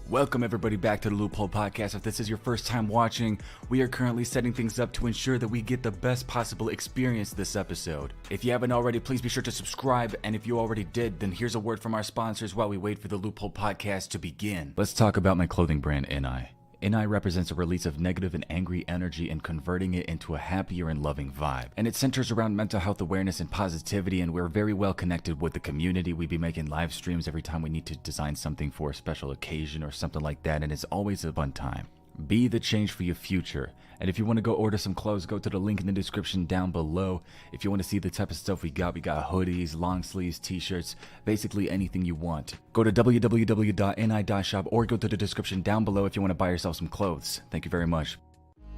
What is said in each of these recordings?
Welcome everybody back to the Loophole Podcast. If this is your first time watching, we are currently setting things up to ensure that we get the best possible experience this episode. If you haven't already, please be sure to subscribe, and if you already did, then here's a word from our sponsors while we wait for the Loophole Podcast to begin. Let's talk about my clothing brand, NI. NI represents a release of negative and angry energy and converting it into a happier and loving vibe. And it centers around mental health awareness and positivity, and we're very well connected with the community. We be making live streams every time we need to design something for a special occasion or something like that, and it's always a fun time. Be the change for your future. And if you want to go order some clothes, go to the link in the description down below. If you want to see the type of stuff we got hoodies, long sleeves, t-shirts, basically anything you want. Go to www.ni.shop or go to the description down below if you want to buy yourself some clothes. Thank you very much.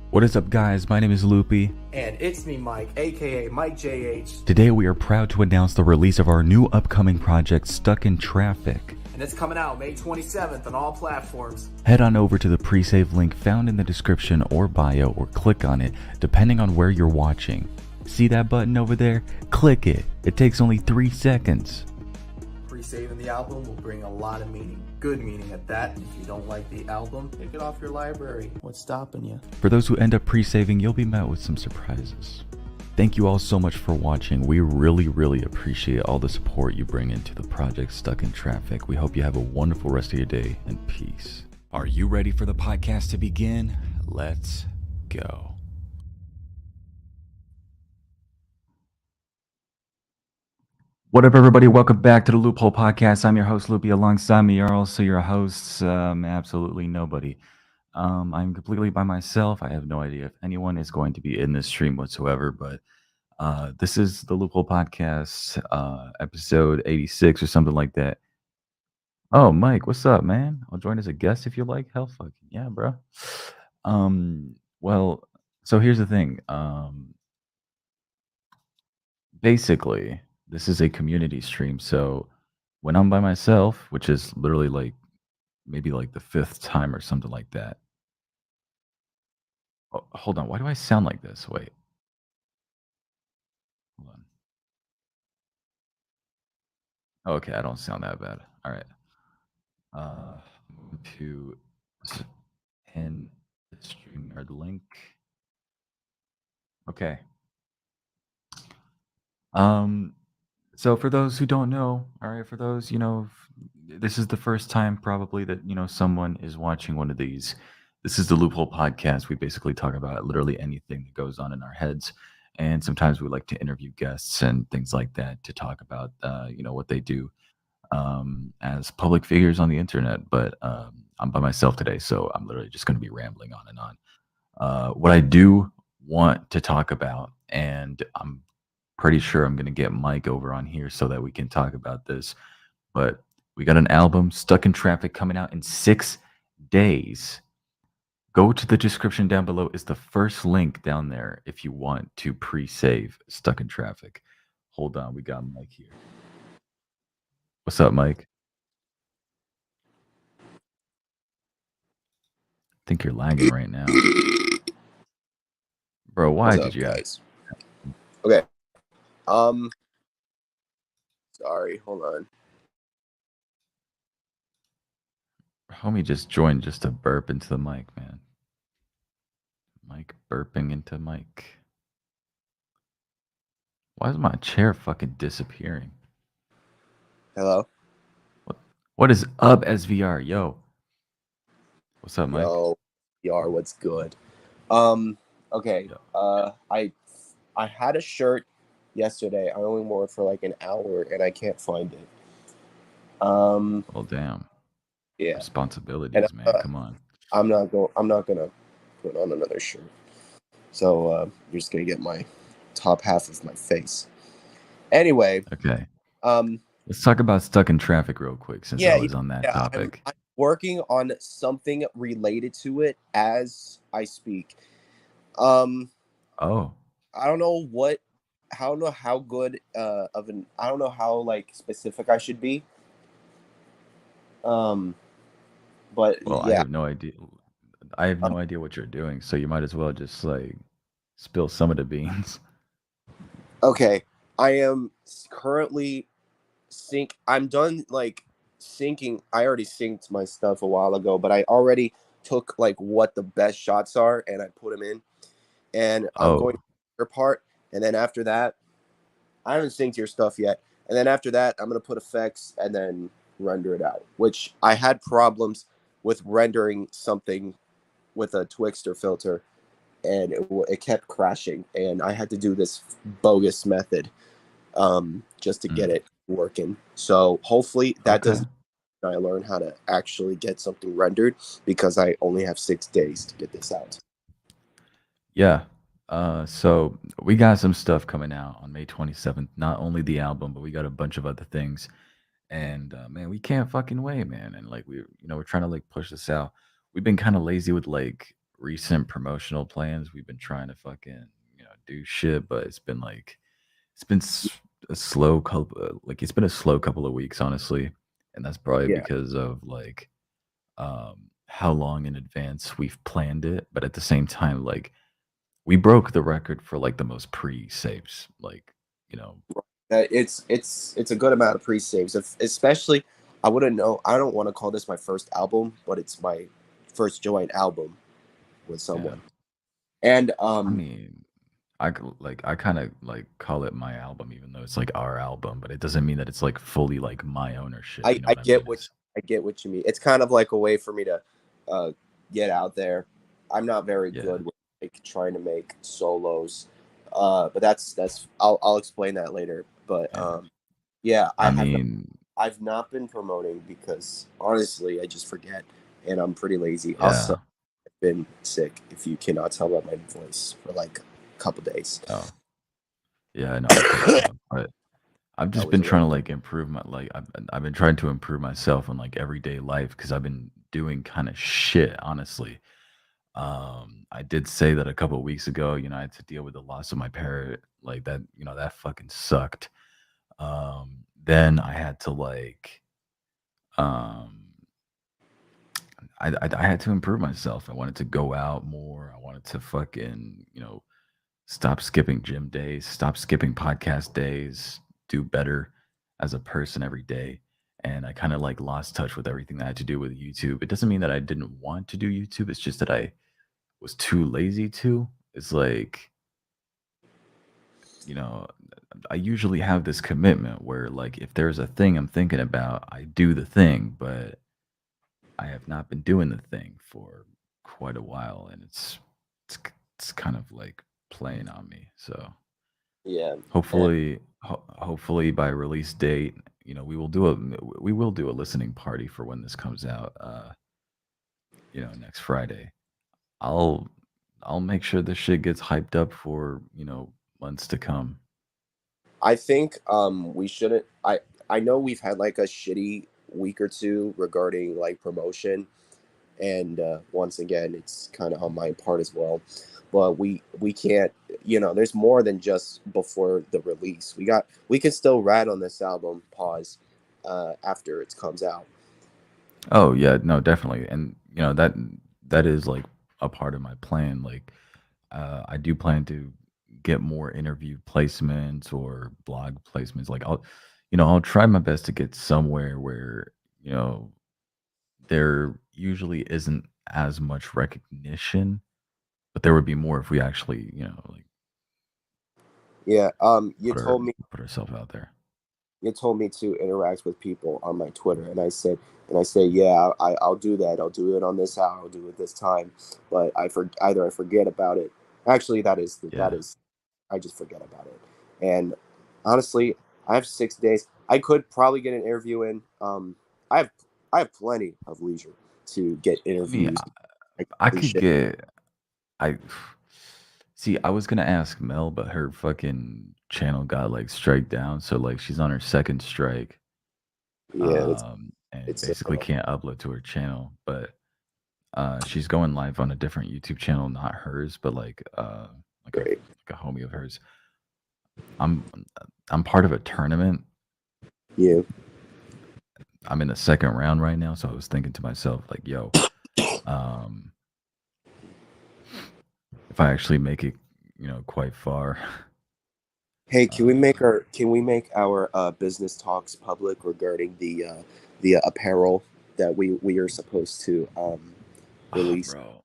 What is up, guys? My name is Loopie. And it's me, Mike, aka Mike JH. Today we are proud to announce the release of our new upcoming project, Stuck in Traffic. And it's coming out May 27th on all platforms. Head on over to the pre-save link found in the description or bio, or click on it depending on where you're watching. See that button over there? Click it. It takes only 3 seconds. Pre-saving the album will bring a lot of meaning. Good meaning at that. If you don't like the album, take it off your library. What's stopping you? For those who end up pre-saving, you'll be met with some surprises. Thank you all so much for watching. We really appreciate all the support you bring into the project Stuck in Traffic. We hope you have a wonderful rest of your day, and peace. Are you ready for the podcast to begin? Let's go. What up, everybody? Welcome back to the Loophole Podcast. I'm your host, Loopie. Alongside me are also your hosts, absolutely nobody. I'm completely by myself. I have no idea if anyone is going to be in this stream whatsoever, but this is the Loophole Podcast, episode 86 or something like that. Oh, Mike, what's up, man? I'll join as a guest if you like. Hell, fucking yeah, bro. Well, so here's the thing. Basically, this is a community stream, so when I'm by myself, which is literally like maybe like the 5th time or something like that. Oh, hold on, why do I sound like this? Wait. Hold on. Okay, I don't sound that bad. All right. To pin the StreamYard link. Okay. So for those who don't know, all right, for those, this is the first time probably that, someone is watching one of these. This is the Loophole Podcast. We basically talk about literally anything that goes on in our heads. And sometimes we like to interview guests and things like that to talk about, what they do as public figures on the internet. But I'm by myself today, so I'm literally just going to be rambling on and on. What I do want to talk about, and I'm pretty sure I'm going to get Mike over on here so that we can talk about this, but we got an album, Stuck in Traffic, coming out in 6 days. Go to the description down below. It's the first link down there if you want to pre-save Stuck in Traffic. Hold on, we got Mike here. What's up, Mike? I think you're lagging right now. Bro, why did you guys? Okay. Sorry, hold on. Homie just joined just to burp into the mic, man. Mike burping into mic. Why is my chair fucking disappearing? Hello? What is up, SVR? Yo. What's up, Mike? Yo, VR, what's good? Okay. I had a shirt yesterday. I only wore it for like an hour and I can't find it. Oh damn. Yeah. Responsibilities, man. Come on. I'm not gonna put on another shirt. So you're just gonna get my top half of my face. Anyway. Okay. Let's talk about Stuck in Traffic real quick since I was on that topic. I'm working on something related to it as I speak. Oh. I don't know how good I don't know how like specific I should be. But well, yeah. I have no idea. I have no idea what you're doing, so you might as well just like spill some of the beans. Okay, I am currently I'm done like syncing. I already synced my stuff a while ago, but I already took like what the best shots are and I put them in. And I'm going to Oh, your part, and then after that, I haven't synced your stuff yet. And then after that, I'm gonna put effects and then render it out. Which I had problems with rendering something with a Twixtor filter, and it kept crashing, and I had to do this bogus method just to get mm, it working. So hopefully that okay. doesn't. I learn how to actually get something rendered because I only have 6 days to get this out. Yeah. So we got some stuff coming out on May 27th. Not only the album, but we got a bunch of other things. And man, we can't fucking wait, man. And like we're trying to like push this out. We've been kind of lazy with like recent promotional plans. We've been trying to fucking do shit, but it's been a slow couple like it's been a slow couple of weeks, honestly. And that's probably Yeah, because of like how long in advance we've planned it. But at the same time, like we broke the record for like the most pre-saves. Like, you know, it's a good amount of pre-saves, especially. I wouldn't know. I don't want to call this my first album, but it's my first joint album with yeah. someone. And I mean, I kind of like call it my album, even though it's like our album, but it doesn't mean that it's like fully like my ownership. You know I what I get mean? what It's I get what you mean. It's kind of like a way for me to uh, get out there. I'm not very yeah. good with like trying to make solos, but that's I'll explain that later. But Yeah. yeah, I mean, I've not been promoting because honestly I just forget and I'm pretty lazy. Also, yeah. I've been sick. If you cannot tell by my voice for like a couple days. Oh, yeah. I know. I picked it up, but I've I just was been a little. trying to like improve my like I've been trying to improve myself in like everyday life because I've been doing kind of shit, honestly. I did say that a couple of weeks ago, I had to deal with the loss of my parrot, like that, that fucking sucked. Then I had to like, um, I had to improve myself. I wanted to go out more. I wanted to fucking, stop skipping gym days, stop skipping podcast days, do better as a person every day. And I kind of like lost touch with everything that had to do with YouTube. It doesn't mean that I didn't want to do YouTube. It's just that I was too lazy to. It's like, you know, I usually have this commitment where like if there's a thing I'm thinking about, I do the thing, but I have not been doing the thing for quite a while and it's it's kind of like playing on me. So Yeah. And hopefully by release date, we will do a listening party for when this comes out next Friday. I'll I'll make sure this shit gets hyped up for, months to come. I think we shouldn't. I know we've had like a shitty week or two regarding like promotion, and once again, it's kind of on my part as well. But we can't. There's more than just before the release. We can still rat on this album. Pause. After it comes out. Oh yeah, no, definitely. And that is like a part of my plan. Like I do plan to get more interview placements or blog placements. Like I'll try my best to get somewhere where, you know, there usually isn't as much recognition, but there would be more if we actually, like Yeah. You put our told me put ourselves out there. you told me to interact with people on my Twitter, and I said, yeah, I'll do that. I'll do it on this hour. I'll do it this time. But either I forget about it. Actually, that Yeah. is, I just forget about it. And honestly, I have 6 days. I could probably get an interview in. I have I have plenty of leisure to get I mean, interviews. I Do could shit. get I see. I was gonna ask Mel, but her fucking channel got like strike down, so like she's on her second strike, Yeah, and it's basically can't upload to her channel. But she's going live on a different YouTube channel, not hers, but like great. a homie of hers. I'm I'm part of a tournament. Yeah. I'm in the second round right now, so I was thinking to myself, like, yo, um, if I actually make it, quite far. Hey, Uh, can we make our business talks public regarding the apparel that we are supposed to release. Bro.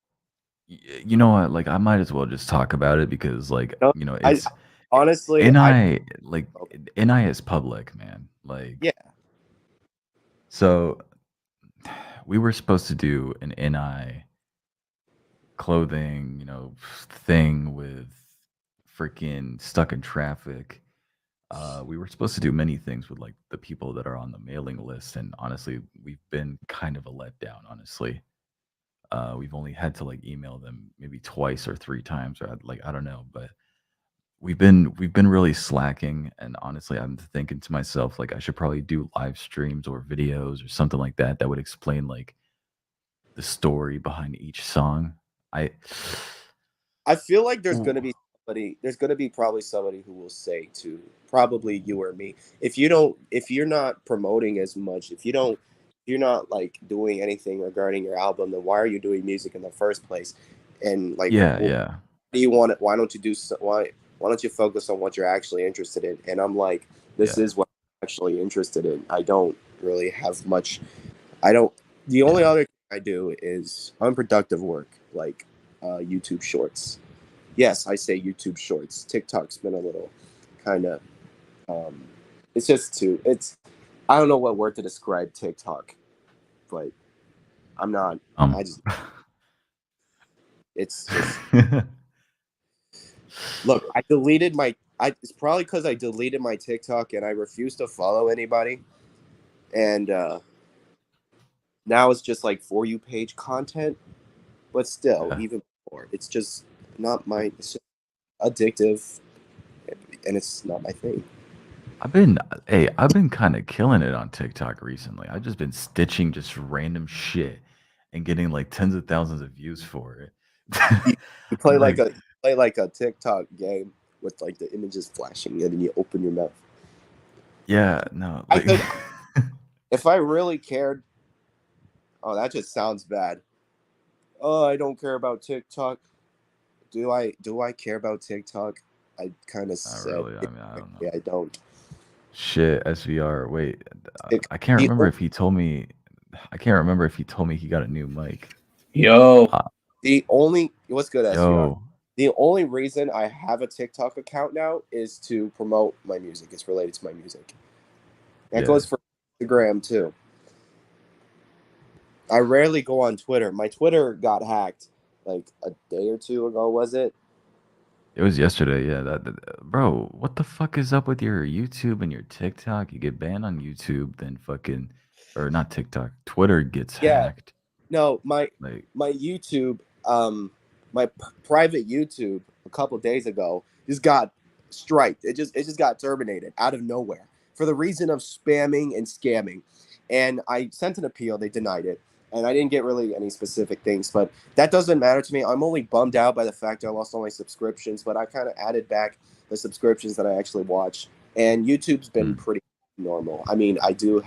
You know what? Like, I might as well just talk about it because, like, No, I it's honestly, I NI. Like, NI is public, man. Like, yeah, so we were supposed to do an NI clothing, thing with freaking stuck in traffic. We were supposed to do many things with like the people that are on the mailing list, and honestly, we've been kind of a letdown. Honestly, we've only had to like email them maybe twice or three times, or like I don't know, but we've been really slacking. And honestly, I'm thinking to myself like I should probably do live streams or videos or something like that that would explain like the story behind each song. I I feel like there's Ooh. gonna be somebody. There's gonna be probably somebody who will say to probably you or me, if you don't, if you're not promoting as much, if you don't, you're not like doing anything regarding your album, then why are you doing music in the first place? And like, Yeah, well, yeah, do you want it? Why don't you do why don't you focus on what you're actually interested in? And I'm like, this yeah, is what I'm actually interested in. I don't really have much. I don't. The only yeah. other thing I do is unproductive work, like YouTube Shorts. Yes, I say YouTube Shorts. TikTok's been a little kind of. Um, it's just too. It's. I don't know what word to describe TikTok, but I'm not. I just. It's just. Look, I deleted my. It's probably because I deleted my TikTok and I refuse to follow anybody, and now it's just like for you page content. But still, Yeah. even more, it's just not my. It's just addictive, and it's not my thing. I've been kind of killing it on TikTok recently. I've just been stitching just random shit and getting like tens of thousands of views for it. You, you play like Like, a play like a TikTok game with like the images flashing, and then you open your mouth. yeah, no, I like, could, if I really cared. Oh, that just sounds bad. Oh, I don't care about TikTok. Do I? Do I care about TikTok? I kind of not said, really. I mean, I don't yeah, know. I don't. Shit, SVR. Wait, Tik- I can't the, remember o- if he told me. I can't remember if he told me he got a new mic. Yo, Uh, the only what's good SVR. yo, The only reason I have a TikTok account now is to promote my music. It's related to my music. That yeah, goes for Instagram too. I rarely go on Twitter. My Twitter got hacked like a day or two ago, was it? it was yesterday. Yeah, bro. What the fuck is up with your YouTube and your TikTok? You get banned on YouTube, then fucking, or not TikTok. Twitter gets Yeah. hacked. No, my Like, my YouTube, my private YouTube a couple days ago just got striked. It just got terminated out of nowhere for the reason of spamming and scamming. And I sent an appeal. They denied it, and I didn't get really any specific things. But that doesn't matter to me. I'm only bummed out by the fact I lost all my subscriptions. But I kind of added back the subscriptions that I actually watch, and YouTube's been mm, pretty normal. I mean, I do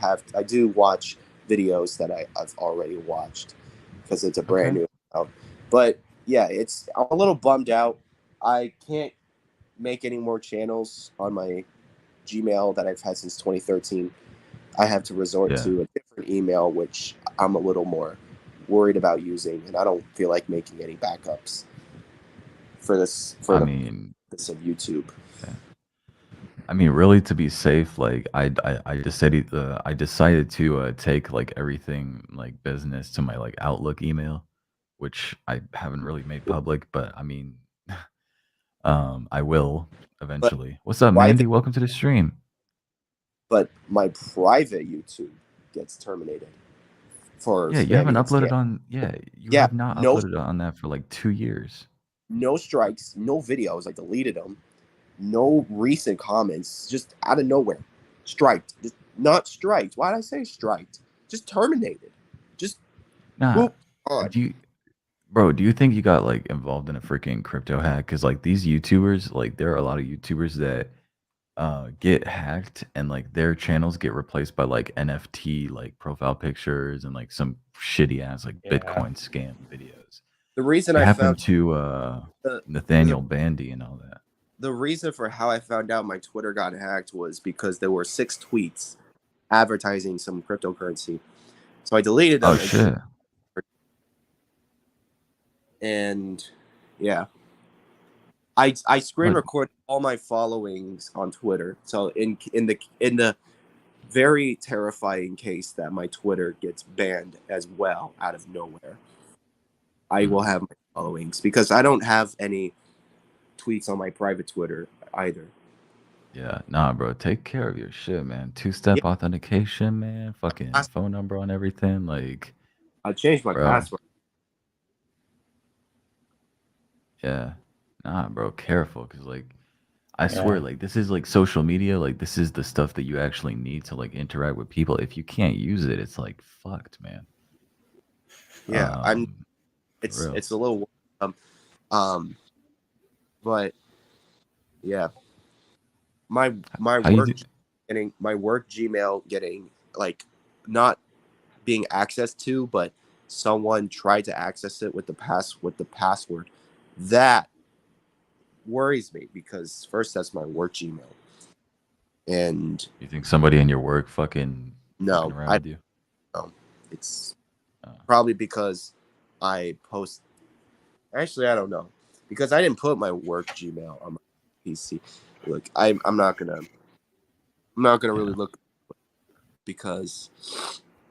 watch videos that I've already watched because it's a brand okay. new account. But yeah, I'm a little bummed out. I can't make any more channels on my Gmail that I've had since 2013. I have to resort Yeah. to a different email, which I'm a little more worried about using, and I don't feel like making any backups for this for I the mean, purpose of YouTube. yeah. I mean, really, to be safe, like I decided to take like everything like business to my like Outlook email, which I haven't really made public, but I mean, I will But eventually. What's up, Mandy? private, Welcome to the stream. but my private YouTube gets terminated for Yeah, you haven't spamming and scam. uploaded on. Yeah, you Yeah, have not no uploaded on that for like 2 years. no strikes, no videos. I deleted them. No recent comments. Just out of nowhere, striked. Just not striked. Why did I say striked? Just terminated. Just Nah, boop on. do you, bro? Do you think you got like involved in a freaking crypto hack? Because like these YouTubers, like there are a lot of YouTubers that get hacked and like their channels get replaced by like NFT like profile pictures and like some shitty ass like yeah. Bitcoin scam videos. The reason It I found happened to the, Nathaniel the Bandy and all that. the reason for how I found out my Twitter got hacked was because there were 6 tweets advertising some cryptocurrency. So I deleted them. Oh shit. And yeah, I screen What? record all my followings on Twitter. So in the very terrifying case that my Twitter gets banned as well out of nowhere, I will have my followings because I don't have any tweets on my private Twitter either. Yeah, nah, bro. Take care of your shit, man. Yeah, Two-step authentication, man. Fucking I, phone number on everything, like, I changed my bro. password. Yeah, nah, bro. Careful, cause like, I swear, Yeah. like, this is like social media. Like, this is the stuff that you actually need to like interact with people. If you can't use it, it's like fucked, man. Yeah, I'm. For It's real. it's a little, um, but yeah, my How you work do? Gmail getting like not being accessed to, but someone tried to access it with the password. That worries me because first that's my work Gmail, and You think somebody in your work fucking fucking no, around I with you? don't. It's Oh, probably because I post. Actually, I don't know because I didn't put my work Gmail on my PC. Look, I'm not gonna really yeah. look because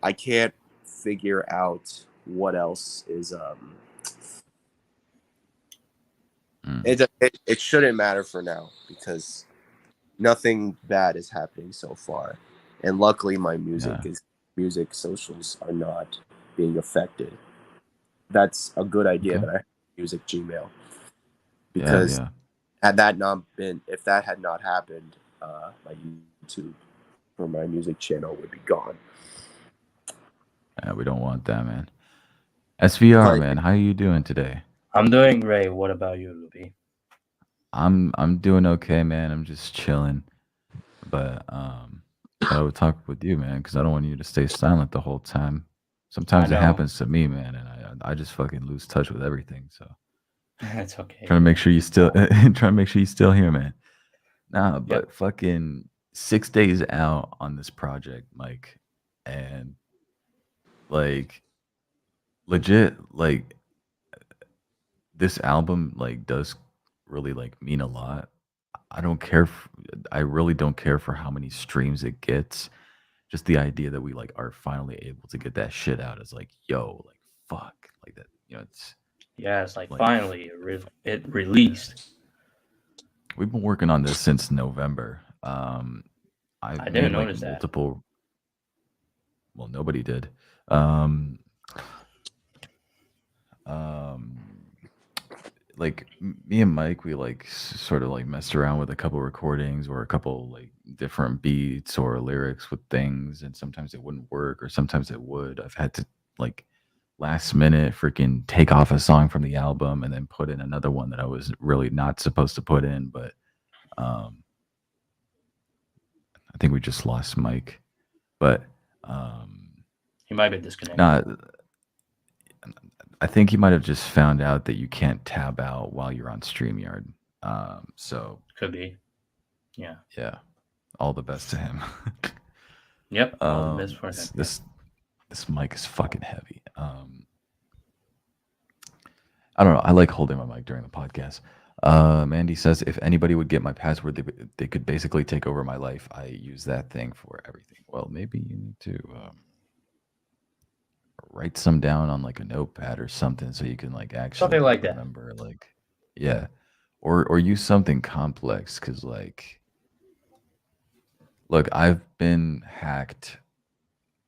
I can't figure out what else is Mm, it shouldn't matter for now because nothing bad is happening so far, and luckily my yeah. music socials are not being affected. That's a good idea Okay. that I have music Gmail Yeah, because yeah. if that had not happened, my YouTube for my music channel would be gone. Yeah, we don't want that, man. SVR, But man. How you doing today? I'm doing great. What about you, Loopie? I'm doing okay, man. I'm just chilling. But thought I would talk with you, man, because I don't want you to stay silent the whole time. I Sometimes it know. happens to me, man, and I just fucking lose touch with everything. So It's okay. trying to make Yeah. sure you still trying to make sure you still here, man. Nah, Yep. but fucking 6 days out on this project, Mike, and like legit, like this album like does really like mean a lot. I don't care. I really don't care for how many streams it gets. Just the idea that we like are finally able to get that shit out is like, yo, like fuck, like that. It's Yeah, it's like like finally it released. we've been working on this since November. I I've didn't made like notice that. multiple. Well, nobody did. Um, um, like me and Mike, we like sort of like messed around with a couple recordings or a couple like different beats or lyrics with things, and sometimes it wouldn't work or sometimes it would. I've had to like last minute freaking take off a song from the album and then put in another one that I was really not supposed to put in, but um, I think we just lost Mike. But He might be disconnected. nah, I think he might have just found out that you can't tab out while you're on StreamYard. So Could be. Yeah. yeah, all the best to him. Yep. All the best for him. This, this mic is fucking heavy. I don't know. I like holding my mic during the podcast. Mandy says if anybody would get my password, they could basically take over my life. I use that thing for everything. Well, maybe you need to write some down on like a notepad or something so you can like actually Something like that. remember like yeah, or use something complex because like look, I've been hacked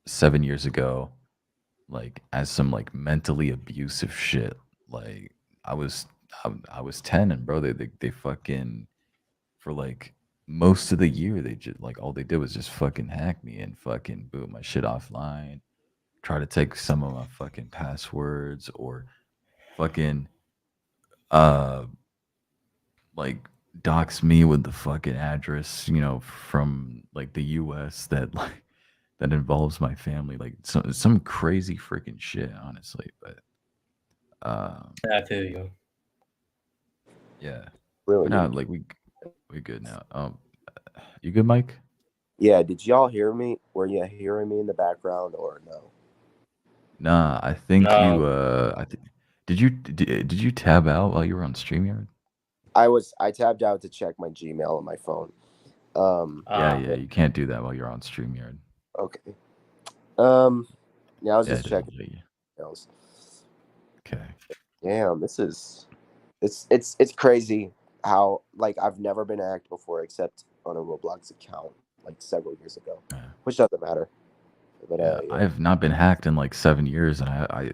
7 years ago, like as some like mentally abusive shit. Like I was I was 10 and bro they fucking for like most of the year they just like all they did was just fucking hack me and fucking boot my shit offline, try to take some of my fucking passwords or fucking uh like dox me with the fucking address, from like the US that like that involves my family, like some crazy freaking shit, honestly. But I feel you. yeah, really but now need like we good now. You good, Mike? Yeah, did y'all hear me? Were you hearing me in the background or no? Nah, I think No. you. Did you tab out while you were on StreamYard? I tabbed out to check my Gmail on my phone. Yeah, you can't do that while you're on StreamYard. Okay. Yeah, I was just checking emails. Okay. Damn, it's crazy how like I've never been hacked before except on a Roblox account like several years ago, which doesn't matter. But Yeah, I have not been hacked in like 7 years, and I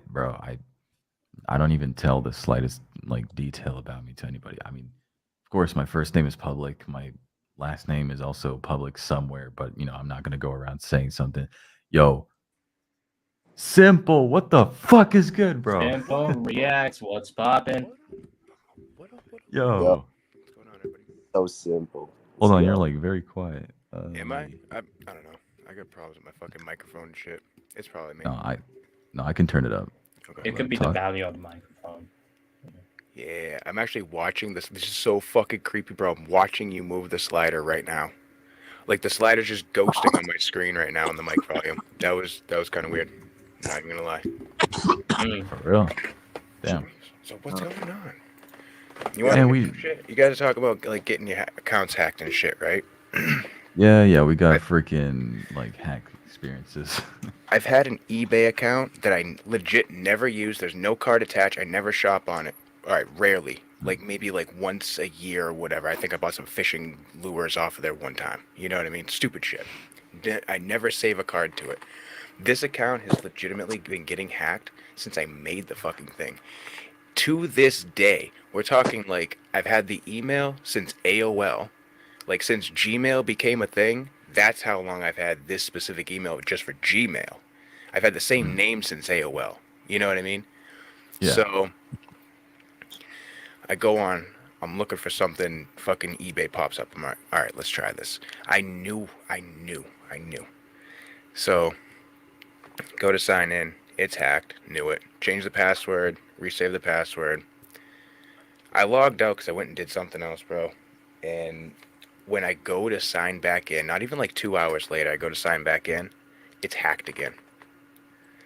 don't even tell the slightest like detail about me to anybody. I mean, of course, my first name is public. My last name is also public somewhere, but I'm not gonna go around saying something. Yo, Simple, what the fuck is good, bro? Simple reacts. What's poppin'? Yo, What's going on, everybody? so simple. hold on, you're like very quiet. Am I? I don't know. I got problems with my fucking microphone and shit. It's probably me. No, I can turn it up. Okay. It could be the value of the microphone. Yeah, I'm actually watching this. This is so fucking creepy, bro. I'm watching you move the slider right now. Like the slider's just ghosting on my screen right now in the mic volume. That was kind of weird. Not even gonna lie. For real? Damn. So what's going on? You want shit? You guys talk about like getting your accounts hacked and shit, right? Yeah, we got freaking like hack experiences. I've had an eBay account that I legit never use. There's no card attached. I never shop on it. All right, rarely. Like maybe like once a year or whatever. I think I bought some fishing lures off of there one time. You know what I mean? Stupid shit. I never save a card to it. This account has legitimately been getting hacked since I made the fucking thing. To this day, we're talking like I've had the email since AOL. Like since Gmail became a thing, that's how long I've had this specific email just for Gmail. I've had the same name since AOL. You know what I mean? Yeah. So I go on, I'm looking for something, fucking eBay pops up. I'm like, all right, let's try this. I knew. So go to sign in, it's hacked, knew it. Change the password, resave the password. I logged out because I went and did something else, bro. And when I go to sign back in, not even like 2 hours later, I go to sign back in, it's hacked again.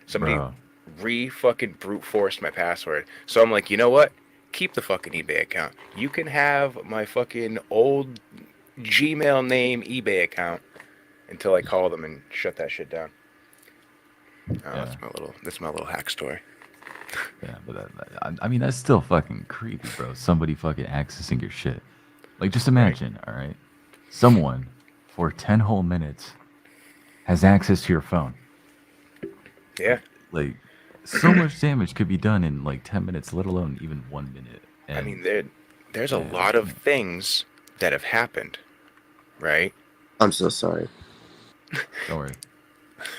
Somebody fucking brute forced my password. So I'm like, you know what? Keep the fucking eBay account. You can have my fucking old Gmail name eBay account until I call them and shut that shit down. That's my little hack story. Yeah, but I mean that's still fucking creepy, bro. Somebody fucking accessing your shit. Like just imagine, all right, someone for 10 whole minutes has access to your phone. Yeah. Like so much damage could be done in like 10 minutes, let alone even 1 minute. And, I mean, there's a lot of things that have happened, right? I'm so sorry. Don't worry.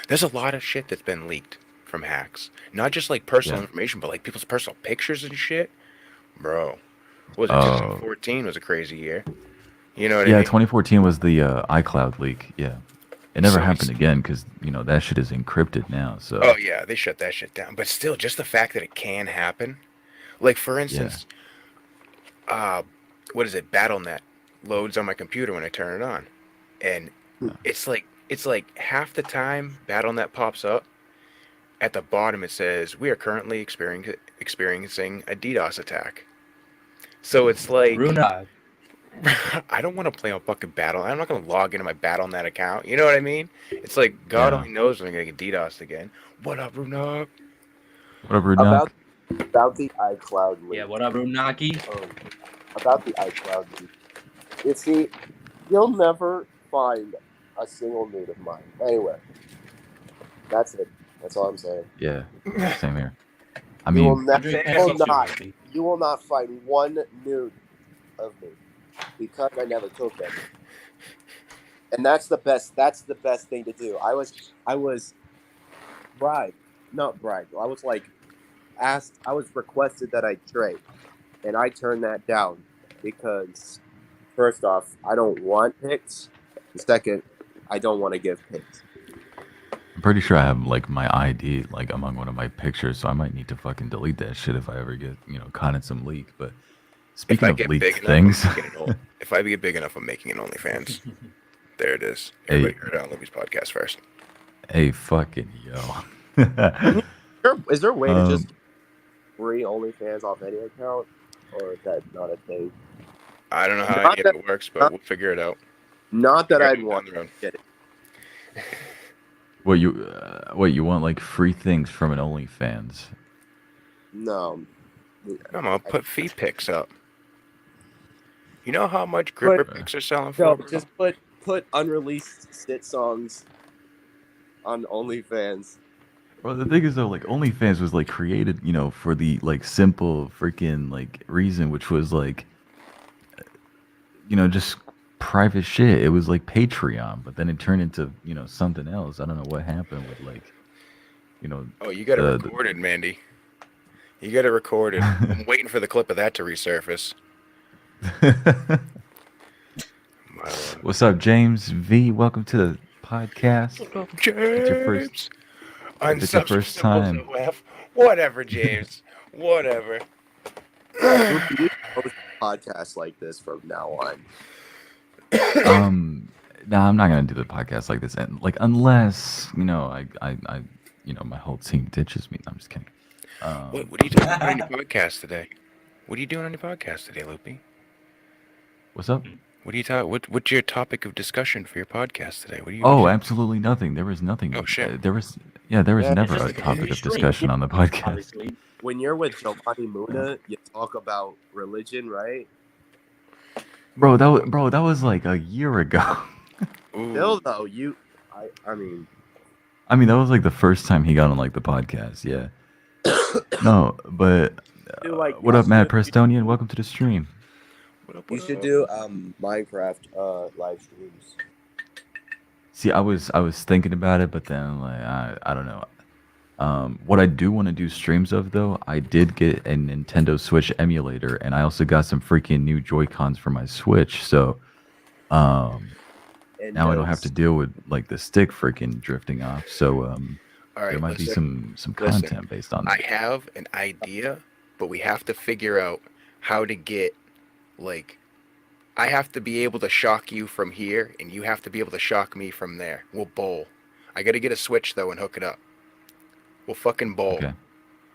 There's a lot of shit that's been leaked from hacks. Not just like personal information, but like people's personal pictures and shit. Bro, what was it 2014 was a crazy year. You know what I mean? Yeah, 2014 was the iCloud leak. Yeah. It never happened again because, that shit is encrypted now. So. Oh, yeah, they shut that shit down. But still, just the fact that it can happen. Like, for instance, what is it? BattleNet loads on my computer when I turn it on. And it's like half the time BattleNet pops up. At the bottom, it says, we are currently experiencing a DDoS attack. So it's like... Runa. I don't want to play on fucking Battle. I'm not going to log into my BattleNet account. You know what I mean? It's like God only knows when I'm going to get DDoSed again. What up, Runak? What up, Runak? About the iCloud leak. Yeah, what up, Runaki? About the iCloud leak. You see, you'll never find a single nude of mine anywhere. That's it. That's all I'm saying. Yeah, same here. I mean, you will not find one nude of me. Because I never took them, and that's the best thing to do. I was bribed, not bribed. I was like asked. I was requested that I trade, and I turned that down because first off, I don't want pics. Second, I don't want to give pics. I'm pretty sure I have like my ID like among one of my pictures, so I might need to fucking delete that shit if I ever get caught in some leak. But speaking of leaked things, if I get big enough, I'm making an OnlyFans. There it is. Hey. Everybody heard it on Loopie's podcast first. Hey, fucking yo. Is there a way to just free OnlyFans off any account, or is that not a thing? I don't know how Not any that- of it works, but we'll figure it out. Not that I'd Down want the road. to get it. What you want like free things from an OnlyFans? No. Come on, put feet pics up. You know how much gripper But- pics are selling No, for? just put unreleased sit songs on OnlyFans. Well, the thing is though, like OnlyFans was like created, you know, for the like simple freaking like reason, which was like, you know, just private shit. It was like Patreon, but then it turned into, you know, something else. I don't know what happened with like, you know. Oh, you got it the- recorded, Mandy. You got it recorded. I'm waiting for the clip of that to resurface. My lord. What's up, James V? Welcome to the podcast. James. your first- if it's your first Unsubstantial time. OF. Whatever, James. Whatever. We post podcasts like this from now on. No, I'm not gonna do the podcast like this, and like unless you know, I you know, my whole team ditches me. I'm just kidding. What are you doing on your podcast today? What are you doing on your podcast today, Loopie? What's up? What are you what's your topic of discussion for your podcast today? What are you? Oh, absolutely nothing. There was nothing. Oh, shit. There was never It's a just a topic of stream. discussion on the podcast. Obviously. When you're with Giovanni Muna, you talk about religion, right? Bro, that was like a year ago. Ooh. Still though, I mean, that was like the first time he got on like the podcast. Yeah. No, but do, like, what up, Matt yesterday- Prestonian? Welcome to the stream. What up, you what should up? do Minecraft live streams. See, I was thinking about it, but then like I don't know. What I do want to do streams of though, I did get a Nintendo Switch emulator, and I also got some freaking new Joy-Cons for my Switch. So, And now I don't have to deal with like the stick freaking drifting off. So, All right, there might be listen. some listen. content based on I that. have an idea, but we have to figure out how to get, like, I have to be able to shock you from here, and you have to be able to shock me from there. We'll bowl. I got to get a Switch, though, and hook it up. We'll fucking bowl. Okay.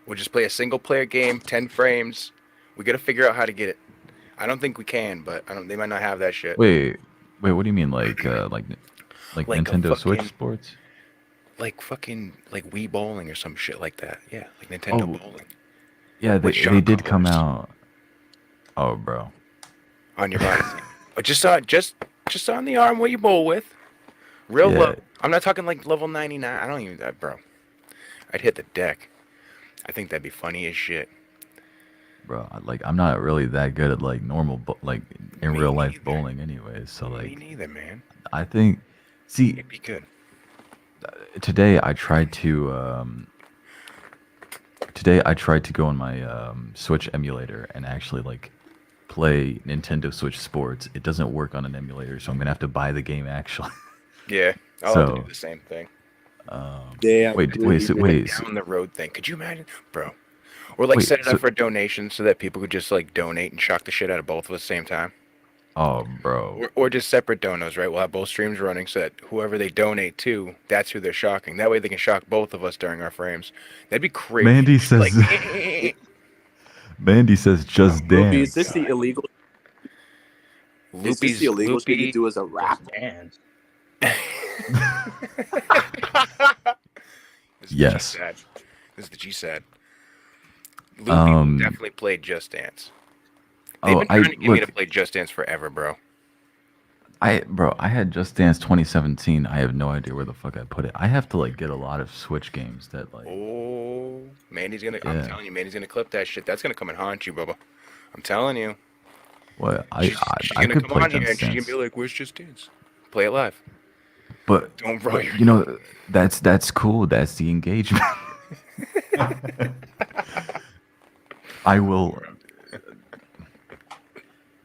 We'll just play a single-player game, 10 frames. We got to figure out how to get it. I don't think we can, but they might not have that shit. Wait, what do you mean like Like a Nintendo Switch fucking- Sports? Like fucking, like Wii Bowling or some shit like that. Yeah, like Nintendo Oh. Bowling. Yeah, With they shock did come collars. out. Oh, bro. On your body. But just on the arm where you bowl with. Real Yeah. low. I'm not talking like level 99. I don't even that, bro. I'd hit the deck. I think that'd be funny as shit. Bro, I'm not really that good at like normal like in Me real life neither. bowling anyways. So Me like neither, man. I think see It'd be good. today I tried to go on my Switch emulator and actually like play Nintendo Switch Sports. It doesn't work on an emulator, so I'm gonna have to buy the game actually. Yeah, I'll have to So- do the same thing. Damn. Wait, Down the road thing. Could you imagine, bro? Or like Wait, set it so- up for donations so that people could just like donate and shock the shit out of both of us at the same time. Oh, bro. Or just separate donos, right? We'll have both streams running so that whoever they donate to, that's who they're shocking. That way they can shock both of us during our frames. That'd be crazy. Mandy says Like, Mandy says just Loopie, is dance. this the illegal? Is this Loopie's the illegal shit you Loopie. do as a rap? And This is the Yes. G-Sad. This is the G-Sad. Loopie Um, definitely played Just Dance. They've Oh, been trying to get me look, to play Just Dance forever, bro. I had Just Dance 2017. I have no idea where the fuck I put it. I have to like get a lot of Switch games that like Oh, Mandy's gonna. I'm Yeah. telling you, Mandy's gonna clip that shit. That's gonna come and haunt you, Bubba. I'm telling you. what She's I gonna could come play on here Just and she's gonna Dance. be like, "Where's Just Dance? Play it live. But Don't roll your." you know that's cool. That's the engagement. I will.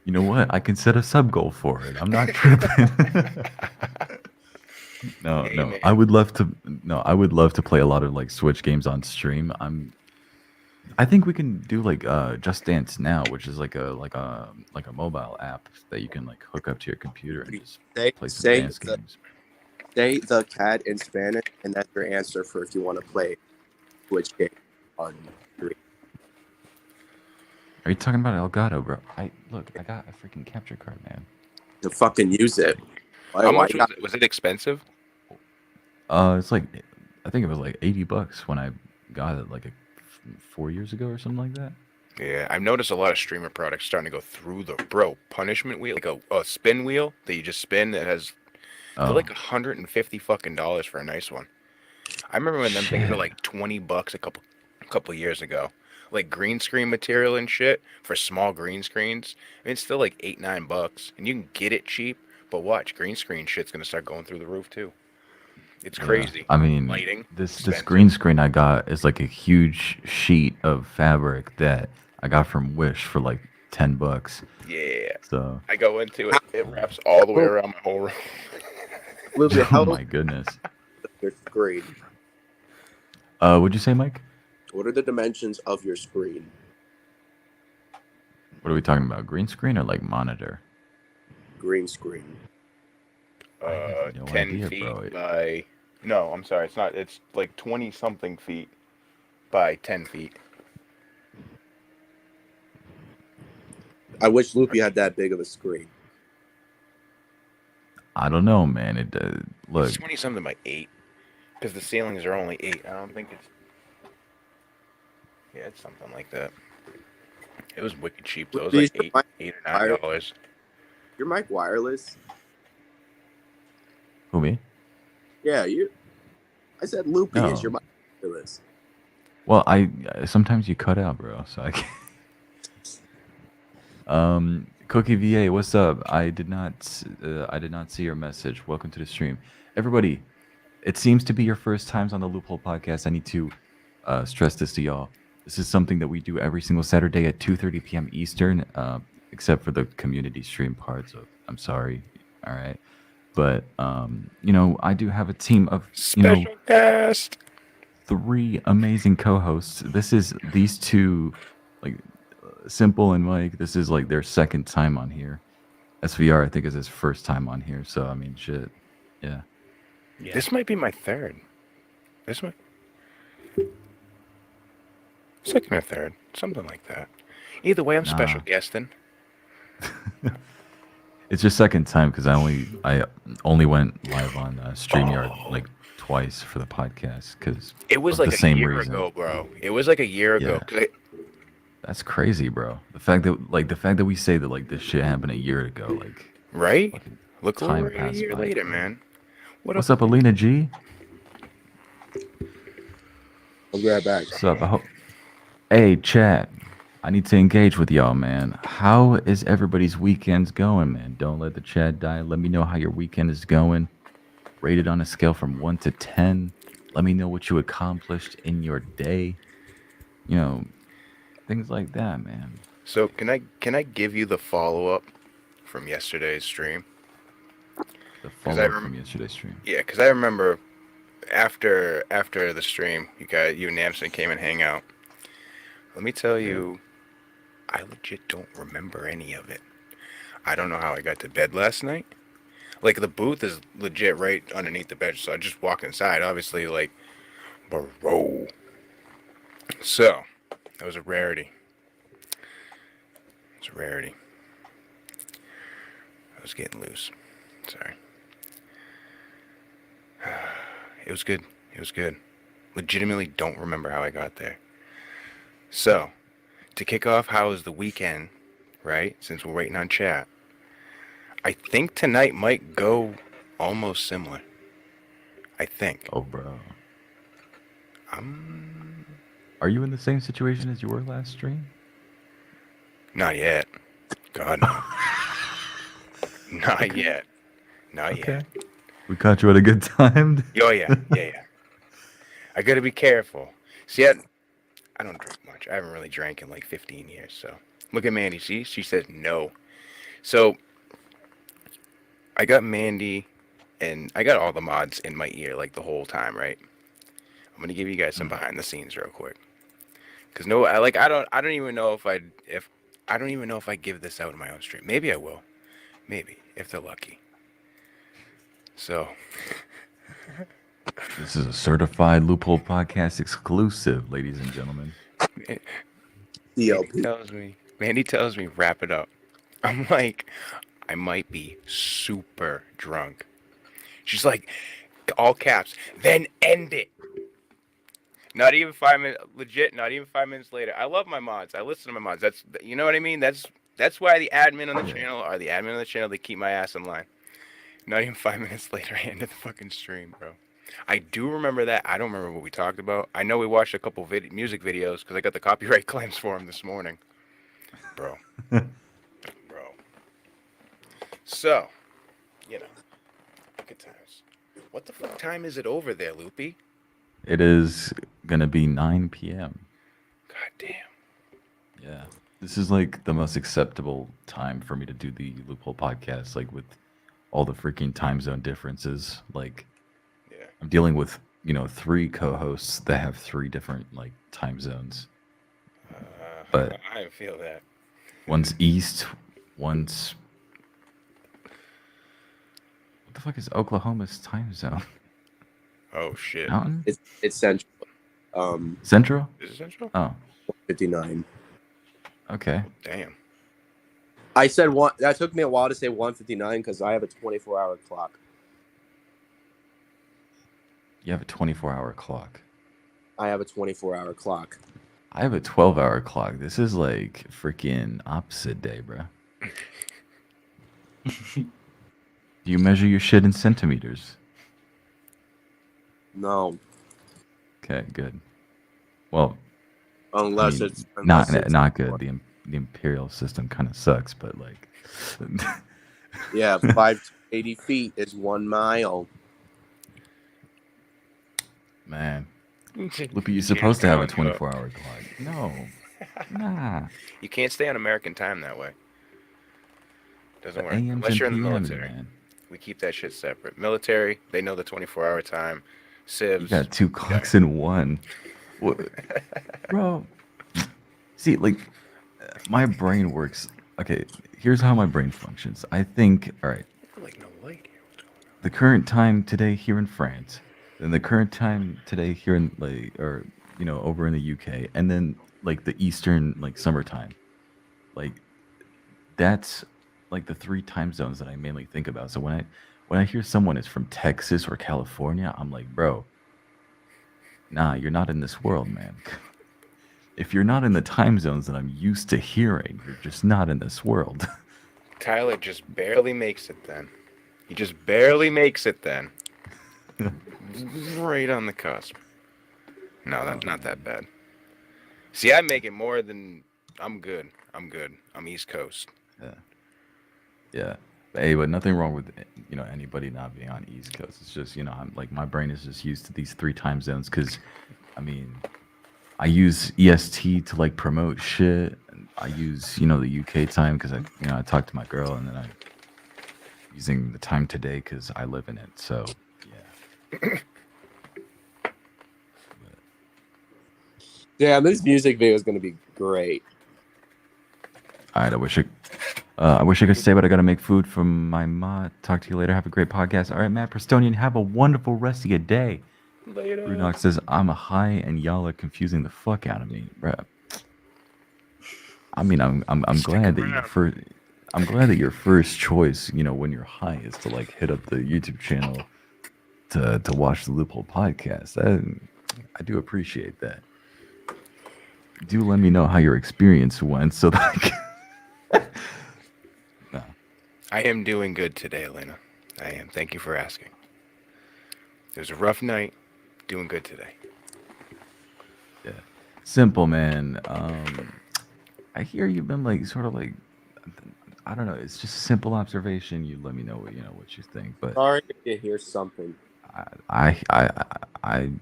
You know what? I can set a sub goal for it. I'm not tripping. No, Hey, man. I would love to. No, I would love to play a lot of like Switch games on stream. I think we can do like Just Dance Now, which is like a mobile app that you can like hook up to your computer and just Say play some say dance the games. say the cat in Spanish, and that's your answer for if you want to play which game on three. Are you talking about Elgato, bro? I got a freaking capture card, man. To fucking use it. How Why much was not? it? Was it expensive? It's like I think it was like $80 when I got it 4 years ago or something like that. Yeah, I've noticed a lot of streamer products starting to go through the punishment wheel, like a spin wheel that you just spin that has they're Oh like $150 fucking for a nice one. I remember when them things were shit! like $20 a couple years ago. Like green screen material and shit for small green screens. I mean, it's still like $8-9, and you can get it cheap. But watch, green screen shit's gonna start going through the roof too. It's Yeah, crazy. I mean Lighting, this expensive. green screen I got is like a huge sheet of fabric that I got from Wish for like $10. Yeah, So I go into it. It wraps all the way around my whole room. Luby, oh how my goodness. your screen? What'd you say, Mike? What are the dimensions of your screen? What are we talking about? Green screen or like monitor? Green screen. I have no 10 idea, feet bro. by. No, I'm sorry. It's not. It's like 20 something feet by 10 feet. I wish Loopy had that big of a screen. I don't know, man. It look. It's 20 something by 8. Because the ceilings are only 8. I don't think it's. Yeah, it's something like that. It was wicked cheap though. It was like $8 or $9. Your mic wireless? Who, me? Yeah, you. I said Loopy. No. Is your mic wireless? Well, I sometimes you cut out, bro. So I can't. Cookie VA, what's up? I did not see your message. Welcome to the stream, everybody. It seems to be your first times on the Loophole Podcast. I need to stress this to y'all. This is something that we do every single Saturday at 2:30 p.m. Eastern, except for the community stream part. So I'm sorry. All right, but I do have a team of Special guest. 3 amazing co-hosts. This is these two, like Simple and Mike. This is like their second time on here. SVR, I think, is his first time on here. So I mean, shit, yeah. This might be my third. This might. Second or third, something like that. Either way, I'm special guesting. It's your second time because I only went live on StreamYard like twice for the podcast because It was like a year ago, bro. It was like a year ago. That's crazy, bro. The fact that we say that like this shit happened a year ago, like right? Look time over a passed year by, later, bro. man. What's up, Alina G? I'll be right back. What's up? Hey, chat. I need to engage with y'all, man. How is everybody's weekends going, man? Don't let the chat die. Let me know how your weekend is going. Rate it on a scale from 1 to 10. Let me know what you accomplished in your day. Things like that, man. So can I give you the follow-up from yesterday's stream? The follow-up from yesterday's stream. Yeah, because I remember after the stream, you and Namson came and hang out. Let me tell you, I legit don't remember any of it. I don't know how I got to bed last night. Like, the booth is legit right underneath the bed, so I just walked inside, obviously, like, bro. So, that was a rarity. It's a rarity. I was getting loose. Sorry. It was good. It was good. Legitimately don't remember how I got there. So, to kick off, how was the weekend, right? Since we're waiting on chat. I think tonight might go almost similar. I think. Oh, bro. Are you in the same situation as you were last stream? Not yet. God, no. Not yet. Not yet. We caught you at a good time. Oh, yeah. I gotta be careful. See, I don't drink much. I haven't really drank in like 15 years, so. Look at Mandy. See? She says no. So, I got Mandy, and I got all the mods in my ear like the whole time, right? I'm gonna give you guys some behind the scenes real quick. Cause no, I don't even know if I don't even know if I give this out in my own stream. Maybe I will. Maybe if they're lucky. So. This is a certified Loophole Podcast exclusive, ladies and gentlemen. DLP. Mandy tells me, wrap it up. I'm like, I might be super drunk. She's like, all caps, then end it. Not even 5 minutes, legit, not even 5 minutes later. I love my mods. I listen to my mods. That's, you know what I mean? That's why the admin on the channel are the admin on the channel. They keep my ass in line. Not even 5 minutes later, I ended the fucking stream, bro. I do remember that. I don't remember what we talked about. I know we watched a couple music videos because I got the copyright claims for them this morning. Bro. Bro. So, you know, good times. What the fuck time is it over there, Loopy? It is gonna be 9 p.m. God damn. Yeah, this is like the most acceptable time for me to do the Loophole Podcast, like with all the freaking time zone differences. Like, Yeah. I'm dealing with 3 co-hosts that have 3 different like time zones. But I feel that. one's east, one's what the fuck is Oklahoma's time zone? Oh shit. Mountain? It's central. Central? Is it central? Oh, 59. okay. Damn. I said one. That took me a while to say 159 because I have a 24-hour clock. You have a 24-hour clock. I have a 24-hour clock. I have a 12-hour clock. This is like freaking opposite day, bro. Do you measure your shit in centimeters? No, Okay, good. Well, unless I mean, it's not good. The imperial system kind of sucks, but like, Yeah, 580 feet is 1 mile. man, Loopy, you're supposed to have a 24-hour clock. No, nah. You can't stay on American time that way. Doesn't The work. AMs Unless and you're in the PMs, military. man. We keep that shit separate. Military, they know the 24-hour time. Civs. You got 2 clocks in one. What? Bro, see, like, my brain works. Okay, here's how my brain functions. I think, all right, Like no light here. What's going on? the current time today here in France, then the current time today here in like, or over in the UK, and then like the Eastern like summertime. Like, that's like the 3 time zones that I mainly think about. So when I hear someone is from Texas or California, I'm like, bro, nah, you're not in this world, man. If you're not in the time zones that I'm used to hearing, you're just not in this world. Tyler just barely makes it then. He just barely makes it then. Right on the cusp. No, that's not that bad. See, I make it more than... I'm good. I'm East Coast. Yeah. Hey, but nothing wrong with anybody not being on East Coast. It's just I'm like, my brain is just used to these 3 time zones because, I mean, I use EST to like promote shit. And I use the UK time because I talk to my girl, and then I'm using the time today because I live in it. So yeah. Yeah, this music video is going to be great. All right, I wish I could stay, but I gotta make food for my ma. Talk to you later. Have a great podcast. All right, Matt Prestonian, have a wonderful rest of your day. Later. Brunox says, I'm a high and y'all are confusing the fuck out of me, bruh. I mean, I'm glad that I'm glad that your first choice, when you're high, is to like hit up the YouTube channel to watch the Loophole Podcast. I do appreciate that. Do let me know how your experience went so that I can... No. I am doing good today, Elena. I am. Thank you for asking. It was a rough night. Doing good today. Yeah. Simple, man. I hear you've been like sort of like, I don't know. It's just a simple observation. You let me know what you think. But Sorry to hear something. I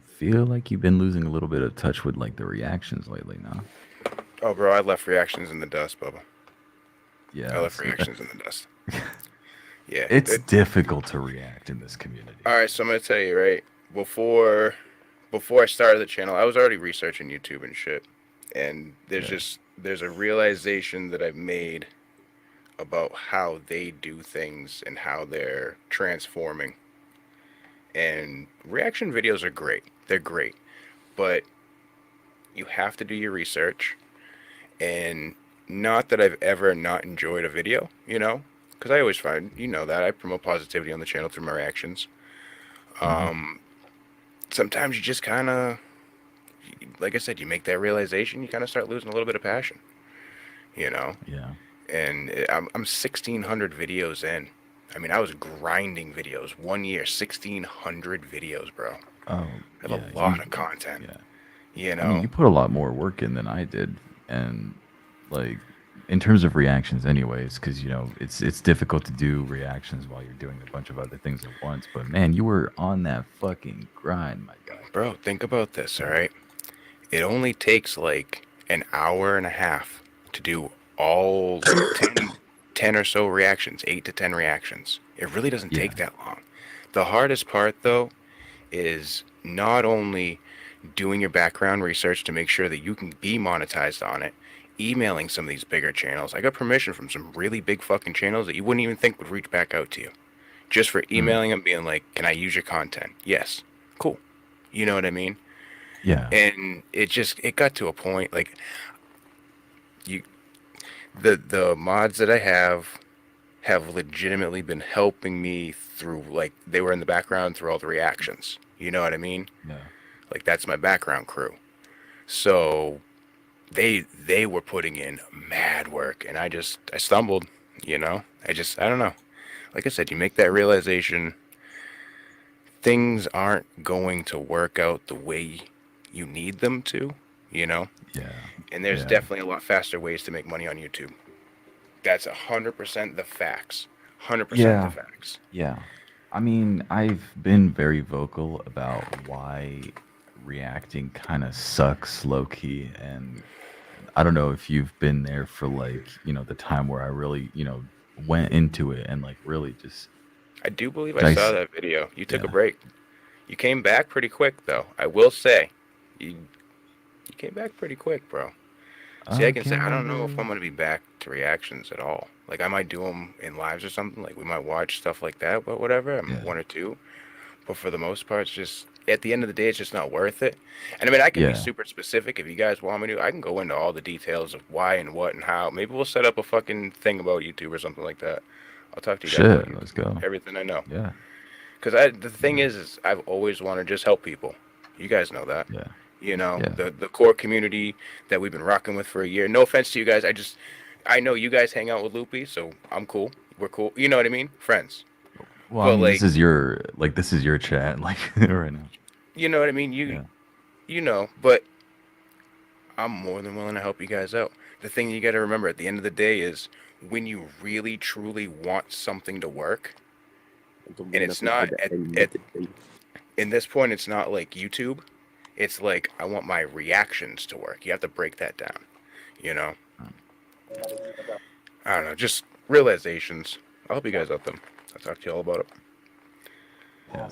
feel like you've been losing a little bit of touch with like the reactions lately now. Oh, bro, I left reactions in the dust, Bubba. Yeah. I left reactions in the dust. Yeah. It's difficult to react in this community. All right, so I'm gonna tell you, right, before I started the channel, I was already researching YouTube and shit, And Yeah. there's a realization that I've made about how they do things and how they're transforming. And reaction videos are great. They're great. But you have to do your research. And not that I've ever not enjoyed a video, because I always find, that I promote positivity on the channel through my reactions. Sometimes you just kind of, like I said, you make that realization, you kind of start losing a little bit of passion, you know? Yeah. And I'm 1,600 videos in. I mean, I was grinding videos 1 year, 1,600 videos, bro. Oh, I have yeah. a lot of content, Yeah. you I mean, know? you put a lot more work in than I did, and like in terms of reactions, anyways, because it's difficult to do reactions while you're doing a bunch of other things at once. But man, you were on that fucking grind, my guy. Bro, think about this, all right? It only takes like an hour and a half to do all 10 or so reactions, 8 to 10 reactions. It really doesn't Yeah. take that long. The hardest part, though, is not only doing your background research to make sure that you can be monetized on it, emailing some of these bigger channels. I got permission from some really big fucking channels that you wouldn't even think would reach back out to you. Just for emailing them, being like, can I use your content? Yes. Cool. You know what I mean? Yeah. And it got to a point, like, the mods that I have legitimately been helping me through, like, they were in the background through all the reactions. You know what I mean? Yeah. Like, that's my background crew. So they were putting in mad work, and I stumbled, I don't know. Like I said, you make that realization, things aren't going to work out the way you need them to, Yeah. and there's Yeah. definitely a lot faster ways to make money on YouTube. That's 100% the facts. 100% the facts. Yeah. I mean, I've been very vocal about why reacting kind of sucks low key. And I don't know if you've been there for like, the time where I really, went into it and like really just I do believe I saw dice. that video. You took a Yeah. break. You came back pretty quick, though. I will say, you came back pretty quick, bro. See, I can say can't I don't know if remember. I'm gonna be back to reactions at all. Like, I might do them in lives or something. Like, we might watch stuff like that, but whatever. Yeah. One or two. But for the most part, it's just, at the end of the day, it's just not worth it. And I mean, I can be Yeah. super specific if you guys want me to. I can go into all the details of why and what and how. Maybe we'll set up a fucking thing about YouTube or something like that. I'll talk to you guys about Shit. Let's YouTube, go. everything I know. Yeah. Because the thing is I've always wanted to just help people. You guys know that. Yeah. Yeah. Yeah. The core community that we've been rocking with for a year. No offense to you guys. I know you guys hang out with Loopy, so I'm cool. We're cool. You know what I mean? Friends. Well, But I mean, like, this is your chat, like right now. you know what I mean? Yeah. But I'm more than willing to help you guys out. The thing you got to remember at the end of the day is when you really truly want something to work, and it's not in this point, it's not like YouTube. It's like, I want my reactions to work. You have to break that down, you know? I don't know, just realizations. I'll help you guys out them. I'll talk to you all about it. Yeah.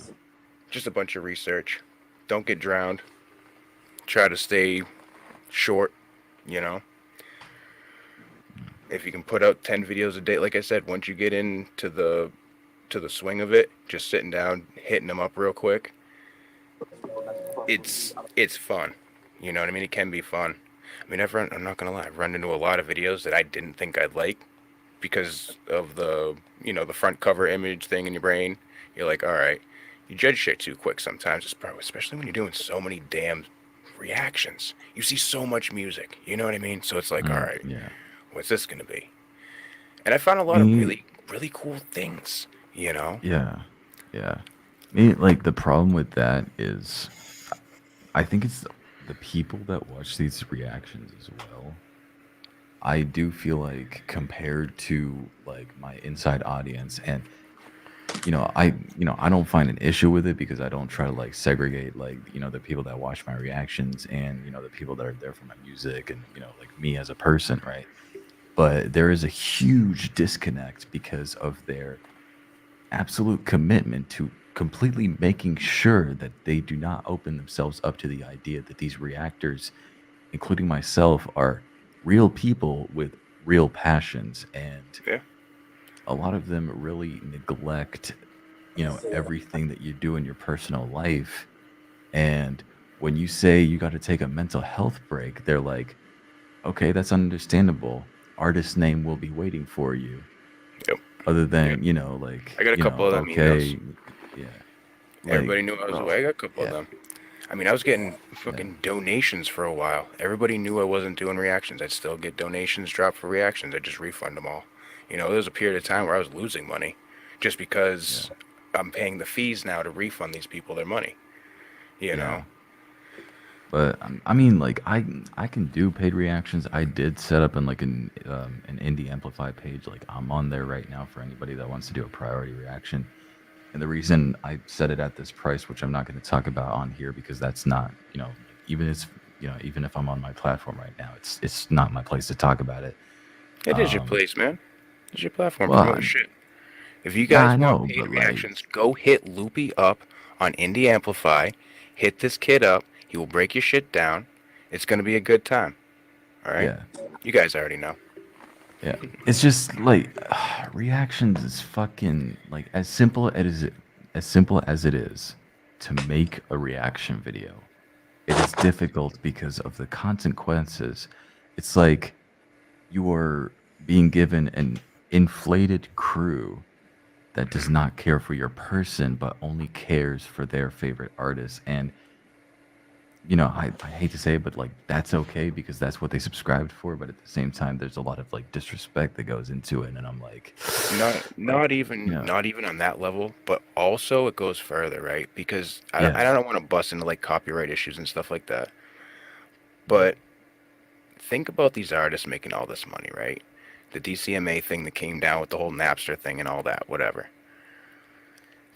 Just a bunch of research. Don't get drowned. Try to stay short, If you can put out 10 videos a day, like I said, once you get into the swing of it, just sitting down, hitting them up real quick, it's fun. You know what I mean? It can be fun. I mean, I'm not gonna lie, I've run into a lot of videos that I didn't think I'd like because of the front cover image thing in your brain. You're like, all right, you judge shit too quick sometimes, especially when you're doing so many damn reactions. You see so much music, you know what I mean? So it's like, all right, Yeah. what's this gonna be? And I found a lot of really, really cool things, Yeah. Yeah. Like the problem with that is I think it's the people that watch these reactions as well. I do feel like compared to like my inside audience, and I don't find an issue with it because I don't try to like segregate like the people that watch my reactions and the people that are there for my music and like me as a person, right? But there is a huge disconnect because of their absolute commitment to completely making sure that they do not open themselves up to the idea that these reactors including myself, are real people with real passions, and Yeah. a lot of them really neglect, everything that you do in your personal life. And when you say you got to take a mental health break, they're like, okay, that's understandable. Artist name will be waiting for you. Yep. Other Yep. than, I got a couple of them emails. okay, yeah, like, Everybody knew I was bro, away. I got a couple of yeah, them. I mean, I was getting yeah, fucking donations for a while. Everybody knew I wasn't doing reactions. I'd still get donations dropped for reactions. I'd just refund them all. There was a period of time where I was losing money just yeah, because I'm paying the fees now to refund these people their money. You yeah. know? But I mean, like, I can do paid reactions. I did set up in like an indie amplify page. Like, I'm on there right now for anybody that wants to do a priority reaction. And the reason I set it at this price, which I'm not going to talk about on here, because that's not, even it's, even if I'm on my platform right now, it's not my place to talk about it. It is your Um, place, man. It's your platform. well, Promote your shit. If you yeah, I guys want know, paid but like, reactions, go hit Loopy up on Indie Amplify. Hit this kid up. He will break your shit down. It's going to be a good time. All right? yeah, You guys already know. yeah. It's just like reactions is fucking like as simple as it is to make a reaction video. It is difficult because of the consequences. It's like you are being given an inflated crew that does not care for your person but only cares for their favorite artist. And I hate to say it, but like that's okay because that's what they subscribed for. But at the same time, there's a lot of like disrespect that goes into it, and I'm like, Not like, not even not even on that level, but also it goes further, right? Because I yeah, don't want to bust into like copyright issues and stuff like that. But think about these artists making all this money, right? The DCMA thing that came down with the whole Napster thing and all that, whatever.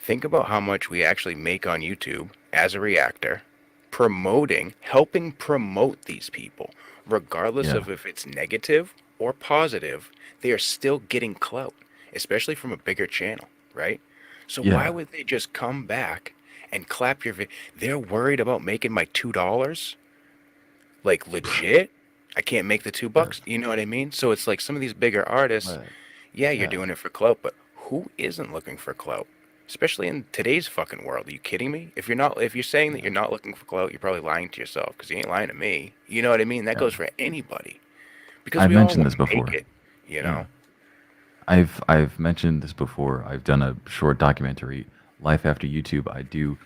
Think about how much we actually make on YouTube as a reactor, helping promote these people, regardless yeah, of if it's negative or positive, they are still getting clout, especially from a bigger channel, right? So why yeah, would they just come back and clap your video? They're worried about making my $2? Like legit? I can't make the but, $2. You know what I mean? So it's like some of these bigger artists, but yeah, you're yeah, doing it for clout, but who isn't looking for clout? Especially in today's fucking world. Are you kidding me? If you're saying that yeah, you're not looking for clout, you're probably lying to yourself because you ain't lying to me. You know what I mean? That yeah. goes for anybody because I've we all mentioned want this to make before. it. You Yeah, know? I've mentioned this before. I've done a short documentary, Life After YouTube. I do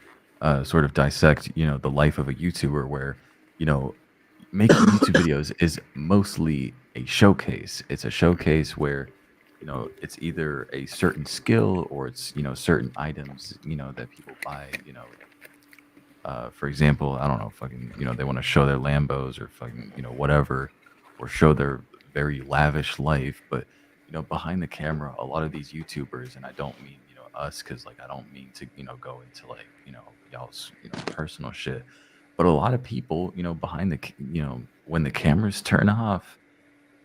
sort of dissect, the life of a YouTuber where, you know, making YouTube videos is mostly a showcase. It's a showcase where, it's either a certain skill or it's, certain items, that people buy, for example, I don't know, fucking, they want to show their Lambos or fucking, whatever, or show their very lavish life. But, behind the camera, a lot of these YouTubers, and I don't mean, us, because like I don't mean to, go into like, y'all's, personal shit. But a lot of people, behind when the cameras turn off,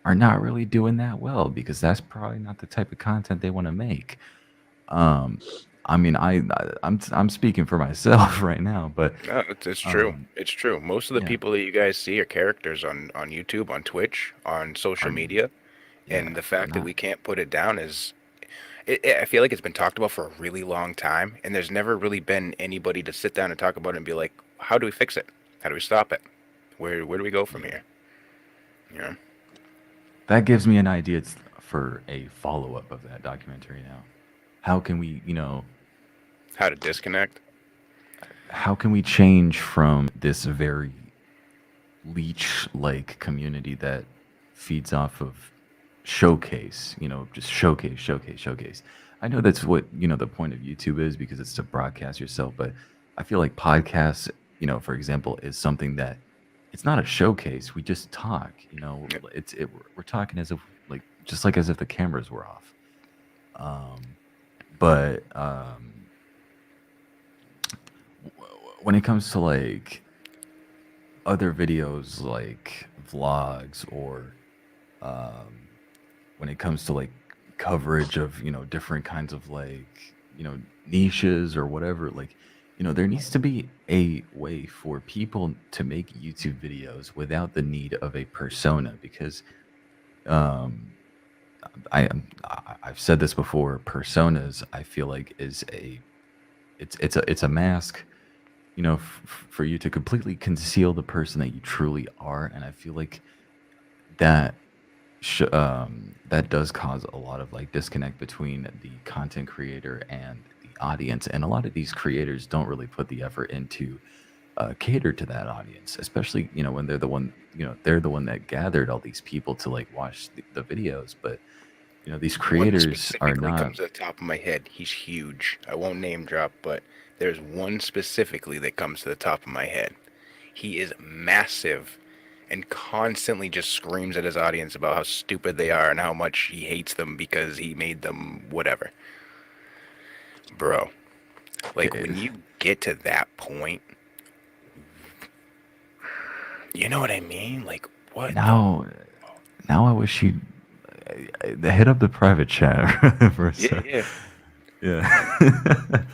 are not really doing that well because that's probably not the type of content they want to make. Um, I mean, I'm speaking for myself right now, but No, it's true. um, It's true. Most of the yeah, people that you guys see are characters on YouTube, on Twitch, on social are media. yeah, And the they're fact that not. we can't put it down is, I feel like it's been talked about for a really long time. And there's never really been anybody to sit down and talk about it and be like, how do we fix it? How do we stop it? Where do we go from Yeah, here? You know? that gives me an idea for a follow up of that documentary. Now, how can we, How to disconnect? how can we change from this very leech like community that feeds off of showcase, just showcase, showcase, showcase. I know that's what, the point of YouTube is because it's to broadcast yourself, but I feel like podcasts, for example, is something that it's not a showcase. We just talk, Yep. we're talking as if like just like as if the cameras were off. Um, but when it comes to like other videos like vlogs or um, when it comes to like coverage of different kinds of like niches or whatever, like there needs to be a way for people to make YouTube videos without the need of a persona because um, I've said this before. Personas, I feel like, is it's a mask, for you to completely conceal the person that you truly are, and I feel like that that does cause a lot of like disconnect between the content creator and the audience, and a lot of these creators don't really put the effort into cater to that audience, especially when they're the one that gathered all these people to like watch the videos, but these One creators are specifically not. comes to the top of my head. He's huge. I won't name drop, but there's one specifically that comes to the top of my head. He is massive and constantly just screams at his audience about how stupid they are and how much he hates them because he made them whatever. Bro, like when you get to that point, you know what I mean? Like what? Now I wish you hit up the private chat for a Yeah, sec. yeah. Yeah.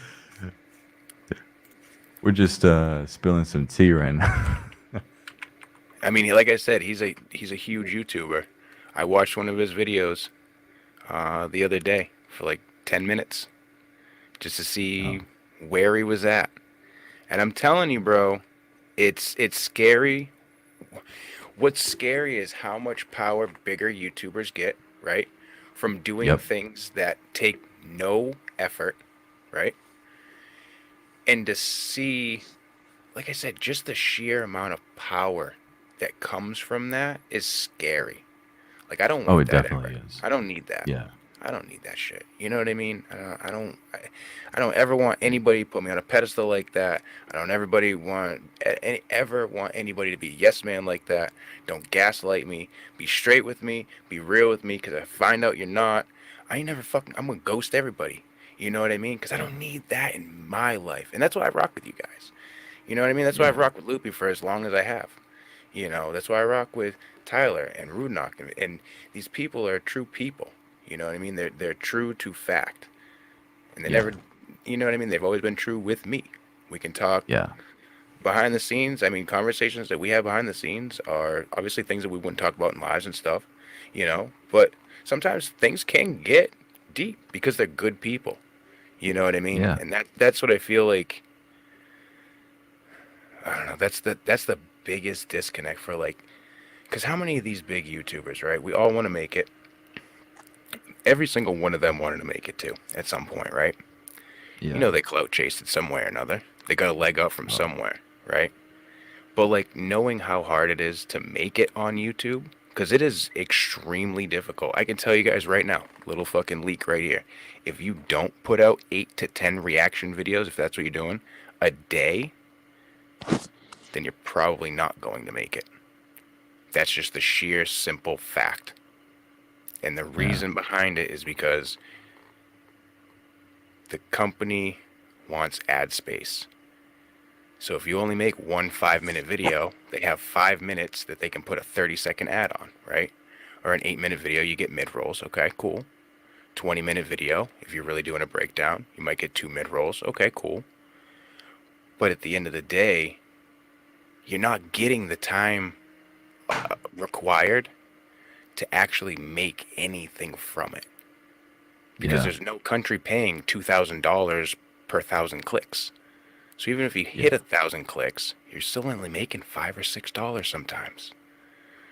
We're just spilling some tea right now. I mean, like I said, he's a huge YouTuber. I watched one of his videos the other day for like 10 minutes just to see where he was at. And I'm telling you, bro, it's scary. What's scary is how much power bigger YouTubers get, right? From doing Yep. things that take no effort, right? And to see, like I said, just the sheer amount of power that comes from that is scary. Like I don't want It that definitely ever. is. I don't need that. Yeah. I don't need that shit. You know what I mean? I don't ever want anybody to put me on a pedestal like that. I don't ever want anybody to be a yes man like that. Don't gaslight me. Be straight with me. Be real with me. Because if I find out you're not, I'm gonna ghost everybody. You know what I mean? Because I don't need that in my life. And that's why I rock with you guys. You know what I mean? That's why I've rocked with Loopy for as long as I have. That's why I rock with Tyler and Rudnock, and these people are true people. You know what I mean? They're true to fact, and they never, you know what I mean? They've always been true with me. We can talk behind the scenes. I mean, conversations that we have behind the scenes are obviously things that we wouldn't talk about in lives and stuff, but sometimes things can get deep because they're good people. You know what I mean? Yeah. And that's what I feel like. I don't know. That's the biggest disconnect for like, because how many of these big YouTubers, right? We all want to make it. Every single one of them wanted to make it too at some point, right? Yeah. They clout chased it somewhere or another. They got a leg up from somewhere, right? But like knowing how hard it is to make it on YouTube, because it is extremely difficult. I can tell you guys right now, little fucking leak right here. If you don't put out 8 to 10 reaction videos, if that's what you're doing, a day, then you're probably not going to make it. That's just the sheer simple fact. And the reason behind it is because the company wants ad space. So if you only make one 5-minute video, they have 5 minutes that they can put a 30-second ad on, right? Or an 8-minute video, you get mid-rolls. Okay, cool. 20-minute video, if you're really doing a breakdown, you might get 2 mid-rolls. Okay, cool. But at the end of the day, you're not getting the time required to actually make anything from it. Because there's no country paying $2,000 per 1,000 clicks. So even if you hit 1,000 clicks, you're still only making $5 or $6 sometimes.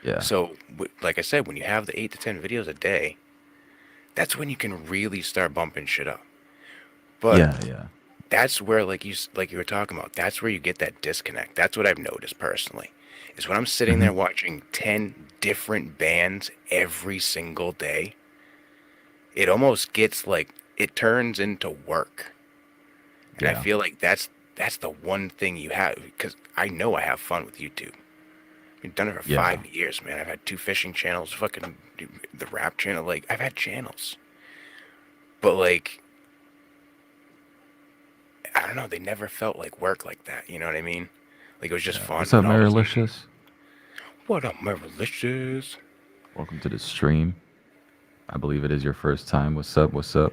Yeah. So, like I said, when you have the 8 to 10 videos a day, that's when you can really start bumping shit up. But that's where, like you were talking about, that's where you get that disconnect. That's what I've noticed personally, is when I'm sitting there watching 10 different bands every single day, it almost gets like, it turns into work. And I feel like that's the one thing you have, because I know I have fun with YouTube. I've done it for 5 years, man. I've had 2 fishing channels, fucking the rap channel. Like, I've had channels. But, like, I don't know. They never felt like work like that. You know what I mean? Like, it was just fun. What's up, Marilicious? What up, Marilicious? Welcome to the stream. I believe it is your first time. What's up? What's up?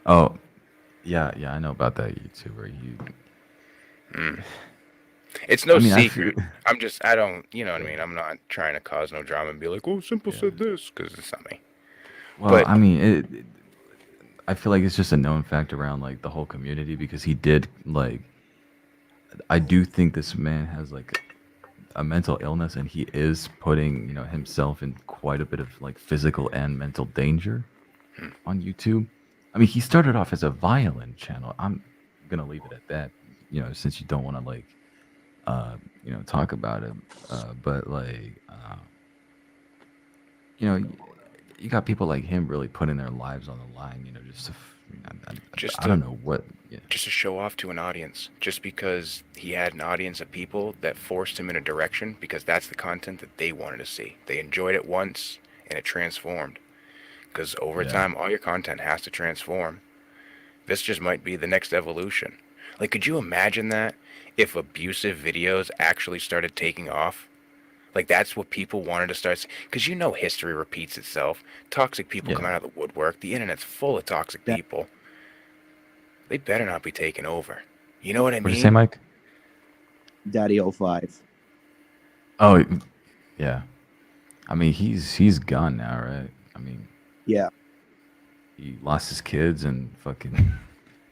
Oh, Yeah, I know about that YouTuber. It's no I mean, secret. I don't, you know what I Yeah. mean? I'm not trying to cause no drama and be like, oh, Simple Yeah. said this, because it's not me. Well, But I mean, I feel like it's just a known fact around like the whole community because he did like. I do think this man has like a mental illness, and he is putting himself in quite a bit of like physical and mental danger on YouTube. I mean, he started off as a violin channel. I'm gonna leave it at that, since you don't want to like talk about it. But like, you got people like him really putting their lives on the line, just to, just I don't know what. Yeah. just to show off to an audience, just because he had an audience of people that forced him in a direction, because that's the content that they wanted to see. They enjoyed it once, and it transformed. Because over Yeah. time, all your content has to transform. This just might be the next evolution. Like, could you imagine that if abusive videos actually started taking off? Like, that's what people wanted to start. Because history repeats itself. Toxic people come Yeah. out of the woodwork. The internet's full of toxic Yeah. people. They better not be taken over. You know what I What'd you mean? say, Mike? Daddy 05. Oh, yeah. I mean, he's gone now, right? I mean, Yeah. he lost his kids and fucking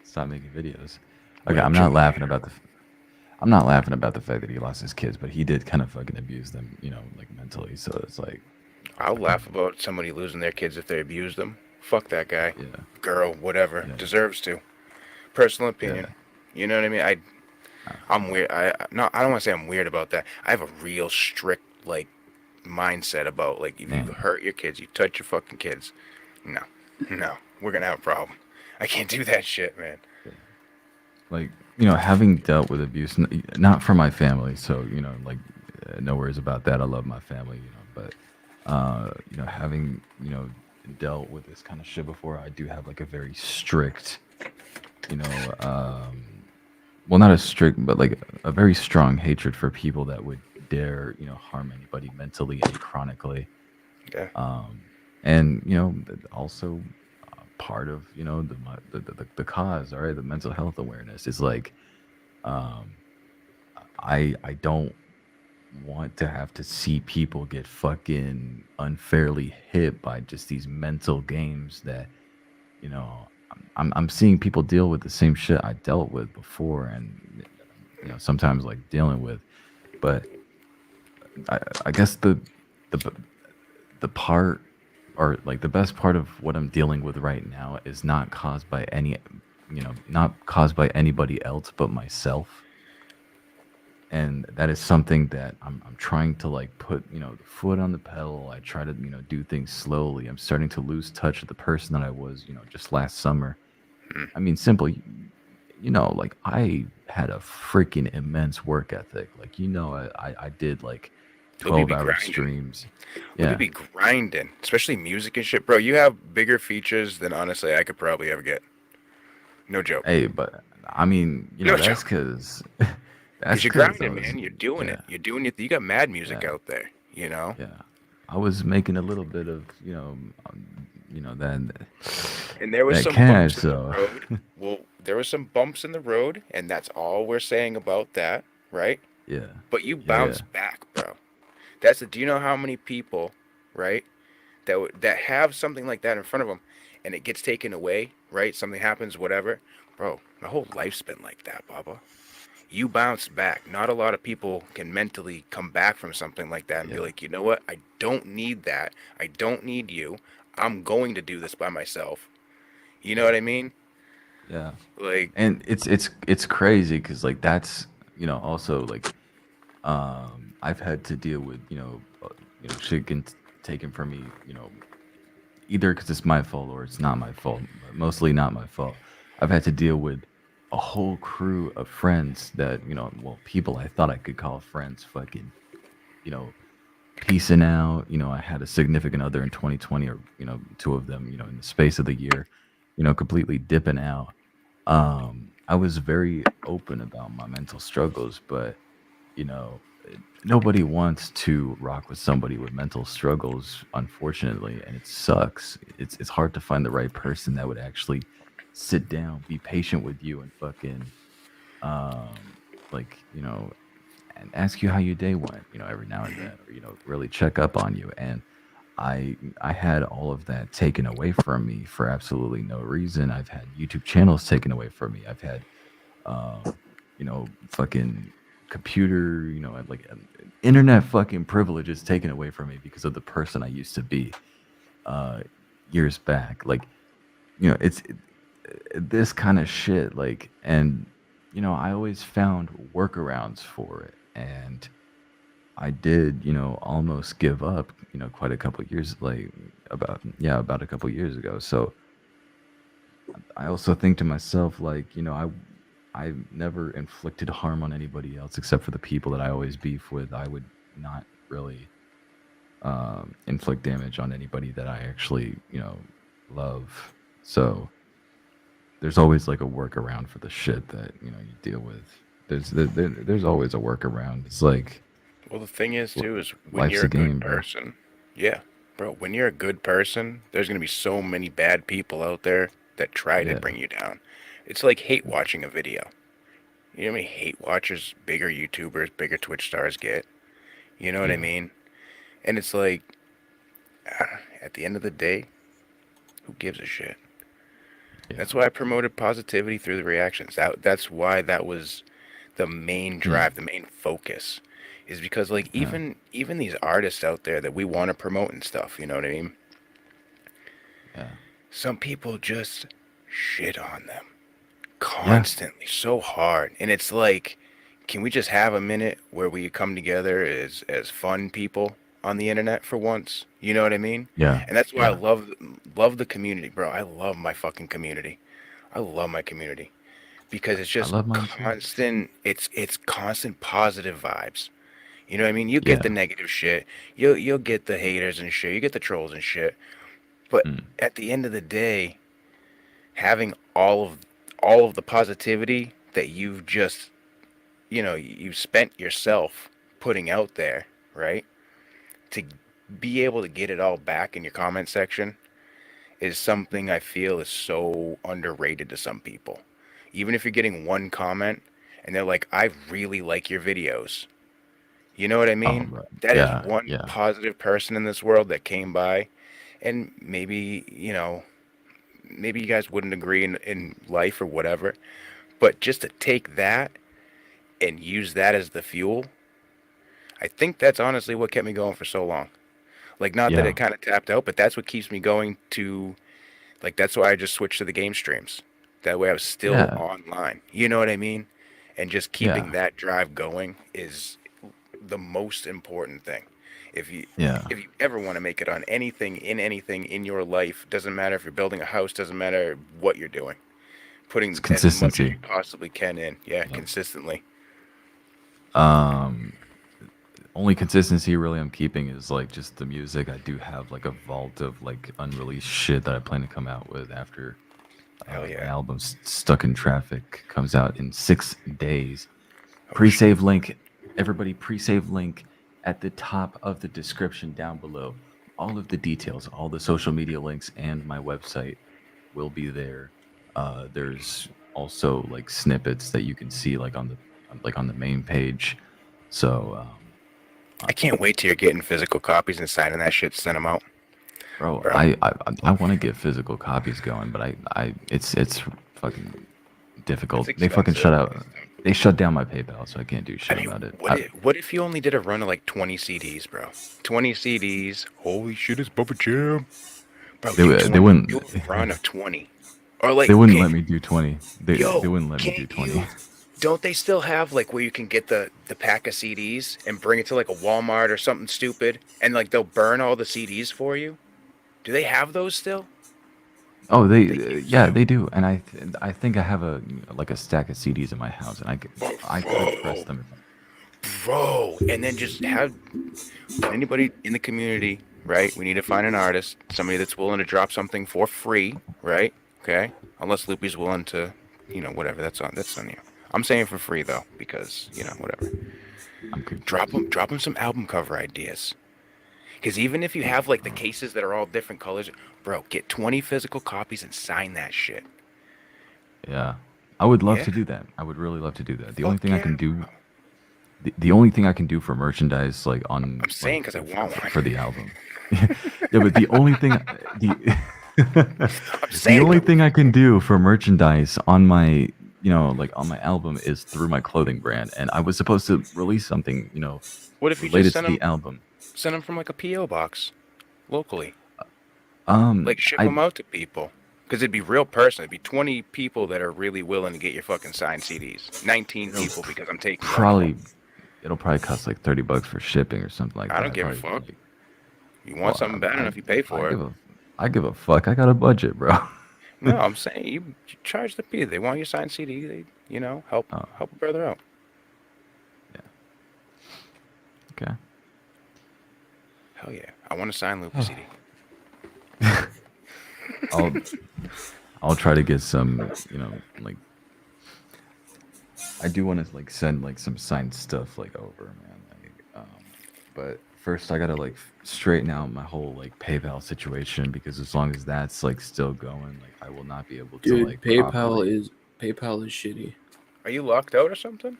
stopped making videos. Okay, Well, I'm not Jimmy laughing Carter. about the fact that he lost his kids, but he did kind of fucking abuse them, like mentally. So it's like, I'll laugh about somebody losing their kids if they abuse them. Fuck that guy. yeah, Girl, whatever. Yeah. Deserves to. Personal yeah, opinion. You know what I mean? I'm weird. I don't want to say I'm weird about that. I have a real strict like mindset about like if you man. hurt your kids, you touch your fucking kids. No, we're gonna have a problem. I can't do that shit, man. Like, having dealt with abuse, not from my family, so like, no worries about that. I love my family, but having dealt with this kind of shit before, I do have like a very strict, well, not as strict, but like a very strong hatred for people that would dare, harm anybody mentally and chronically. Yeah. And also part of the cause, all right, the mental health awareness is like, I don't want to have to see people get fucking unfairly hit by just these mental games that I'm seeing people deal with the same shit I dealt with before, and sometimes like dealing with, but I guess the part, or like the best part of what I'm dealing with right now is not caused by not caused by anybody else but myself. And that is something that I'm trying to like put, the foot on the pedal. I try to, do things slowly. I'm starting to lose touch with the person that I was, just last summer. I mean, simple, like I had a freaking immense work ethic. Like, I did like Loopie be 12-hour grinding. streams. Loopie Yeah. be grinding, especially music and shit, bro. You have bigger features than honestly I could probably ever get. No joke. Hey, but I mean, No that's joke. because Because you're grinding, man. You're doing yeah. it. You're doing it. You got mad music Yeah. out there. You know. Yeah, I was making a little bit of that And there was that some cash. bumps in the So road. Well, there was some bumps in the road, and that's all we're saying about that, right? yeah, But you Yeah. bounce back, bro. Do you know how many people, right, that have something like that in front of them, and it gets taken away, right? Something happens, whatever, bro. My whole life's been like that, Baba. You bounce back. Not a lot of people can mentally come back from something like that and be Yeah. like, you know what? I don't need that. I don't need you. I'm going to do this by myself. You know what I mean? yeah. Like, And it's crazy because like that's also like I've had to deal with shit getting taken from me either because it's my fault or it's not my fault, but mostly not my fault. I've had to deal with a whole crew of friends that people I thought I could call friends fucking piecing out. I had a significant other in 2020, or two of them in the space of the year completely dipping out. I was very open about my mental struggles, but nobody wants to rock with somebody with mental struggles, unfortunately, and it sucks. It's hard to find the right person that would actually sit down, be patient with you, and fucking um, like and ask you how your day went, every now and then, or really check up on you. And I had all of that taken away from me for absolutely no reason. I've had YouTube channels taken away from me. I've had fucking computer, internet fucking privileges taken away from me because of the person I used to be years back. Like, it's this kind of shit. Like, and I always found workarounds for it, and I did, almost give up, quite a couple years, like about a couple years ago. So I also think to myself, like, I've never inflicted harm on anybody else except for the people that I always beef with. I would not really inflict damage on anybody that I actually, love. So there's always like a workaround for the shit that you deal with. There's always a workaround. It's like, well, the thing is too is when life's you're a a game, good bro. person, yeah, bro. When you're a good person, there's gonna be so many bad people out there that try to Yeah. bring you down. It's like hate watching a video. You know how many hate watchers bigger YouTubers, bigger Twitch stars get? You know what I Yeah. mean? And it's like, at the end of the day, who gives a shit? Yeah. That's why I promoted positivity through the reactions. That's why that was the main drive, the main focus, is because like Yeah. even these artists out there that we want to promote and stuff, you know what I mean? Yeah. Some people just shit on them constantly so hard, and it's like, can we just have a minute where we come together as fun people on the internet for once? You know what I mean? Yeah. And that's why I Yeah. love the community, bro. I love my fucking community. I love my community because it's I just love mine too. constant. It's constant positive vibes. You know what I mean? You get the Yeah. negative shit. You'll get the haters and shit. You get the trolls and shit. But Mm. at the end of the day, having all of the positivity that you've just you've spent yourself putting out there, right? To be able to get it all back in your comment section is something I feel is so underrated to some people. Even if you're getting one comment and they're like, I really like your videos. You know what I Oh, mean? bro. That is Yeah. one Yeah. positive person in this world that came by, and maybe, maybe you guys wouldn't agree in life or whatever, but just to take that and use that as the fuel, I think that's honestly what kept me going for so long. Like, not that Yeah. it kind of tapped out, but that's what keeps me going to, like, that's why I just switched to the game streams. That way I was still Yeah. online. You know what I mean? And just keeping Yeah. that drive going is the most important thing. If you Yeah. if you ever want to make it on anything in your life, doesn't matter if you're building a house, doesn't matter what you're doing, It's putting as much as consistency. you possibly can in, yeah, Yep. consistently. Um, only consistency really I'm keeping is like just the music. I do have like a vault of like unreleased shit that I plan to come out with after Hell my yeah. album Stuck in Traffic comes out in 6 days. Oh, Pre-save link, everybody, pre-save link at the top of the description down below. All of the details, all the social media links, and my website will be there. There's also like snippets that you can see like on the main page. So, I can't wait till you're getting physical copies and signing that shit to send them out. bro, Bro. I want to get physical copies going, but it's fucking difficult. It's They fucking expensive. they shut down my PayPal, so I can't do I shit mean, about it. what if you only did a run of like 20 CDs, bro? 20 CDs. Holy shit, it's Bubba Jam. Bro, They wouldn't do a run of 20. Or like, they wouldn't okay, let me do 20. They yo, wouldn't let me do can't 20. you? Don't they still have like where you can get the pack of CDs and bring it to like a Walmart or something stupid, and like they'll burn all the CDs for you? Do they have those still? Oh, they used yeah, to. they do. And I think I have like a stack of CDs in my house, and I could press them. Bro, and then just have anybody in the community, right? We need to find an artist, somebody that's willing to drop something for free, right? Okay, unless Loopie's willing to, whatever. That's on you. I'm saying for free though, because whatever. I'm confused. Drop them some album cover ideas. Because even if you have like the cases that are all different colors, bro, get 20 physical copies and sign that shit. Yeah, I would love Yeah. to do that. I would really love to do that. The Fuck only thing I yeah, can do, bro. the only thing I can do for merchandise, like on I'm saying like because I want one. for the album. Yeah, but the only thing the I'm the saying only though. thing I can do for merchandise on my like on my album is through my clothing brand, and I was supposed to release something What if you just related to the album. send them from like a PO box locally? Um, Like ship I them out to people. Because it'd be real personal. It'd be 20 people that are really willing to get your fucking signed CDs. 19 people because I'm taking one of probably them. it'll probably cost like $30 for shipping or something like I that. don't give a Probably, fuck. You want well, something bad enough, you pay for it. I give a fuck. I got a budget, bro. No, I'm saying you charge the fee. They want your signed CD. They, help Oh, a brother out. okay. Hell yeah. I want to sign Loopie CD. I'll I'll try to get some, like I do want to like send like some signed stuff like over, man. But first I gotta like straighten out my whole like PayPal situation because as long as that's like still going, like I will not be able to Dude, like PayPal properly. is shitty. Are you locked out or something?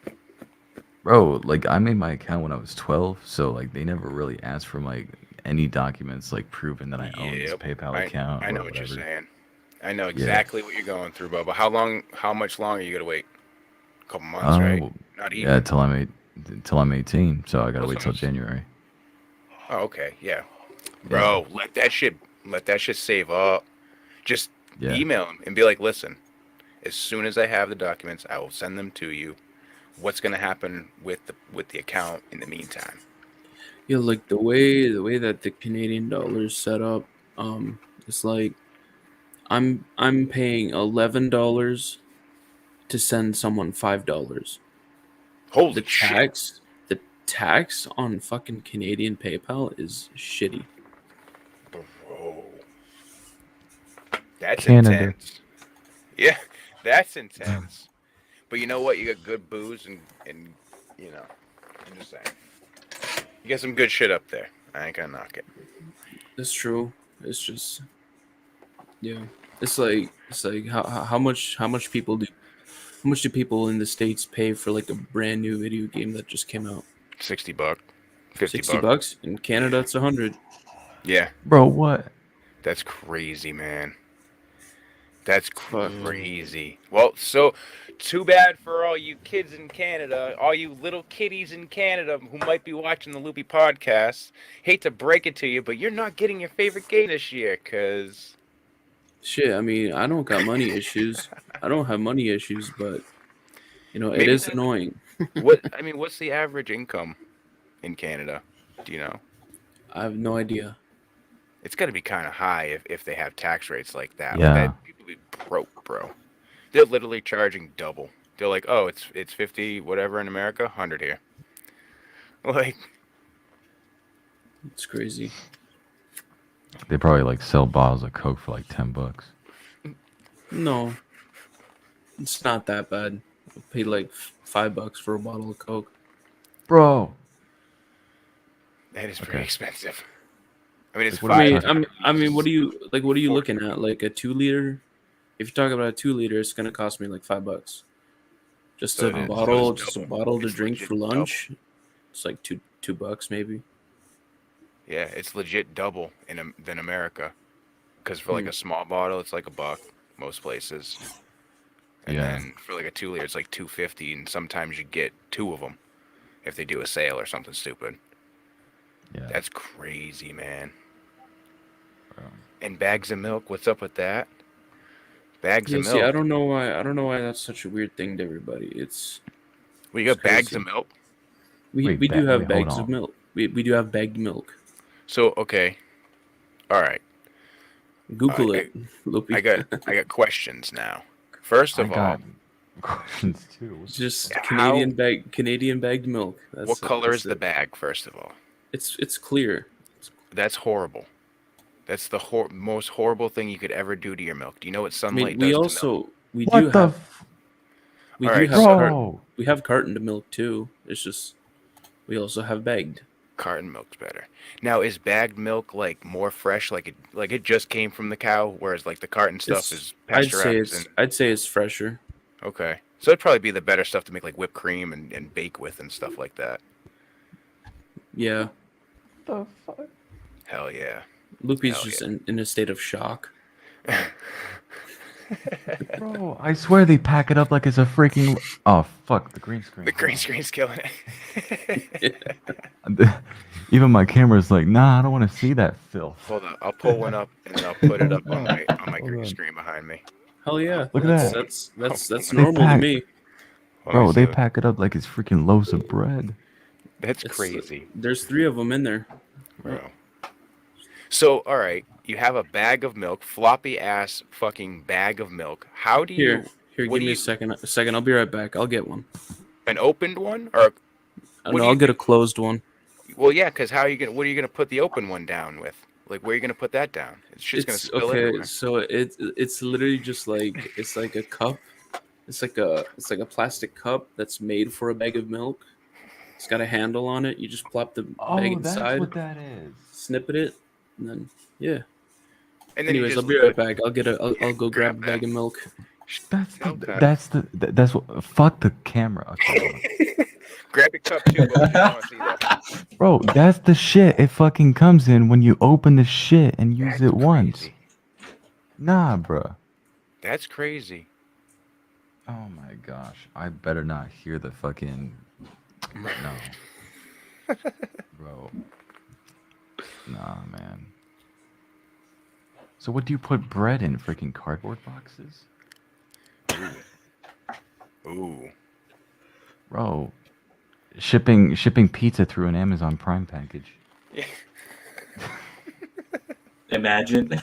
Bro, like I made my account when I was 12, so like they never really asked for like any documents like proving that I own this Yep. PayPal account I or know what you're whatever. saying. I know exactly what you're going through, Bubba. How much longer are you going to wait? A couple months, right? Well, Not even. yeah, till I'm 18, so I gotta That's wait till almost- January. Oh, okay. Yeah. Bro, let that shit save up. Just Yeah. email him and be like, listen, as soon as I have the documents, I will send them to you. What's going to happen with the account in the meantime? Yeah, like the way that the Canadian dollar is set up, it's like I'm paying $11 to send someone $5. Holy The shit. tax on fucking Canadian PayPal is shitty. Bro. That's Canada. intense. Yeah, that's intense. But you know what? You got good booze and I'm just saying. You got some good shit up there. I ain't gonna knock it. That's true. It's just, yeah. It's like how much do people in the States pay for like a brand new video game that just came out? $60, $50. $60. In Canada, it's 100. Yeah, Bro, what? that's crazy, man. That's Fuck. crazy. Well, so too bad for all you kids in Canada, all you little kiddies in Canada who might be watching the Loopie Podcast. Hate to break it to you, but you're not getting your favorite game this year, cause Shit, I mean, I don't got money issues. I don't have money issues, but it Maybe is that- annoying. what's the average income in Canada? Do you know? I have no idea. It's got to be kind of high if they have tax rates like that. Yeah. That people be broke, bro. They're literally charging double. They're like, oh, it's 50 whatever in America, 100 here. Like, It's crazy. They probably like sell bottles of Coke for like $10. No, it's not that bad. I paid like $5 for a bottle of Coke. Bro. that is pretty Okay. expensive. I mean, it's What are we fine. talking- I mean, what are you looking at? Like a 2 liter? If you're talking about a 2 liter, it's gonna cost me like $5. Just So a it is- bottle, so it's just a double. bottle to It's drink legit for lunch. It's like $2 maybe. Yeah, it's legit double than America. Because for like a small bottle, it's like $1 most places. And Yeah. then for like a 2 liter, it's like $2.50, and sometimes you get 2 of them if they do a sale or something stupid. Yeah. That's crazy, man. Bro. And bags of milk, what's up with that? Bags Yeah, of see, milk. I don't know why that's such a weird thing to everybody. It's Well, you got it's bags crazy. of milk. we Wait, do have hold bags of on. milk. We do have bagged milk. So okay, all right. Google I- it, Loopy. I got questions now. First I of all, got questions too. It's just How- Canadian bagged milk. what color is that's the it. bag? First of all, It's clear. that's horrible. That's the most horrible thing you could ever do to your milk. Do you know what I sunlight mean, does to milk? we What do the have we All do right, have so- we have carton to milk too. It's just we also have bagged. Carton milk's better. Now, is bagged milk like more fresh, like it just came from the cow, whereas like the carton stuff is pasteurized? I'd say it's fresher. Okay, so it'd probably be the better stuff to make like whipped cream and bake with and stuff like that. Yeah. The fuck? Hell yeah. Loopie's Hell just yeah. in a state of shock. Bro, I swear they pack it up like it's a freaking. Oh fuck, the green screen. The green screen's killing it. Even my camera's like, nah, I don't want to see that filth. Hold on, I'll pull one up and then I'll put it up on my green screen behind me. Hell yeah. Look at that. That's They normal pack- to me. Bro, they pack it up like it's freaking loaves of bread. That's It's- crazy, There's 3 of them in there. bro. So, all right, you have a bag of milk, floppy ass fucking bag of milk. How do you? Here, what give do me you- a second. A second, I'll be right back. I'll get one. An opened one, or No, do I'll you get a closed one. well, yeah, because how are you gonna? What are you gonna put the open one down with? Like, where are you gonna put that down? It's just gonna spill everywhere. So it's literally just like it's like a cup. It's like a plastic cup that's made for a bag of milk. It's got a handle on it. You just plop the bag inside, that is. snip it, and then yeah. And then Anyways, you I'll just be right back. I'll go grab a Grab bag of milk. Okay. That's what. Fuck the camera. Okay. Grab your cup too, but we don't want to see that. Bro, that's the shit it fucking comes in when you open the shit and use That's it once. crazy. Nah, bro. That's crazy. Oh my gosh. I better not hear the fucking. No. Bro. Nah, man. So what do you put bread in? Freaking cardboard boxes? Ooh. Bro. Shipping pizza through an Amazon Prime package. Imagine.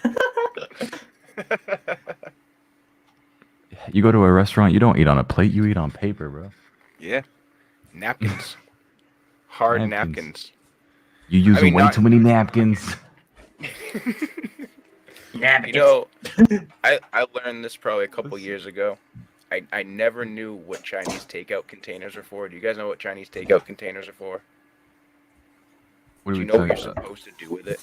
You go to a restaurant, you don't eat on a plate, you eat on paper, bro. Yeah. Napkins. Hard Napkins. napkins. You using mean, way not- too many napkins. You know, I learned this probably a couple years ago. I never knew what Chinese takeout containers are for. Do you guys know what Chinese takeout containers are for? What Do are you we know what you're talking about? supposed to do with it?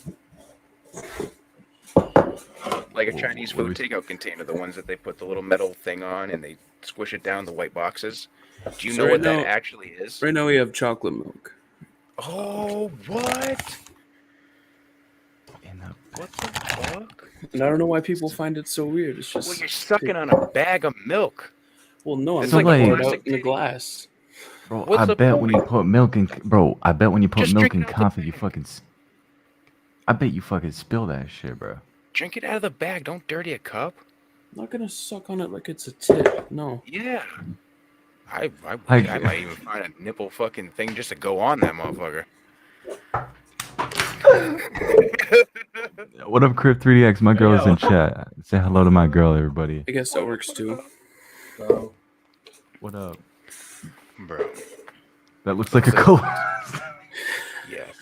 Like a Chinese what are food takeout container, the ones that they put the little metal thing on and they squish it down, the white boxes. Do you So know right what that now- actually is? Right now we have chocolate milk. Oh, what? In the What the fuck? And I don't know why people find it so weird. It's just Well, you're sucking on a bag of milk. well, no, I'm It's like like a pouring it plastic out in the titty. glass. Bro, What's I the bet when you point? put milk in, bro, I bet when you put Just milk drink in it out the coffee, you bag. fucking, I bet you fucking spill that shit, bro. Drink it out of the bag. Don't dirty a cup. I'm not gonna suck on it like it's a tip. No. Yeah. I Like- might even find a nipple fucking thing just to go on that motherfucker. What up, Crip 3DX? My girl is in chat. Say hello to my girl, everybody. I guess that works too. Bro. What up? Bro. That looks like a color. Yes.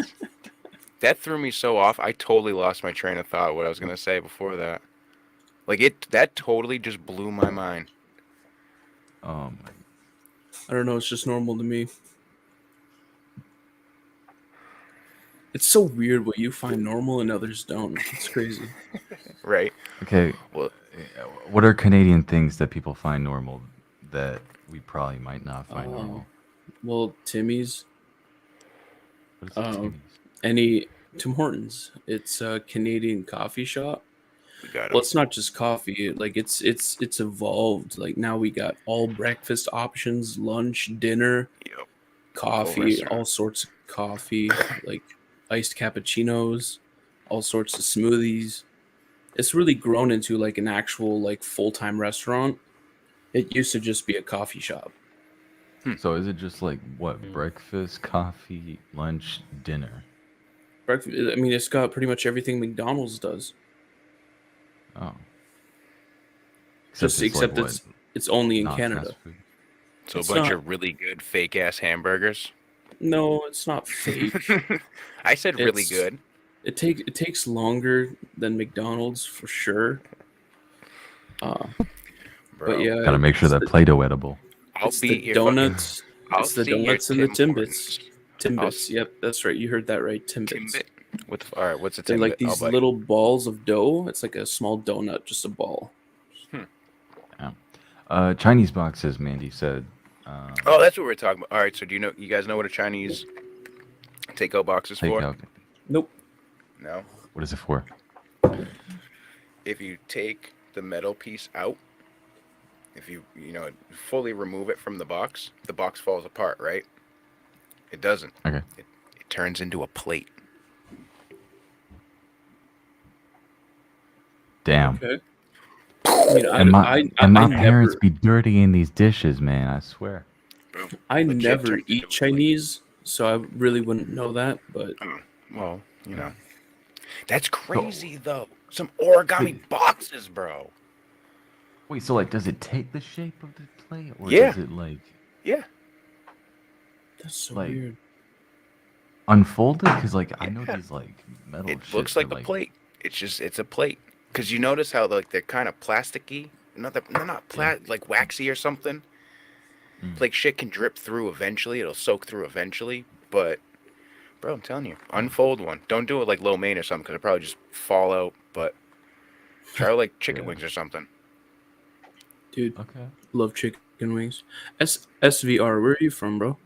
That threw me so off. I totally lost my train of thought. What I was gonna say before that. Like that totally just blew my mind. My I don't know. It's just normal to me. It's so weird what you find normal and others don't. It's crazy. Right. Okay, Well, what are Canadian things that people find normal that we probably might not find Oh. normal? Well, Timmy's, What is um, any Tim Hortons. It's a Canadian coffee shop. we got Well, it. it's not just coffee. Like it's evolved. Like now we got all breakfast options, lunch, dinner, Yep. coffee, restaurant. all sorts of coffee, like iced cappuccinos, all sorts of smoothies. It's really grown into like an actual like full-time restaurant. It used to just be a coffee shop. So is it just like what? Breakfast, coffee, lunch, dinner? Breakfast. I mean, it's got pretty much everything McDonald's does. Oh. Except what, it's only in not Canada. fast food? So a It's bunch not- of really good fake ass hamburgers. No, it's not fake. I said really It's- good. It takes longer than McDonald's for sure. Bro. But yeah, Gotta make sure it's that the- Play-Doh edible. I'll it's beat the your donuts. I'll It's the see your donuts and the Tim Timbits. Hortons. Timbits. Yep, that's right. You heard that right. Timbits. Timbit. All right, what's a They're Timbit? like these little balls of dough. It's like a small donut, just a ball. Chinese boxes, Mandy said. Oh, that's what we're talking about. All right, so you guys know what a Chinese takeout box is for? Takeout. Nope. No. What is it for? If you take the metal piece out, if you fully remove it from the box falls apart, right? It doesn't. Okay. It turns into a plate. Damn. Okay. I mean, And my I parents never, be dirtying these dishes, man. I swear. Boom. I Legit never turns into eat a plate. Chinese, so I really wouldn't know that. But Well, that's crazy though. Some origami boxes, bro. Wait, so like, does it take the shape of the plate, or Yeah. does it like Yeah. that's so Like, weird. unfold it? Because like I know Yeah. these like metal. It shits looks are, like a plate. It's a plate. Cause you notice how like they're kind of plasticky. They're not like waxy or something. Like shit can drip through eventually. It'll soak through eventually. But bro, I'm telling you, unfold one. Don't do it like lo mein or something, because it'll probably just fall out. But try like chicken wings or something. Dude, Okay. love chicken wings. SVR, where are you from, bro?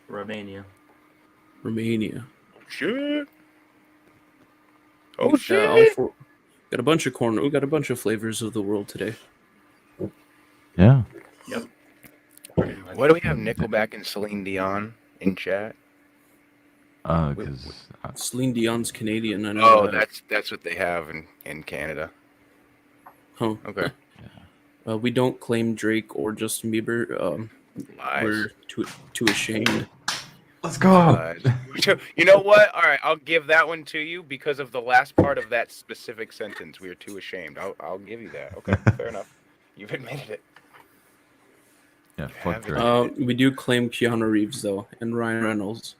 Romania. Romania. Shit. We Oh got, shit. got a bunch of corn. We got a bunch of flavors of the world today. Yeah. Yep. Why do we have Nickelback and Celine Dion in chat? Because Celine Dion's Canadian. I know. Oh, that. that's what they have in Canada. Huh. Okay. We don't claim Drake or Justin Bieber. Lies. We're too ashamed. let's go. Lies. You know what? All right, I'll give that one to you because of the last part of that specific sentence. We are too ashamed. I'll give you that. Okay, fair enough. You've admitted it. Yeah, fuck have it. Drake. We do claim Keanu Reeves though, and Ryan Reynolds.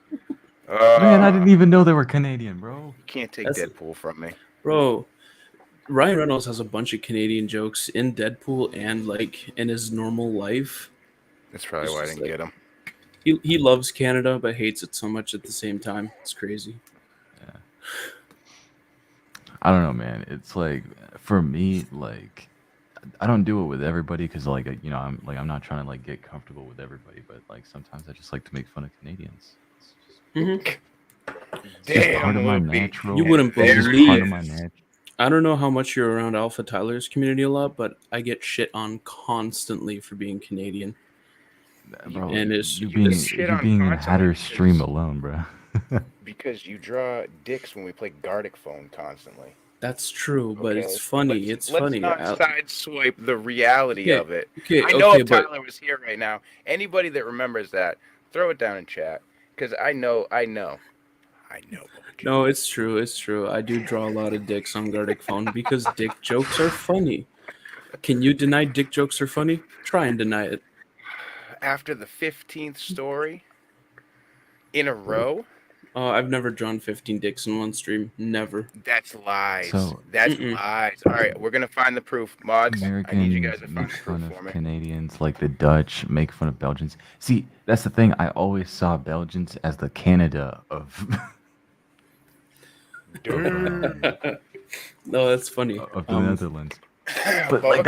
Man, I didn't even know they were Canadian, bro. You can't take That's- Deadpool from me. Bro, Ryan Reynolds has a bunch of Canadian jokes in Deadpool and like in his normal life. That's probably It's why I just didn't like- get him. He loves Canada but hates it so much at the same time. It's crazy. I don't know, man. It's like for me, like I don't do it with everybody because, like, I'm not trying to like get comfortable with everybody, but like sometimes I just like to make fun of Canadians. It's just Damn, part of my Loopie. natural. You wouldn't it's just believe- part of my natural. I don't know how much you're around Alpha Tyler's community a lot, but I get shit on constantly for being Canadian. Bro, And it's- you you being get shit you on being in constantly Hatter because- stream alone, bro. Because you draw dicks when we play Gartic Phone constantly. That's true, but Okay, it's funny. Let's It's funny. not sideswipe the reality Okay, of it. Okay, I know okay, if but Tyler was here right now, anybody that remembers that, throw it down in chat. Because I know. no, it's true. It's true. I do draw a lot of dicks on Gartic Phone because dick jokes are funny. Can you deny dick jokes are funny? Try and deny it. After the 15th story in a row, I've never drawn 15 dicks in one stream. Never. that's lies. So- That's Mm-mm. lies. All right, we're going to find the proof. Mods, I need you guys Americans to find make the fun proof of for me. Canadians, like the Dutch make fun of Belgians. See, that's the thing. I always saw Belgians as the Canada of No, that's funny. of the Netherlands. But like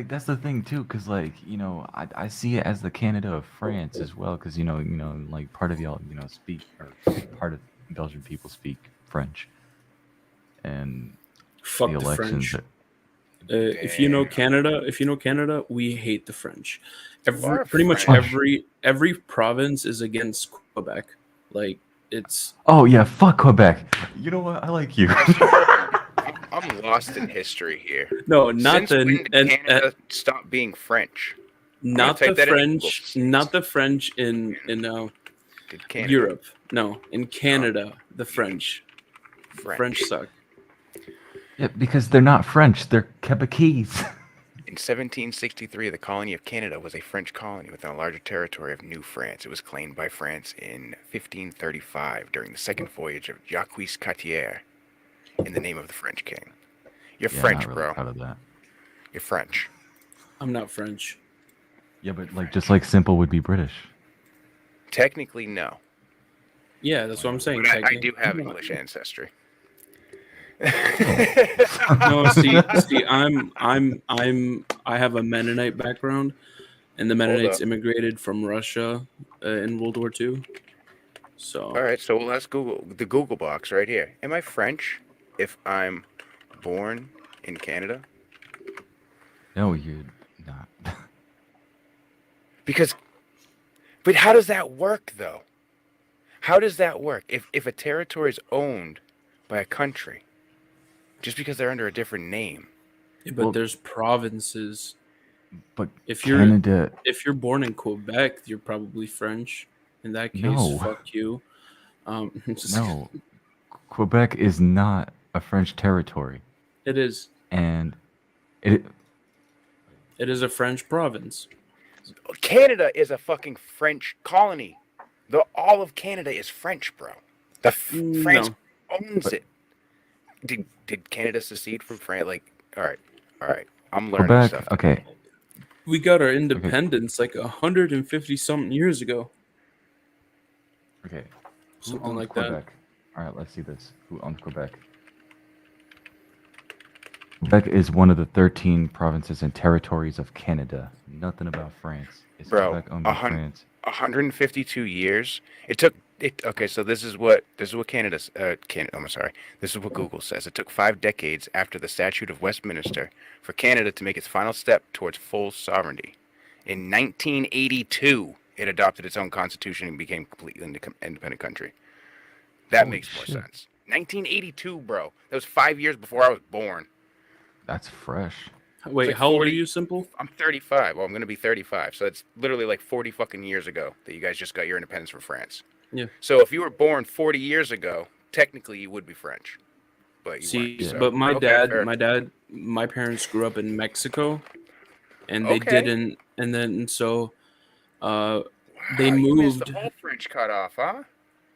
that's the thing too, because like I see it as the Canada of France as well, because like part of y'all speak, or part of Belgian people speak French, and Fuck the the elections. French. If you know Canada, we hate the French. are Pretty much French. every province is against Quebec. Like it's Oh yeah, fuck Quebec. You know what? I like you. I'm lost in history here. no, not Since the when did and, Canada stop being French? not type the that in French, Google. not the French in Did Canada Europe. No, in Canada, the French French. suck. Yeah, because they're not French. They're Quebecese. In 1763, the colony of Canada was a French colony within a larger territory of New France. It was claimed by France in 1535 during the second voyage of Jacques Cartier in the name of the French king. You're Yeah, French, not really bro. proud of that. You're French. I'm not French. Yeah, but like just like simple would be British. Technically, no. Yeah, that's what I'm saying. But I technically. do have English ancestry. No, see, I have a Mennonite background, and the Mennonites up. immigrated from Russia in World War II. So, All right, so let's Google the Google box right here. Am I French if I'm born in Canada? No, you're not. But how does that work though? How does that work? If a territory is owned by a country, just because they're under a different name. yeah, but there's provinces. But If you're Canada, born in Quebec, you're probably French. In that case, No. fuck you. no, Quebec is not a French territory, It is. and it. It is a French province. Canada is a fucking French colony. All of Canada is French, bro. France owns it. Did Canada secede from France? Like, all right. I'm learning Quebec, stuff. okay. We got our independence like 150 something years ago. Okay. Who Something owns like that. Quebec? All right, let's see this. Who owns Quebec? Quebec is one of the 13 provinces and territories of Canada. Nothing about France. Is Bro, Quebec owned by France? 152 years. It took it. Okay, so this is what Canada's. I'm sorry. This is what Google says. It took 5 decades after the Statute of Westminster for Canada to make its final step towards full sovereignty. In 1982, it adopted its own constitution and became a completely independent country. That Holy makes more shit. sense. 1982, bro. That was 5 years before I was born. That's fresh. Wait, like how old are 40 you, Simple? I'm 35. Well, I'm going to be 35. So it's literally like 40 fucking years ago that you guys just got your independence from France. Yeah. So if you were born 40 years ago, technically you would be French. But you See, weren't, so- but my okay, fair. my parents grew up in Mexico, and they Okay. didn't, and then so they Wow, you missed moved. the whole French cutoff, huh?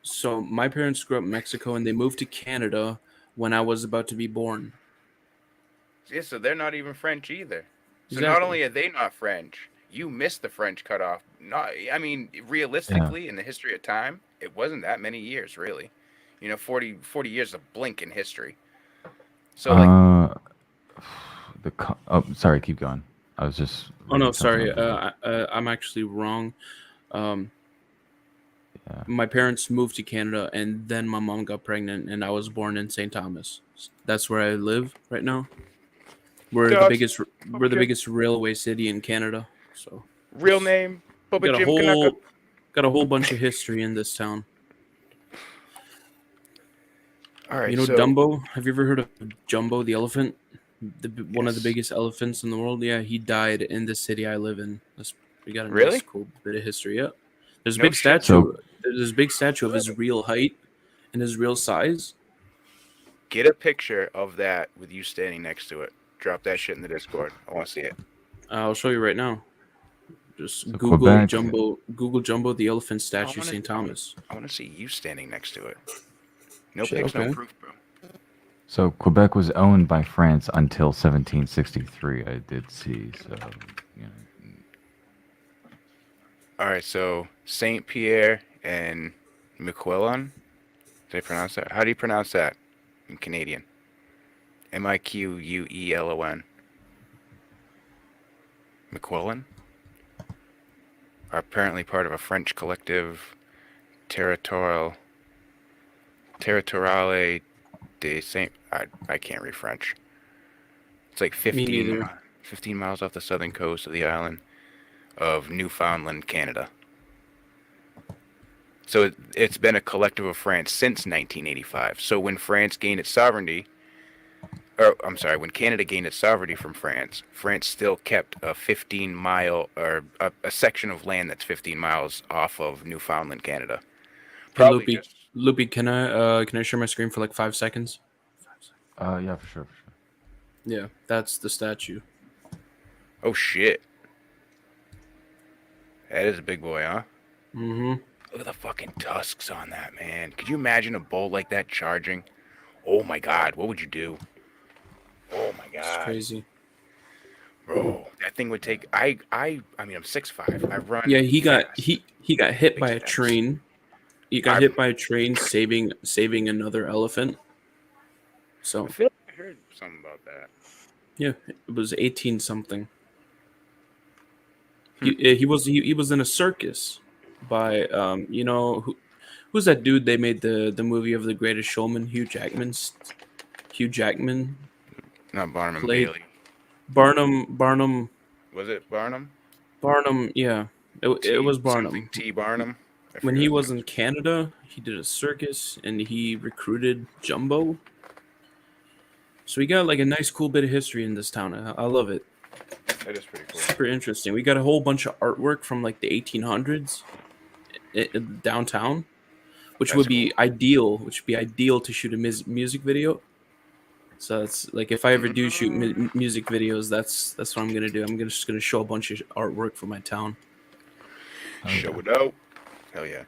So my parents grew up in Mexico, and they moved to Canada when I was about to be born. Yeah, so they're not even French either. So not Exactly. only are they not French, you missed the French cutoff. I mean, realistically, in the history of time, it wasn't that many years, really. 40 years is a blink in history. So, like, Sorry, keep going. I was just. Oh no, reading something sorry. over I'm actually wrong. Yeah. My parents moved to Canada, and then my mom got pregnant, and I was born in St. Thomas. That's where I live right now. We're the Gotcha. biggest. We're the Okay. biggest railway city in Canada. So real name, Bubba got a Jim whole Kanaka. got a whole bunch of history in this town. All right, You know so Dumbo? Have you ever heard of Jumbo the elephant? One of the Yes. biggest elephants in the world. Yeah, he died in the city I live in. We got a Really? nice cool bit of history. Yeah, there's a No big shit. statue. There's a big statue of his real height and his real size. get a picture of that with you standing next to it. Drop that shit in the Discord. I want to see it. I'll show you right now. Just So Google Quebec- Google Jumbo the elephant statue, wanna- St. Thomas. I want to see you standing next to it. No Shit, pics, no okay. proof, bro. So Quebec was owned by France until 1763. I did see. So, you know. All right, so Saint Pierre and Miquelon. Did I pronounce that? How do you pronounce that in Canadian? Miquelon. Miquelon are apparently part of a French collective, Territoriale de Saint. I can't read French. It's like 15, neither. 15 miles off the southern coast of the island of Newfoundland, Canada. So it's been a collective of France since 1985. So when France gained its sovereignty, when Canada gained its sovereignty from France, France still kept a 15-mile or a section of land that's 15 miles off of Newfoundland, Canada. Hey, Probably Loopie, can I share my screen for like 5 seconds? Yeah, for sure. Yeah, that's the statue. Oh shit, that is a big boy, huh? Mm-hmm. Look at the fucking tusks on that, man. Could you imagine a bull like that charging? Oh my god, what would you do? Oh my It's god, crazy. Bro, that thing would take. I mean, I'm 6'5". I run. Yeah, he got fast. he got hit Big by a steps. train. He got hit by a train saving another elephant. So I feel like I heard something about that. yeah, it was 18 something. He was in a circus by who's that dude they made the movie of The Greatest Showman, Hugh Jackman. Not Barnum and played Bailey. Barnum, Was it Barnum? yeah. It was Barnum. Something T. Barnum. When he was in Canada, he did a circus and he recruited Jumbo. So we got like a nice, cool bit of history in this town. I love it. That is pretty cool. Super interesting. We got a whole bunch of artwork from like the 1800s downtown, which would be ideal. Which would be ideal to shoot a music video. So it's like if I ever do shoot music videos, that's what I'm gonna do. I'm just gonna show a bunch of artwork from my town. Show it out. Hell yeah.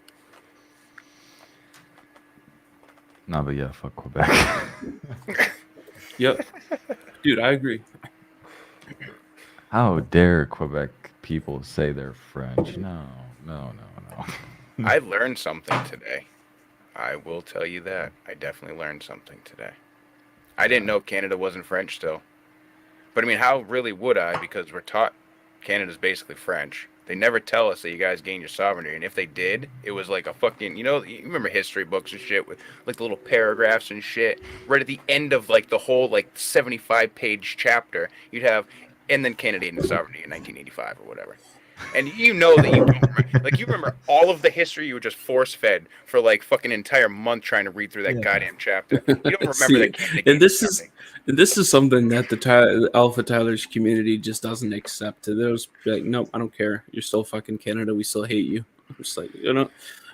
No, but yeah, fuck Quebec. Yep, dude, I agree. How dare Quebec people say they're French? No. I learned something today. I will tell you that. I definitely learned something today. I didn't know Canada wasn't French still. But I mean, how really would I? Because we're taught Canada's basically French. They never tell us that you guys gained your sovereignty. And if they did, it was like a fucking, you remember history books and shit with like the little paragraphs and shit. Right at the end of like the whole like 75-page chapter, you'd have, and then Canada gained sovereignty in 1985 or whatever. And you know that you don't remember. Like, you remember all of the history you were just force-fed for, like, fucking entire month trying to read through that goddamn chapter. You don't remember that. And this is something that the Alpha Tyler's community just doesn't accept. They're just like, nope, I don't care. You're still fucking Canada. We still hate you. I'm just like, you know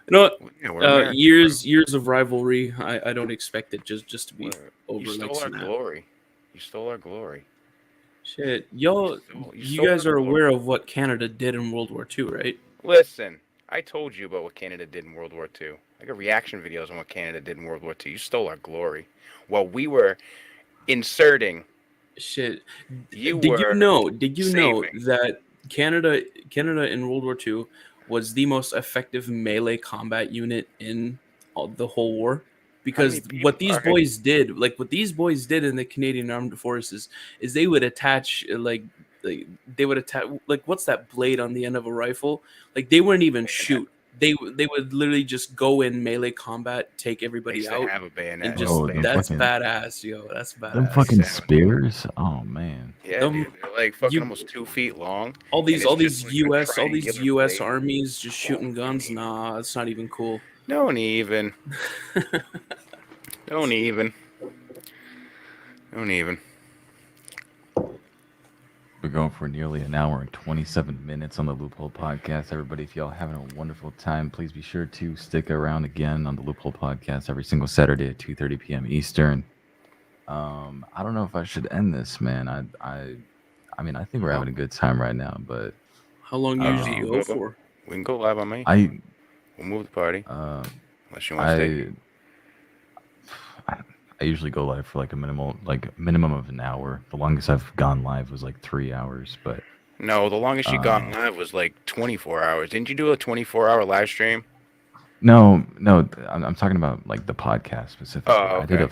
what? Yeah, years of rivalry. I don't expect it just to be over. You stole our glory. You stole our glory. Shit, y'all, you guys are aware of what Canada did in World War II, right? Listen, I told you about what Canada did in World War II. I got reaction videos on what Canada did in World War II. You stole our glory. While we were inserting. Shit. Did you saving. know that Canada in World War II was the most effective melee combat unit in the whole war? Because what these boys did in the Canadian Armed Forces is they would attach like what's that blade on the end of a rifle? Like they wouldn't even shoot. They would literally just go in melee combat, take everybody out, have a bayonet. and just that's badass, yo. That's badass. Them fucking spears. Oh man. Yeah, dude, they're like fucking almost 2 feet long. All these U.S. armies just shooting guns. Nah, it's not even cool. Don't even. Don't even. We're going for nearly an hour and 27 minutes on the Loophole Podcast. Everybody, if y'all having a wonderful time, please be sure to stick around again on the Loophole Podcast every single Saturday at 2:30 p.m. Eastern. I don't know if I should end this, man. I mean, I think we're having a good time right now, but how long usually you go for? We can go live on me. We'll move the party. Unless you want to stay. I usually go live for like a minimum of an hour. The longest I've gone live was like 3 hours, but no, the longest you gone live was like 24 hours. Didn't you do a 24-hour live stream? No, I'm talking about like the podcast specifically. Oh, okay.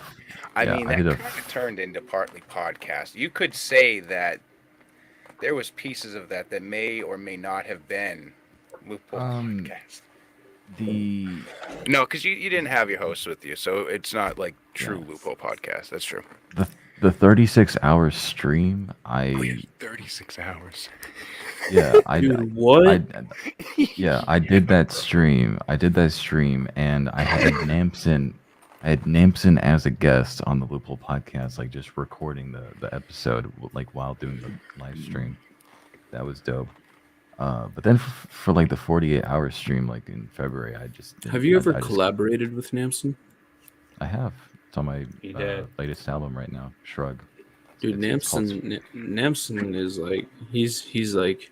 That kind of turned into partly podcast. You could say that there was pieces of that may or may not have been Loophole Podcast. No, because you didn't have your hosts with you, so it's not like true Loophole Podcast. That's true. The 36-hour stream, 36 hours. Yeah, Dude, what? I did that stream. And I had Nampson as a guest on the Loophole Podcast, like just recording the episode, like while doing the live stream. That was dope. But then for like the 48-hour stream, like in February, I just have you ever collaborated with Nampson? I have. It's on my latest album right now, Shrug. Dude, Nampson is like he's like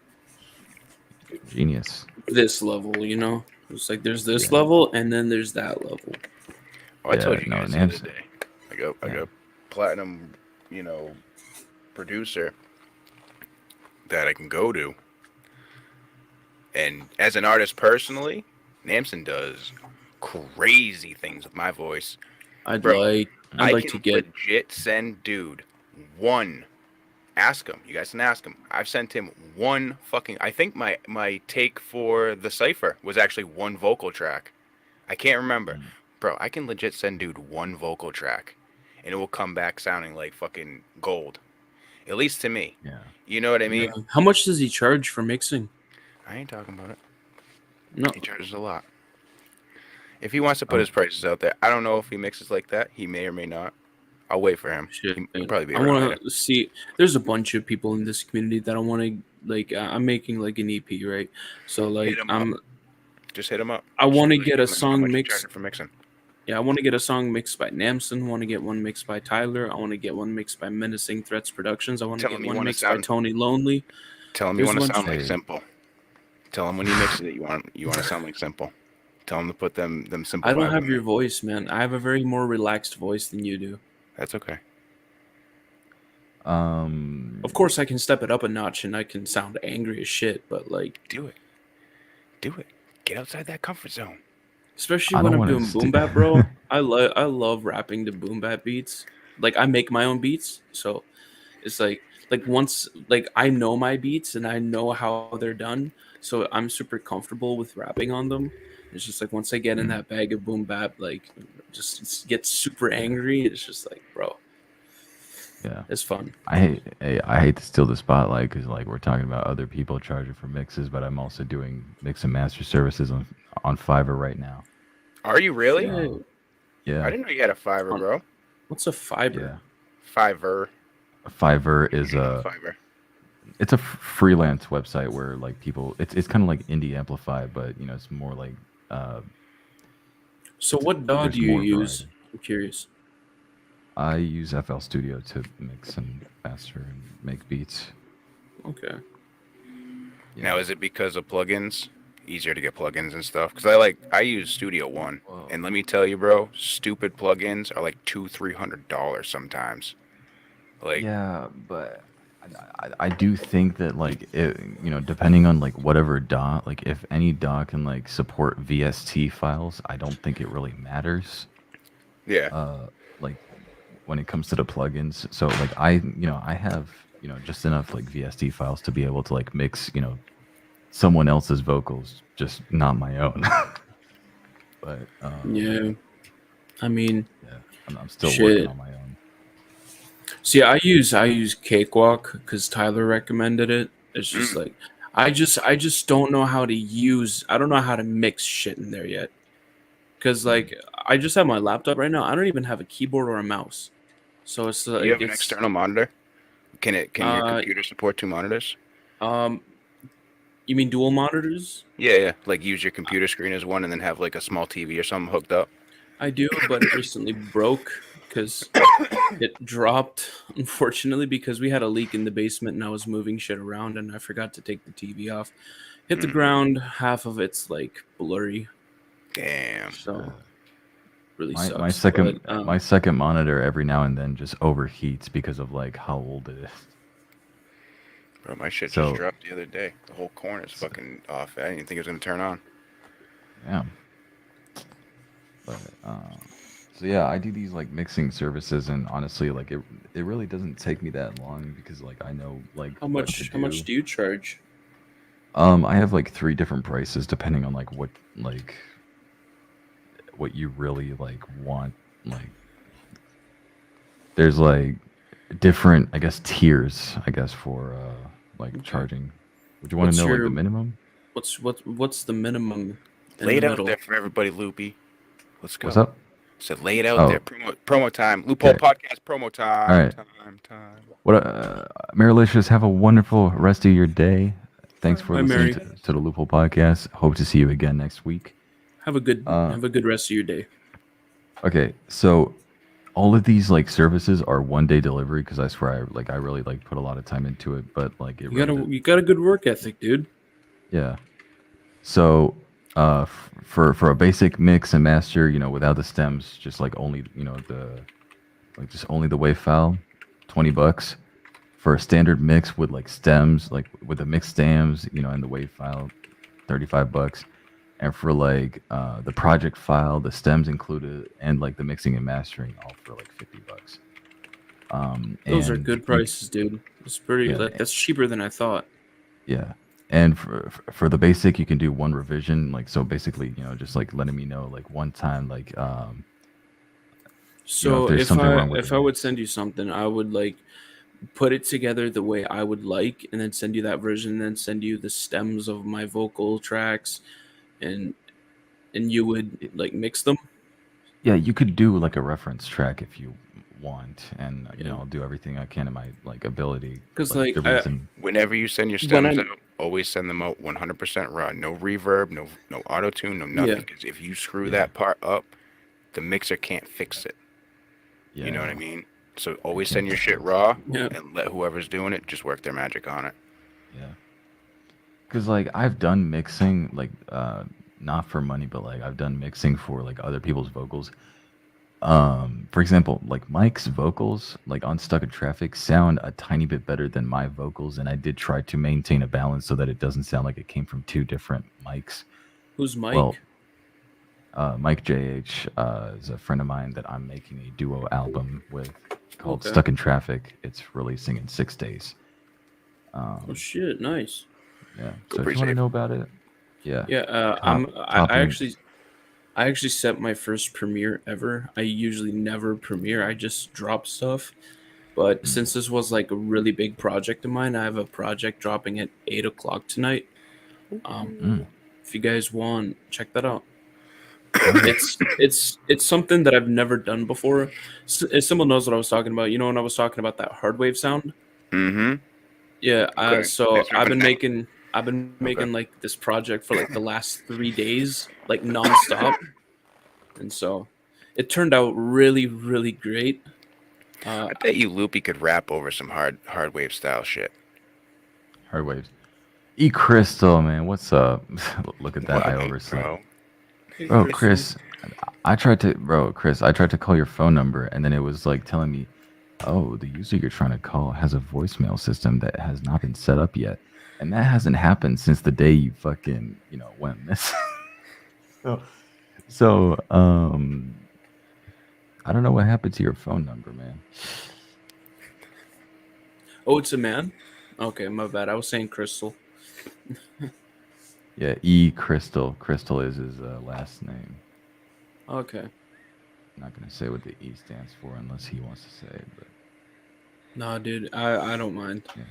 genius. This level, you know. It's like there's this level and then there's that level. Oh, I told you guys the other day. I got platinum, producer. that I can go to. And as an artist personally, Namson does crazy things with my voice. I'd Bro, like I to can get. legit send dude one. Ask him. You guys can ask him. I've sent him one fucking. I think my take for the cipher was actually one vocal track. I can't remember, bro. I can legit send dude one vocal track, and it will come back sounding like fucking gold. At least to me. Yeah. You know what I mean? Yeah. How much does he charge for mixing? I ain't talking about it. No. He charges a lot. If he wants to put his prices out there, I don't know if he mixes like that. He may or may not. I'll wait for him. Shit. He'll probably be I around. want to see. There's a bunch of people in this community that I want to like. I'm making like an EP, right? So like, Just hit him up. I want to Just get a how song much you mixed. charge for mixing. Yeah, I want to get a song mixed by Namson. I want to get one mixed by Tyler. I want to get one mixed by Menacing Threats Productions. I want to Tell get him you one wanna mixed by sound- Tony Lonely. Tell him you There's want to one- sound like Simple. Tell him when you mix it, you want to sound like Simple. Tell him to put them simple. I don't vibes have in your there. voice, man. I have a very more relaxed voice than you do. That's okay. Of course, I can step it up a notch and I can sound angry as shit, but like, Do it. Get outside that comfort zone. especially I when don't I'm wanna doing sti- boom bap, bro. I love rapping to boom bap beats. Like I make my own beats, so it's like once like I know my beats and I know how they're done, so I'm super comfortable with rapping on them. It's just like once I get in that bag of boom bap, like just get super angry. It's just like, bro, Yeah. it's fun. I hate to steal the spotlight because like we're talking about other people charging for mixes, but I'm also doing mix and master services on Fiverr right now. Are you really? Yeah. Yeah. I didn't know you had a Fiverr, bro. What's a fiber? Yeah. Fiverr. Fiverr is Fiverr. it's a freelance website where like people it's kind of like indie amplify, but you know it's more like So what DAW There's do you more use? variety. I'm curious. I use FL Studio to mix and master and make beats. Okay. Yeah. Now, is it because of plugins? Easier to get plugins and stuff? Because I use Studio One, Whoa. and let me tell you, bro, stupid plugins are like $200-$300 sometimes. Like, Yeah, but I do think that like it, you know, depending on like whatever DAW, like if any DAW can like support VST files, I don't think it really matters. yeah, Like when it comes to the plugins. So like I have, you know, just enough like VST files to be able to like mix, you know, someone else's vocals, just not my own. But Yeah. I mean, yeah, I'm still Shit. working on my own. see, I use Cakewalk because Tyler recommended it. It's just like I just don't know how to use. I don't know how to mix shit in there yet. Because like I just have my laptop right now. I don't even have a keyboard or a mouse. So it's like you have an it's, external monitor. Can your computer support 2 monitors? You mean dual monitors? Yeah. Like use your computer screen as one, and then have like a small TV or something hooked up. I do, but it recently broke because it dropped, unfortunately, because we had a leak in the basement and I was moving shit around and I forgot to take the TV off. Hit the ground, half of it's like blurry, Damn. so really My, sucks. my second but, my second monitor every now and then just overheats because of like how old it is. Bro, my shit So- just dropped the other day. The whole corner's fucking off. I didn't even think it was gonna turn on. Yeah. But so yeah, I do these like mixing services, and honestly, like it really doesn't take me that long because like I know like how what to much do you charge? I have like 3 different prices depending on like what you really like want. Like there's like different, I guess, tiers, I guess, for like charging. Would you want What's to know like your- the minimum? What's the minimum? In Lay it the out middle? there for everybody, Loopy. Let's go. What's up? Said lay it out Oh. there. Promo time. Loophole Okay. Podcast promo time. All right. Time. What Marilicious, have a wonderful rest of your day. Thanks for Bye, listening Mary. to the Loophole Podcast. Hope to see you again next week. Have a good rest of your day. Okay, so all of these like services are 1-day delivery because I swear I really like put a lot of time into it, but like it really You got a good work ethic, dude. yeah. So for a basic mix and master, you know, without the stems, just like only, you know, just only the wave file, $20. for a standard mix with like stems, like with the mix stems, and the WAV file, $35. And for like the project file, the stems included, and like the mixing and mastering, all for like $50. Those are And good prices, dude. It's pretty. yeah, That's cheaper than I thought. yeah. And for the basic, you can do one revision, like so. Basically, just like letting me know like one time, like if So there's something wrong with if the I would mix. send you something, I would like put it together the way I would like, and then send you that version, and then send you the stems of my vocal tracks, and you would like mix them. Yeah, you could do like a reference track if you want, and Yeah. I'll do everything I can in my like ability. Because Like the reason, Whenever you send your when stems I out, always send them out 100% raw. No reverb, no auto tune, no nothing. yeah Because if you screw yeah, that part up, the mixer can't fix it. You know what I yeah, mean? So they always can't send your fix shit those. raw yeah and let whoever's doing it just work their magic on it. Yeah, because like I've done mixing, like not for money, but like I've done mixing for like other people's vocals. For example, like Mike's vocals, like on Stuck in Traffic, sound a tiny bit better than my vocals, and I did try to maintain a balance so that it doesn't sound like it came from two different mics. Who's Well, Mike? Mike JH is a friend of mine that I'm making a duo album with called Okay. Stuck in Traffic. It's releasing in 6 days. Oh Um, shit, nice. yeah. Go So if you want to appreciate. know about it, yeah, Yeah, top I top link. actually set my first premiere ever. I usually never premiere. I just drop stuff. But Mm, since this was like a really big project of mine, I have a project dropping at 8 o'clock tonight. Um, mm. if you guys want, check that out. Oh yeah. It's something that I've never done before. If someone knows what I was talking about, when I was talking about that hard wave sound. Mm-hmm. Yeah. Okay. So Thanks for I've been connecting. making Okay. like this project for like the last 3 days, like nonstop, and so it turned out really, really great. I bet you Loopy could rap over some hard wave style shit. Hard waves. E Crystal, man, what's up? Look at that. I What, overslept. bro? Hey, Bro, Crystal. Chris, I tried to call your phone number, and then it was like telling me, oh, the user you're trying to call has a voicemail system that has not been set up yet. And that hasn't happened since the day you fucking, went missing. so, so, I don't know what happened to your phone number, man. Oh, it's a man. Okay, my bad. I was saying Crystal. Yeah, E Crystal. Crystal is his last name. Okay. I'm not gonna say what the E stands for unless he wants to say it, but Nah, dude, I don't mind. yeah,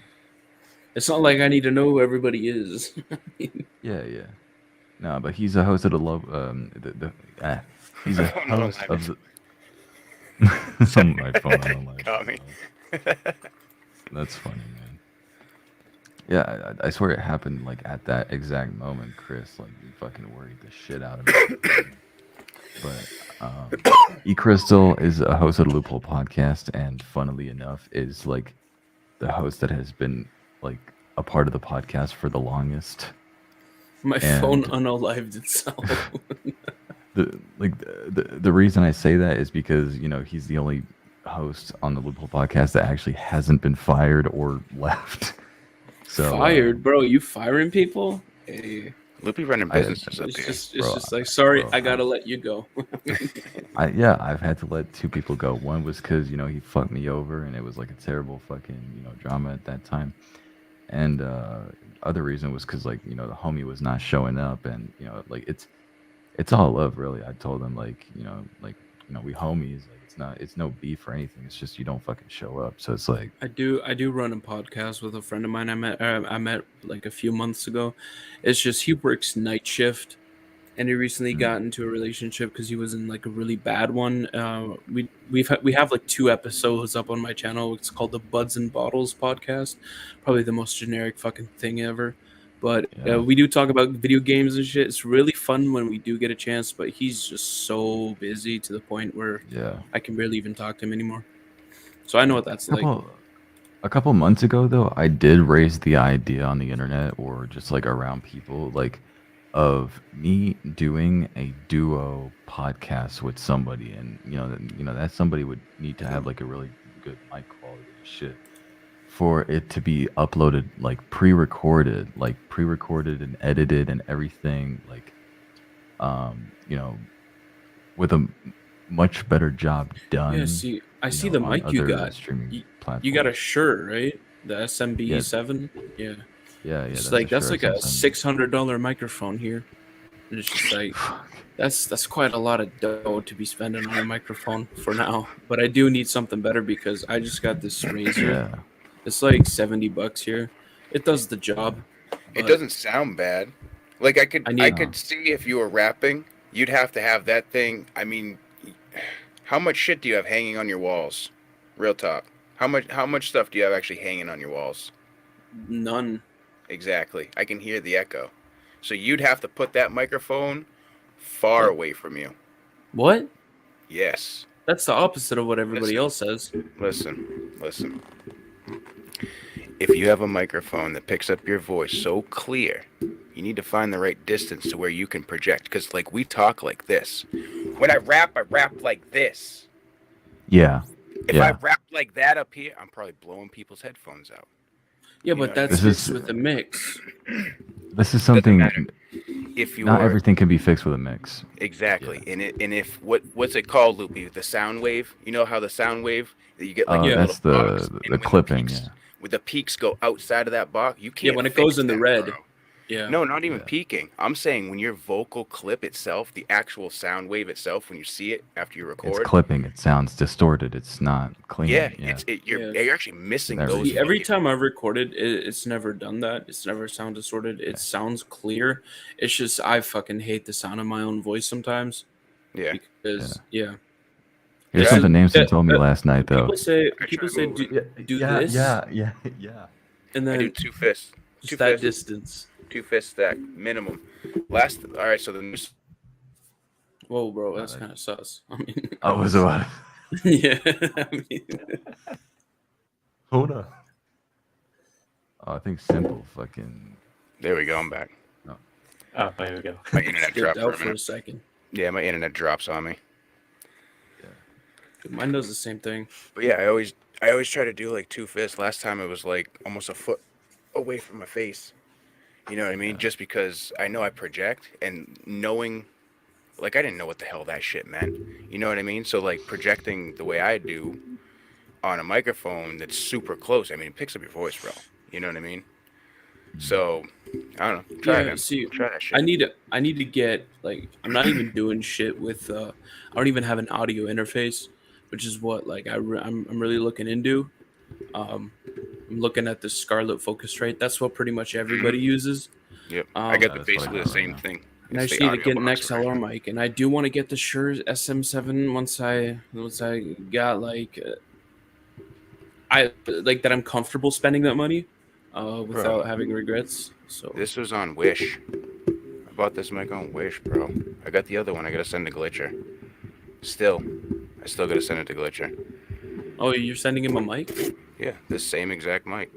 It's not like I need to know who everybody is. yeah. No, but he's a host of he's a On the host live. of the. It's on my phone on the live. Got me. That's funny, man. Yeah, I swear it happened like at that exact moment, Chris. Like you fucking worried the shit out of me. But E Crystal is a host of the Loophole Podcast, and funnily enough, is like the host that has been like a part of the podcast for the longest. My phone And unalived itself. the reason I say that is because he's the only host on the Loophole Podcast that actually hasn't been fired or left. So Fired, bro? You firing people? Hey, Loopy running I businesses up it's here. just bro, like sorry, bro, I gotta let you go. I've had to let two people go. One was because he fucked me over, and it was like a terrible fucking drama at that time. And other reason was because like the homie was not showing up, and like it's all love really. I told him like we homies. Like it's no beef or anything. It's just you don't fucking show up. So it's like I do run a podcast with a friend of mine I met like a few months ago. It's just he works night shift, and he recently mm, got into a relationship because he was in like a really bad one. We have like 2 episodes up on my channel. It's called the Buds and Bottles podcast. Probably the most generic fucking thing ever. But yeah. we do talk about video games and shit. It's really fun when we do get a chance. But he's just so busy to the point where Yeah. I can barely even talk to him anymore. So I know what that's like. A couple months ago though, I did raise the idea on the internet or just like around people like of me doing a duo podcast with somebody, and that somebody would need to have like a really good mic quality and shit for it to be uploaded like pre-recorded and edited and everything, like you know, with a much better job done. Yeah, see, I you see know, the on mic you other got. streaming platforms. You got a shirt, right? The Yeah. SMB7. Yeah. Yeah, It's that's like a that's sure like a SM7. $600 microphone here. And it's just like that's quite a lot of dough to be spending on a microphone for now. But I do need something better because I just got this razor. Yeah. It's like $70 here. It does the job. It But doesn't sound bad. Like I I need could see if you were rapping, you'd have to have that thing. I mean, how much shit do you have hanging on your walls? Real talk. How much stuff do you have actually hanging on your walls? none. Exactly. I can hear the echo. So you'd have to put that microphone far away from you. What? Yes. That's the opposite of what everybody Listen. else says. Listen. If you have a microphone that picks up your voice so clear, you need to find the right distance to where you can project. Because, like, we talk like this. When I rap like this. Yeah. If I rap like that up here, I'm probably blowing people's headphones out. Yeah, but that's fixed with the mix. This is something. If you Not everything can be fixed with a mix. Exactly. Yeah. And if what's it called, Loopy? The sound wave. You know how the sound wave that you get like that's the clipping. Yeah. With the peaks go outside of that box, you can't. Yeah, when it goes in the red. Bro. Yeah. No, not even peaking. I'm saying when your vocal clip itself, the actual sound wave itself, when you see it after you record, it's clipping. It sounds distorted. It's not clean. Yeah. You're actually missing those. See, every time I've recorded, it's never done that. It's never sound distorted. It sounds clear. It's just I fucking hate the sound of my own voice sometimes. Yeah. Because Here's something Nameson told me last night though. People say do this. Yeah. And then I do two fists. Just that distance. 2 fist stack minimum. All right. So the whoa, bro, that's kind of sus. I mean, I was about. Yeah. I mean, hold up. I think simple fucking. There we go. I'm back. Oh, there we go. My internet dropped for a second. Yeah, my internet drops on me. Mine does the same thing. But yeah, I always try to do like 2 fists. Last time it was like almost a foot away from my face. You know what I mean? Just because I know I project and knowing, like I didn't know what the hell that shit meant. You know what I mean? So like projecting the way I do on a microphone that's super close. I mean, it picks up your voice, bro. You know what I mean? So I don't know. Try that shit. I need to get like I'm not even doing shit with. I don't even have an audio interface, which is what like I'm really looking into. I'm looking at the Scarlett Focusrite. That's what pretty much everybody uses. Yep. I got basically the same thing. And I just need to get an XLR mic, and I do want to get the Shure SM7 once I got like I like that I'm comfortable spending that money without having regrets. So this was on Wish. I bought this mic on Wish, bro. I got the other one. I gotta send to Glitcher. I still gotta send it to Glitcher. Oh, you're sending him a mic? Yeah, the same exact mic.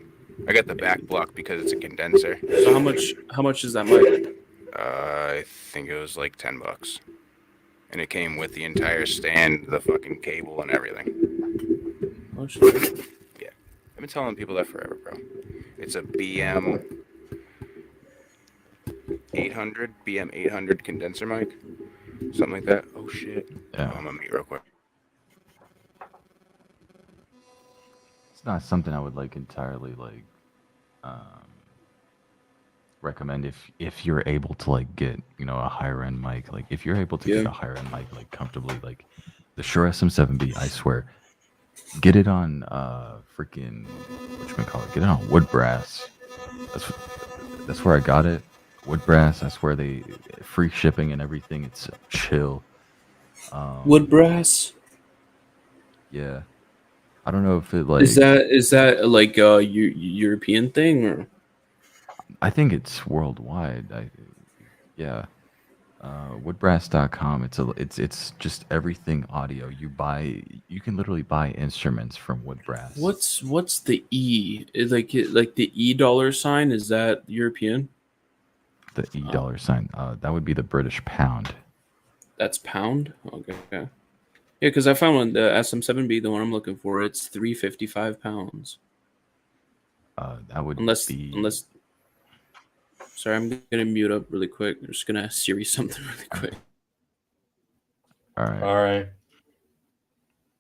I got the back block because it's a condenser. So how much is that mic? I think it was like $10. And it came with the entire stand, the fucking cable and everything. Oh shit. Yeah. I've been telling people that forever, bro. It's a BM 800 condenser mic. Something like that. Oh shit. Yeah. I'm gonna mute real quick. It's not something I would like entirely like recommend if you're able to like get a higher end mic. Like if you're able to get a higher end mic like comfortably, like the Shure SM7B, I swear, get it on freaking whatchamacallit, get it on wood brass. That's where I got it. Wood brass. That's where they free shipping and everything. It's chill. Wood brass. Yeah. I don't know if it like is that like a European thing or? I think it's worldwide. Woodbrass.com. It's just everything audio. You can literally buy instruments from Woodbrass. What's the E? Is like the $E? Is that European? The $E. That would be the British pound. That's pound. Okay. Yeah, because I found one, the SM7B, the one I'm looking for. It's 355 pounds. That would Unless, be sorry, I'm gonna mute up really quick. I'm just gonna ask Siri something really quick. all right. All right.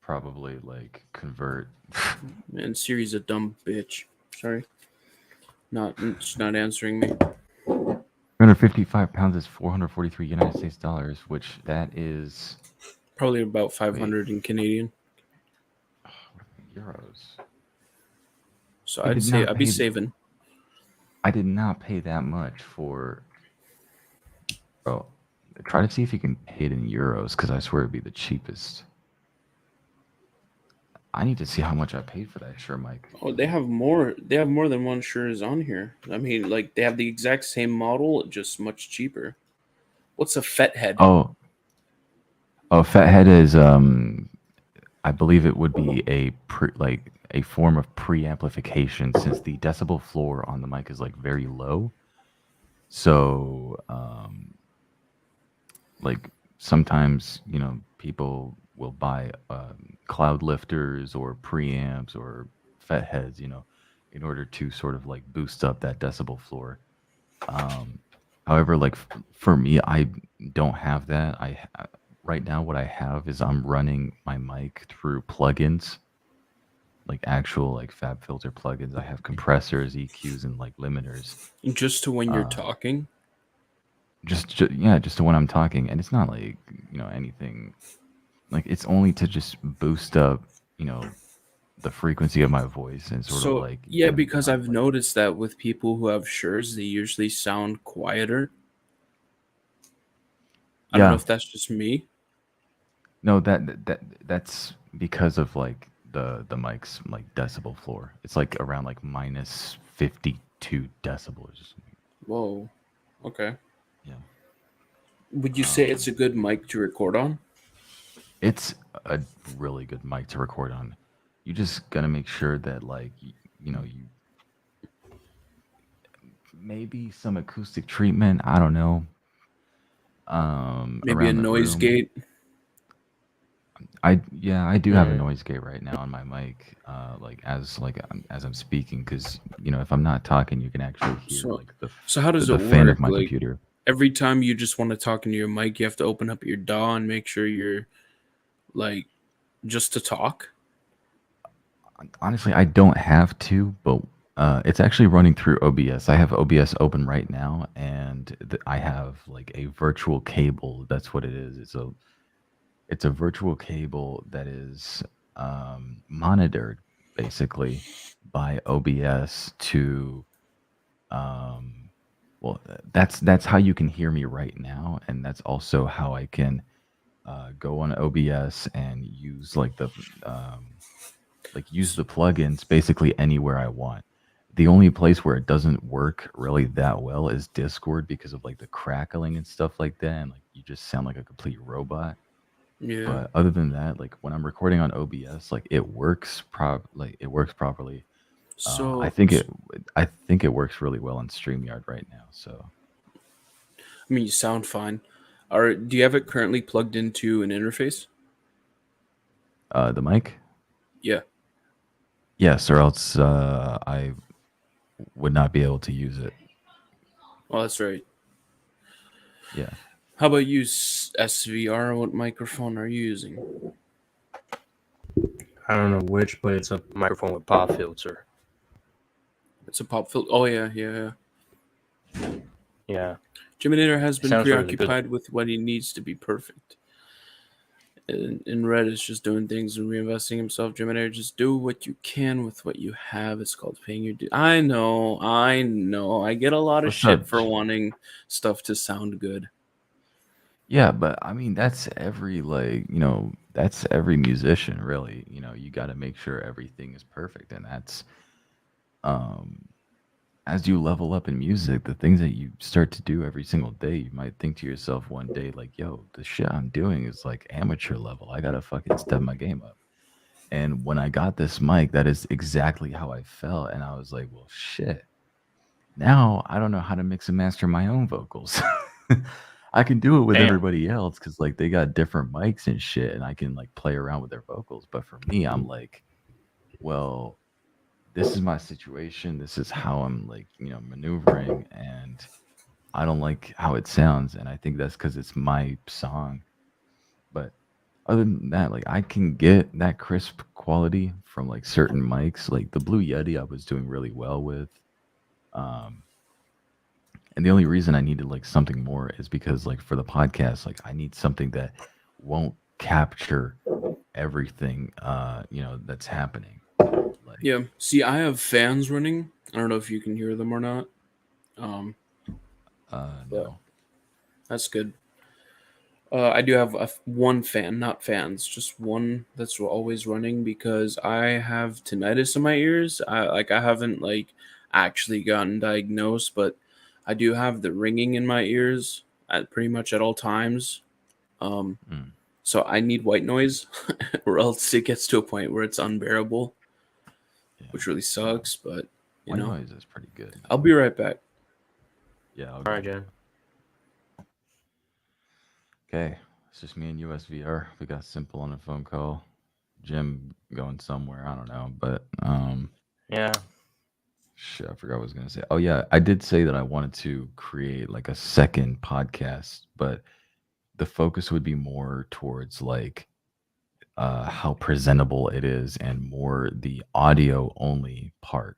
Probably like convert. Man, Siri's a dumb bitch. Sorry, she's not answering me. 355 pounds is 443 United States dollars, which that is Probably about 500 in Canadian. euros. So I I'd did say not I'd be pay- saving. I did not pay that much for. Bro, try to see if you can pay it in euros, because I swear it'd be the cheapest. I need to see how much I paid for that Shure mic. Oh, they have more. They have more than one Shure's on here. I mean, like they have the exact same model, just much cheaper. What's a FET head? Oh, Fathead is I believe it would be a form of preamplification, since the decibel floor on the mic is like very low. So like sometimes people will buy cloud lifters or preamps or FET heads, in order to sort of like boost up that decibel floor. However, like for me, I don't have that. Right now what I have is I'm running my mic through plugins, like actual like FabFilter plugins. I have compressors, EQs, and like limiters. Just to when you're talking. Just to when I'm talking, and it's not like anything. Like it's only to just boost up the frequency of my voice and sort of like yeah, get 'em because down, I've like- noticed that with people who have Shure's, they usually sound quieter. I don't know if that's just me. No, that's because of like the mic's like decibel floor. It's like around like minus 52 decibels. Whoa. Okay. Yeah. Would you say it's a good mic to record on? It's a really good mic to record on. You just gotta make sure that like you maybe some acoustic treatment. I don't know. Maybe a around the noise room. gate. I do have a noise gate right now on my mic, as I'm speaking, because if I'm not talking, you can actually hear So how does the it fan work? of my Like computer. every time you just want to talk into your mic, you have to open up your DAW and make sure you're like just to talk. Honestly, I don't have to, but it's actually running through OBS. I have OBS open right now, and I have like a virtual cable. That's what it is. It's a virtual cable that is monitored basically by OBS to well, that's how you can hear me right now, and that's also how I can go on OBS and use use the plugins basically anywhere I want. The only place where it doesn't work really that well is Discord, because of like the crackling and stuff like that, and like you just sound like a complete robot. Yeah. But other than that, like when I'm recording on OBS, like it works properly. So I think it works really well on StreamYard right now. So I mean, you sound fine. Do you have it currently plugged into an interface? the mic, Yeah. yes, or else I would not be able to use it. Oh, that's right. Yeah. How about you, SVR? What microphone are you using? I don't know which, but it's a microphone with pop filter. It's a pop filter. Oh yeah. Yeah. Jiminator has been Sounds really good. preoccupied with what he needs to be perfect. And Red is just doing things and reinvesting himself. Jiminator, just do what you can with what you have. It's called paying your dues. I know. I get a lot of What's shit up? for wanting stuff to sound good. Yeah, but I mean that's every that's every musician really. You got to make sure everything is perfect, and that's as you level up in music, the things that you start to do every single day, you might think to yourself one day like, "Yo, the shit I'm doing is like amateur level. I got to fucking step my game up." And when I got this mic, that is exactly how I felt, and I was like, "Well, shit. Now I don't know how to mix and master my own vocals." I can do it with Damn. everybody else because like they got different mics and shit, and I can like play around with their vocals. But for me, I'm like, well, this is my situation. This is how I'm like, maneuvering, and I don't like how it sounds. And I think that's because it's my song. But other than that, like I can get that crisp quality from like certain mics, like the Blue Yeti I was doing really well with. Um, and the only reason I needed like something more is because like for the podcast, like I need something that won't capture everything that's happening. Like Yeah. See, I have fans running. I don't know if you can hear them or not. Um, but no. that's good. I do have one fan, not fans, just one that's always running because I have tinnitus in my ears. I haven't like actually gotten diagnosed, but I do have the ringing in my ears at pretty much at all times. Um, Mm, so I need white noise, or else it gets to a point where it's unbearable, yeah. which really sucks. But White noise is pretty good. I'll be right back. Yeah, I'll All go. right, Jen. Okay, it's just me and USVR. We got Simple on a phone call. Jim going somewhere. I don't know, but Yeah. shit, I forgot what I was gonna say. Oh yeah, I did say that I wanted to create like a second podcast, but the focus would be more towards like how presentable it is and more the audio only part.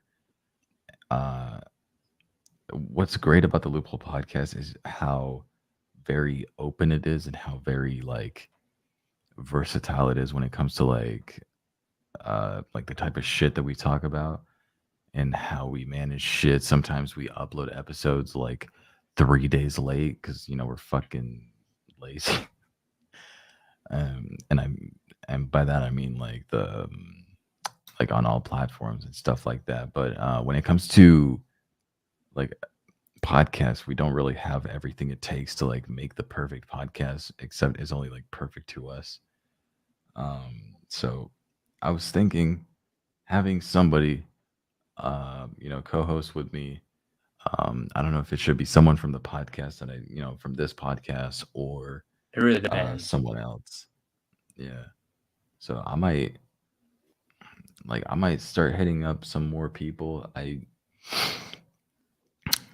Uh, what's great about the Loophole podcast is how very open it is and how very like versatile it is when it comes to like the type of shit that we talk about and how we manage shit. Sometimes we upload episodes like 3 days late because we're fucking lazy. And and by that I mean like the like on all platforms and stuff like that. But when it comes to like podcasts, we don't really have everything it takes to like make the perfect podcast, except it's only like perfect to us. So I was thinking having somebody, co-host with me. I don't know if it should be someone from the podcast that from this podcast or It really depends. someone else. Yeah. So I might start hitting up some more people.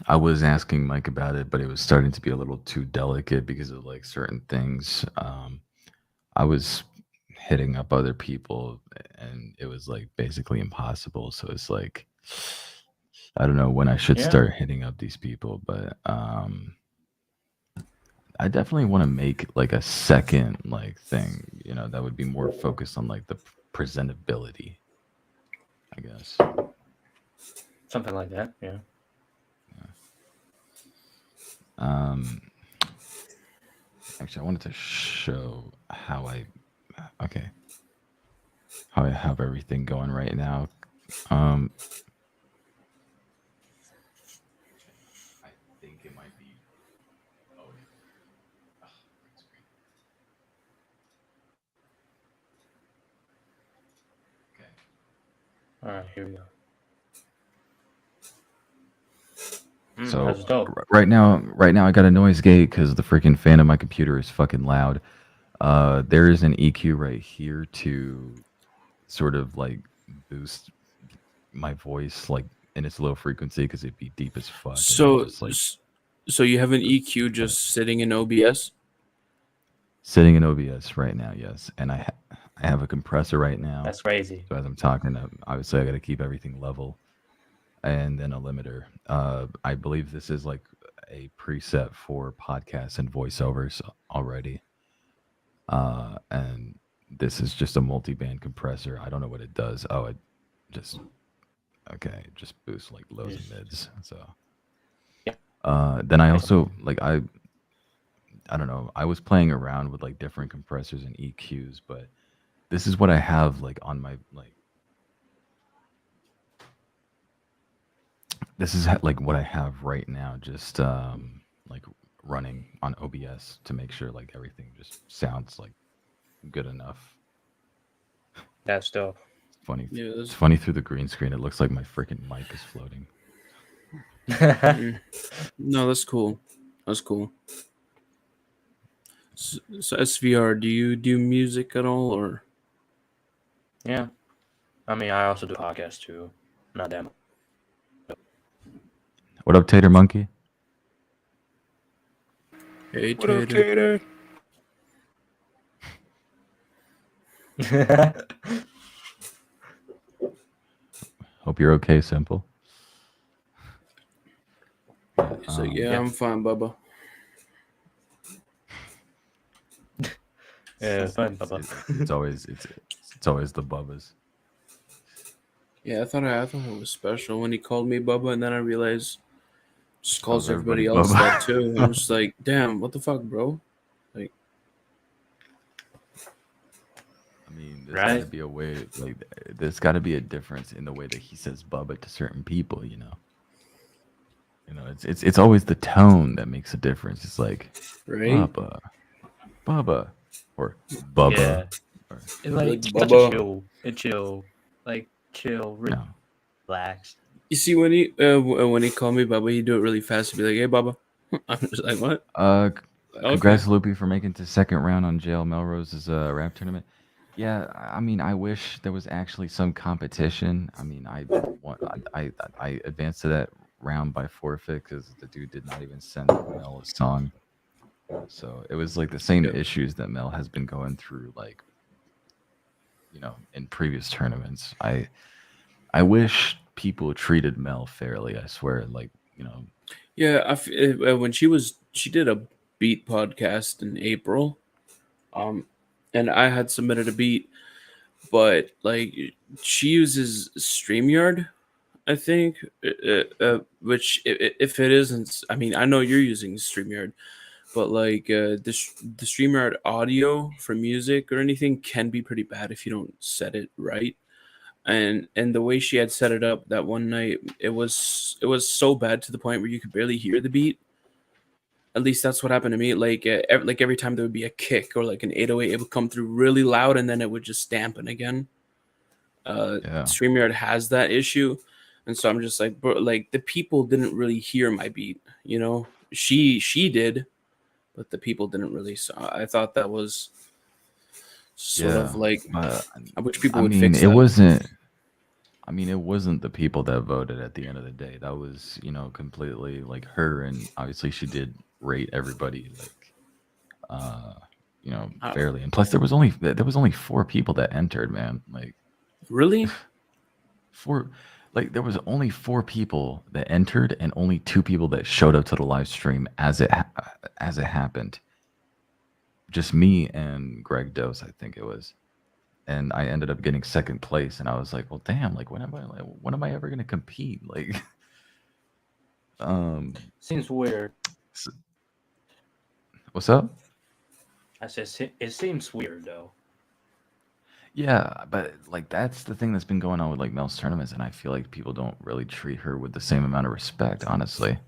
I was asking Mike about it, but it was starting to be a little too delicate because of like certain things. I was hitting up other people and it was like basically impossible. So it's like I don't know when I should Yeah. start hitting up these people, but I definitely want to make like a second like thing, that would be more focused on like the presentability, I guess. Something like that. Yeah. Um Actually, I wanted to show okay, how I have everything going right now. Um, I think it might be. Oh, wait. Ugh, green screen. Okay. All right. Here we go. So That's dope. right now I got a noise gate because the freaking fan of my computer is fucking loud. There is an EQ right here to sort of like boost my voice like in its low frequency because it'd be deep as fuck. And So, just like so you have an EQ just sitting in OBS? sitting in OBS right now, yes, and I have a compressor right now. That's crazy. So as I'm talking, obviously I got to keep everything level, and then a limiter. I believe this is like a preset for podcasts and voiceovers already. And this is just a multi-band compressor. I don't know what it does. Oh, it just it just boosts like lows and mids. So Yeah. then I also like I don't know. I was playing around with like different compressors and EQs, but this is what I have like on my like. This is like what I have right now, just like running on OBS to make sure like everything just sounds like good enough. That's dope. It's funny. Yeah, It's funny through the green screen. It looks like my freaking mic is floating. No, that's cool. That's cool. So SVR, do you do music at all, or? Yeah. I mean, I also do podcasts too. not that much. What up, Tater Monkey? Hey, What up, Tater. Tater? Hope you're okay, Simple. He's like, yeah, I'm fine, Bubba. Yeah, fine, Bubba. It's always the Bubbas. Yeah, I thought it was special when he called me Bubba, and then I realized just calls Calls everybody everybody else Bubba. that too. I'm just like, damn, what the fuck, bro? Like, I mean, there's Right? gotta be a way, like, there's gotta be a difference in the way that he says Bubba to certain people, you know. You know, it's always the tone that makes a difference. It's like right? Bubba, or Bubba. Yeah. Or, It's Like, like such Bubba. a chill, no. relaxed. You see, when he called me Bubba, he'd do it really fast. He'd be like, hey, Bubba. I'm just like, what? Congrats, Loopy, for making it to second round on JL Melrose's rap tournament. Yeah, I mean, I wish there was actually some competition. I mean, I advanced to that round by forfeit because the dude did not even send Mel a song. So it was like the same issues that Mel has been going through, like, you know, in previous tournaments. I wish people treated Mel fairly. I swear, like, you know. Yeah, when she did a beat podcast in April, and I had submitted a beat, but like she uses StreamYard, I think, which if it isn't, I mean, I know you're using StreamYard, but like the StreamYard audio for music or anything can be pretty bad if you don't set it right. And the way she had set it up that one night, it was so bad to the point where you could barely hear the beat. At least that's what happened to me. Like every time there would be a kick or like an 808, it would come through really loud and then it would just dampen again. StreamYard has that issue, and so I'm just like, bro, like the people didn't really hear my beat. You know, she did, but the people didn't really. So I thought that was sort of like, I wish people would fix that. It wasn't the people that voted at the end of the day. That was, you know, completely like her, and obviously she did rate everybody like, you know, fairly. And plus, there was only 4 people that entered, man. Like, really? There was only 4 people that entered, and only 2 people that showed up to the live stream as it happened. Just me and Greg Dose, I think it was. And I ended up getting second place, and I was like, "Well, damn! Like, when am I ever gonna compete?" Like, Seems weird. What's up? I said it seems weird though. Yeah, but like that's the thing that's been going on with like Mel's tournaments, and I feel like people don't really treat her with the same amount of respect, honestly.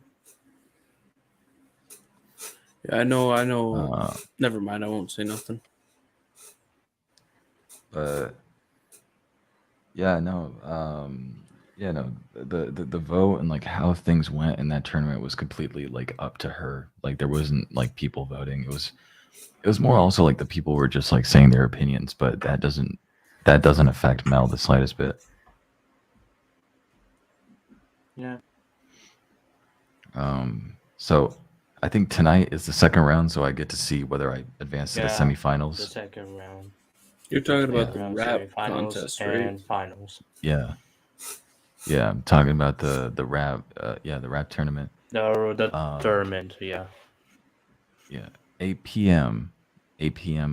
Yeah, I know. Never mind. I won't say nothing. But yeah, no, the vote and like how things went in that tournament was completely like up to her. Like there wasn't like people voting. It was more also like the people were just like saying their opinions, but that doesn't affect Mel the slightest bit. Yeah. So I think tonight is the second round, so I get to see whether I advance to the semifinals. The second round. You're talking about the round, rap semifinals contest, right? and finals. Yeah, I'm talking about the rap, the rap tournament. The tournament, yeah. Yeah, 8 p.m.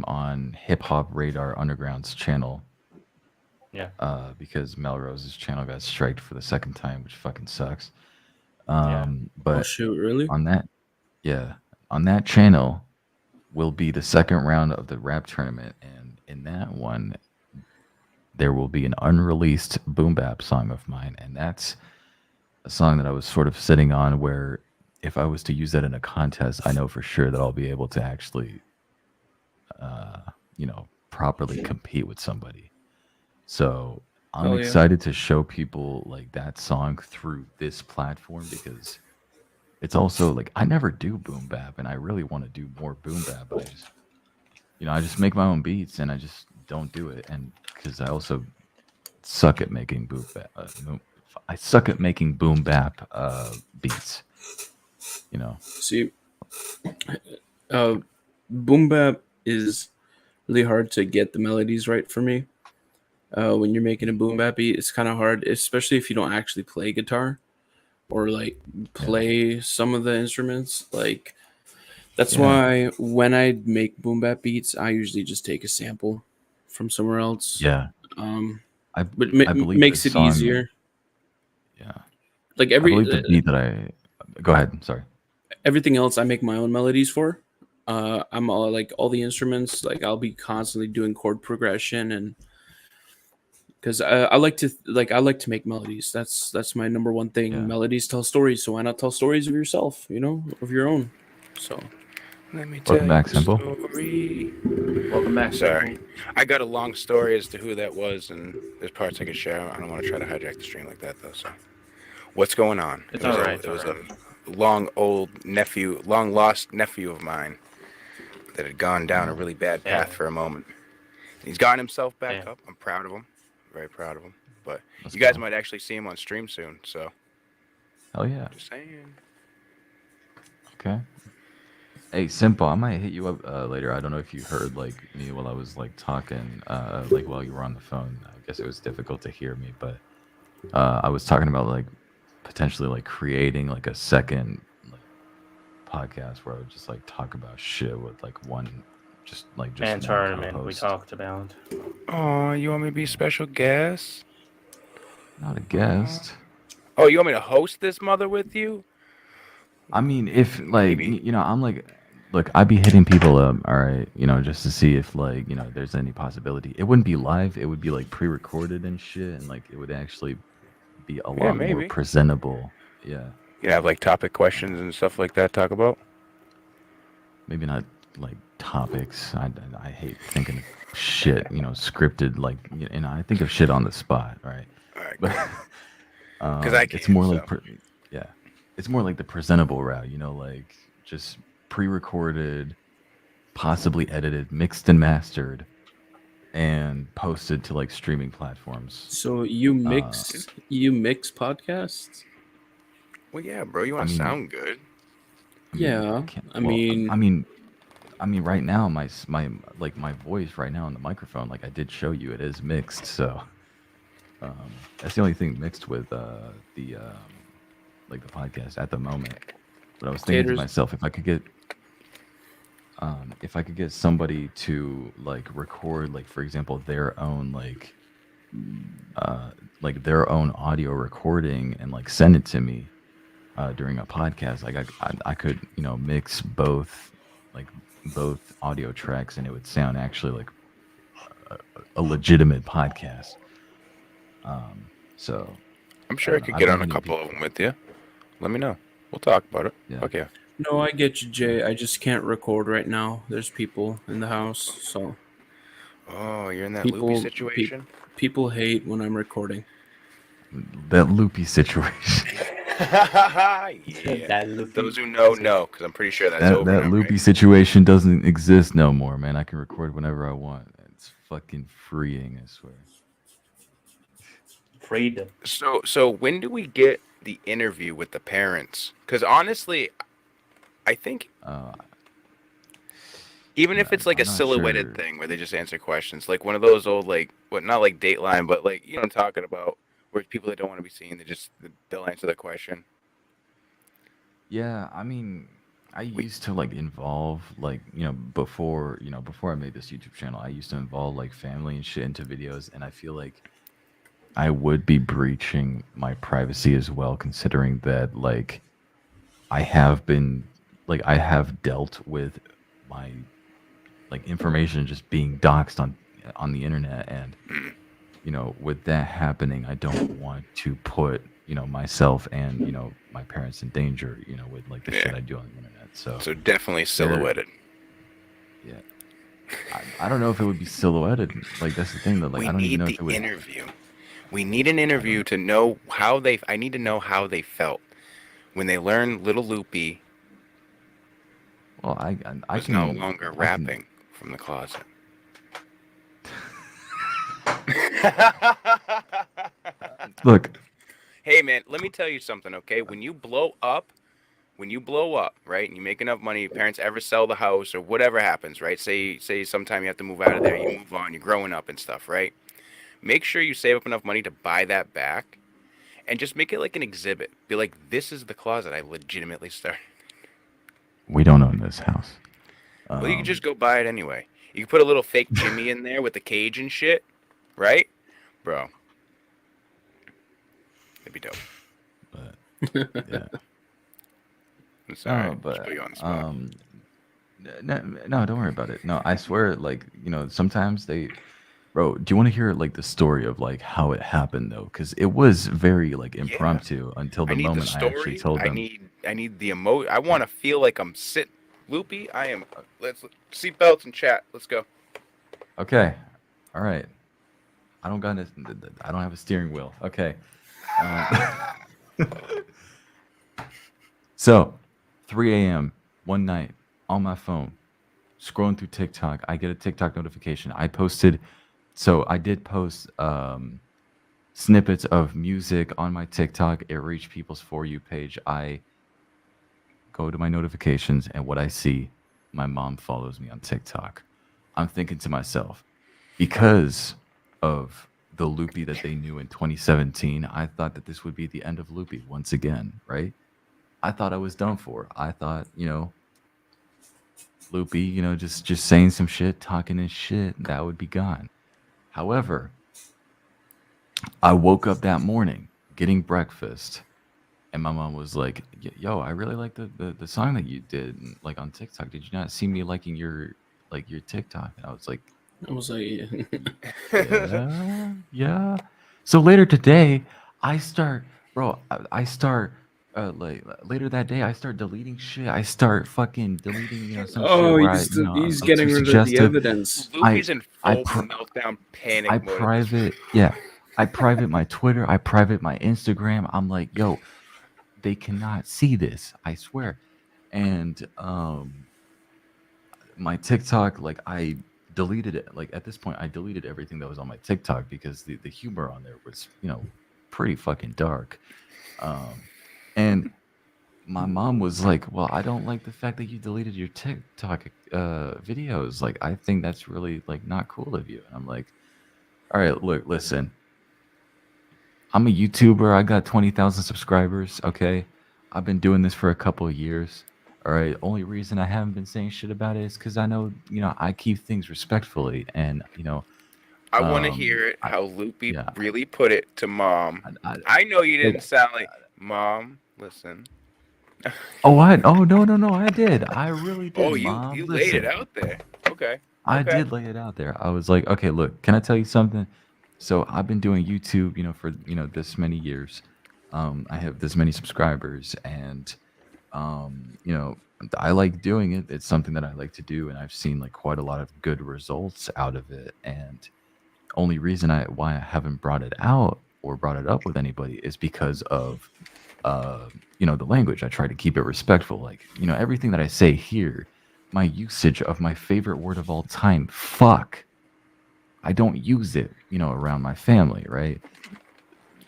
on Hip Hop Radar Underground's channel. Yeah. Because Melrose's channel got striked for the second time, which fucking sucks. Oh But shoot, really? on that channel will be the second round of the rap tournament, and in that one there will be an unreleased boom bap song of mine, and that's a song that I was sort of sitting on where if I was to use that in a contest, I know for sure that I'll be able to actually properly compete with somebody. So I'm excited to show people like that song through this platform, because it's also like I never do boom bap, and I really want to do more boom bap, but I just make my own beats and I just don't do it, and because I also suck at making boom bap, I suck at making boom bap beats. You know. See, boom bap is really hard to get the melodies right for me. When you're making a boom bap beat, it's kind of hard, especially if you don't actually play guitar or like play some of the instruments. Like that's why when I make boom bap beats, I usually just take a sample from somewhere else. Yeah. I believe makes the it song, easier. Yeah. Like I believe the beat that I. Go ahead. Sorry. Everything else I make my own melodies for. I'm all like all the instruments. Like I'll be constantly doing chord progression and because I like to make melodies. That's my number one thing. Yeah. Melodies tell stories, so why not tell stories of yourself? You know, of your own. So let me tell Welcome back, you Simple. a story. Welcome back. Sorry, I got a long story as to who that was, and there's parts I could share. I don't want to try to hijack the stream like that, though. So, what's going on? It's all right. It was a long lost nephew of mine that had gone down a really bad path for a moment. He's gotten himself back up. I'm proud of him. Very proud of him. But you guys might actually see him on stream soon. So, hell yeah. Just saying. Okay. Hey, Simple, I might hit you up later. I don't know if you heard like me while I was like talking, like while you were on the phone. I guess it was difficult to hear me, but I was talking about like potentially like creating like a second like, podcast where I would just like talk about shit with like one just and tournament we talked about. Oh, you want me to be a special guest? Not a guest. Oh, you want me to host this mother with you? I mean, if like you know, I'm like, look, I'd be hitting people up, all right, you know, just to see if like you know, there's any possibility. It wouldn't be live. It would be like pre-recorded and shit, and like it would actually be a lot more presentable. Yeah. You have like topic questions and stuff like that. Talk about. Maybe not like topics. I hate thinking of shit. You know, scripted. Like you know, I think of shit on the spot, right? All right. Because it's more like it's more like the presentable route, you know, like just pre-recorded, possibly edited, mixed and mastered, and posted to like streaming platforms. So you mix podcasts? Well, yeah, bro. You want to sound good? I mean, right now my voice right now on the microphone, like I did show you, it is mixed. So that's the only thing mixed with the podcast at the moment. But I was thinking to myself, if I could get somebody to like record, like for example, their own their own audio recording and like send it to me during a podcast, like I could, you know, mix both audio tracks and it would sound actually like a legitimate podcast. So I'm sure I could get on a couple of them with you. Let me know. We'll talk about it. Yeah. Okay. No, I get you, Jay. I just can't record right now. There's people in the house, so. Oh, you're in that loopy situation? People hate when I'm recording. That loopy situation. Yeah. Those who know, because I'm pretty sure that's over. That loopy situation doesn't exist no more, man. I can record whenever I want. It's fucking freeing, I swear. Freedom. So when do we get the interview with the parents? Because honestly, I think even if it's like a silhouetted thing where they just answer questions, like one of those old not like Dateline, but like you know what I'm talking about, where people that don't want to be seen, they'll answer the question. Yeah, I mean, I used to like involve like before I made this YouTube channel, I used to involve like family and shit into videos, and I feel like I would be breaching my privacy as well, considering that like I have dealt with my like information just being doxed on the internet, and with that happening, I don't want to put myself and my parents in danger with like the shit I do on the internet. So definitely silhouetted. Yeah. I don't know if it would be silhouetted. Like that's the thing, though. Like I don't even know if it would. Interview. We need an interview to know how they. I need to know how they felt when they learned Little Loopy. Well, I was no longer rapping from the closet. Look, Hey man, let me tell you something, okay? When you blow up, right, and you make enough money, your parents ever sell the house or whatever happens, right? Say sometime you have to move out of there, you move on, you're growing up and stuff, right? Make sure you save up enough money to buy that back and just make it like an exhibit. Be like, this is the closet I legitimately started. We don't own this house. Well, you can just go buy it anyway. You can put a little fake Jimmy in there with the cage and shit, right? Bro. That'd be dope. But yeah. I'm sorry. No, Just put you on the spot. no, don't worry about it. No, I swear, like, sometimes bro, do you want to hear like the story of like how it happened though? Because it was very like impromptu until I the need the moment I actually story. told them. I need the emotion. I want to feel like I'm sitting. Loopy, I am. Let's seatbelts and chat. Let's go. Okay, all right. I don't have a steering wheel. Okay. So, 3 a.m. one night on my phone, scrolling through TikTok. I get a TikTok notification. I did post snippets of music on my TikTok. It reached people's For You page. I go to my notifications, and what I see, my mom follows me on TikTok. I'm thinking to myself, because of the Loopy that they knew in 2017, I thought that this would be the end of Loopy once again, right? I thought I was done for. I thought, Loopy, just saying some shit, talking his shit, that would be gone. However, I woke up that morning getting breakfast, and my mom was like, "Yo, I really like the song that you did like on TikTok. Did you not see me liking your TikTok?" And I was like, yeah. So later today, I start, bro. I start later that day. I start deleting shit. I start fucking deleting some shit where he's I'm getting too rid of the suggestive. evidence. Loopy's in I full pr- meltdown panic I mode. private, I private my Twitter. I private my Instagram. I'm like, yo, they cannot see this. I swear. And my TikTok, like I deleted it. Like at this point, I deleted everything that was on my TikTok because the humor on there was, pretty fucking dark. And my mom was like, "Well, I don't like the fact that you deleted your TikTok videos. Like, I think that's really like not cool of you." And I'm like, "All right, look, listen. I'm a YouTuber. I got 20,000 subscribers. Okay, I've been doing this for a couple of years. All right. Only reason I haven't been saying shit about it is because I know, I keep things respectfully, and I want to hear it I- how Loopy yeah. really put it to Mom. I- I know you didn't like- sound like Mom. Listen. Oh, no, I did. I really did. Oh, Mom, you laid it listen. out there. Okay. I Okay. did lay it out there. I was like, okay, look, can I tell you something? So I've been doing YouTube, for this many years. I have this many subscribers, and I like doing it. It's something that I like to do, and I've seen like quite a lot of good results out of it. And only reason why I haven't brought it out or brought it up with anybody is because of the language. I try to keep it respectful. Like, everything that I say here, my usage of my favorite word of all time, fuck. I don't use it, around my family, right?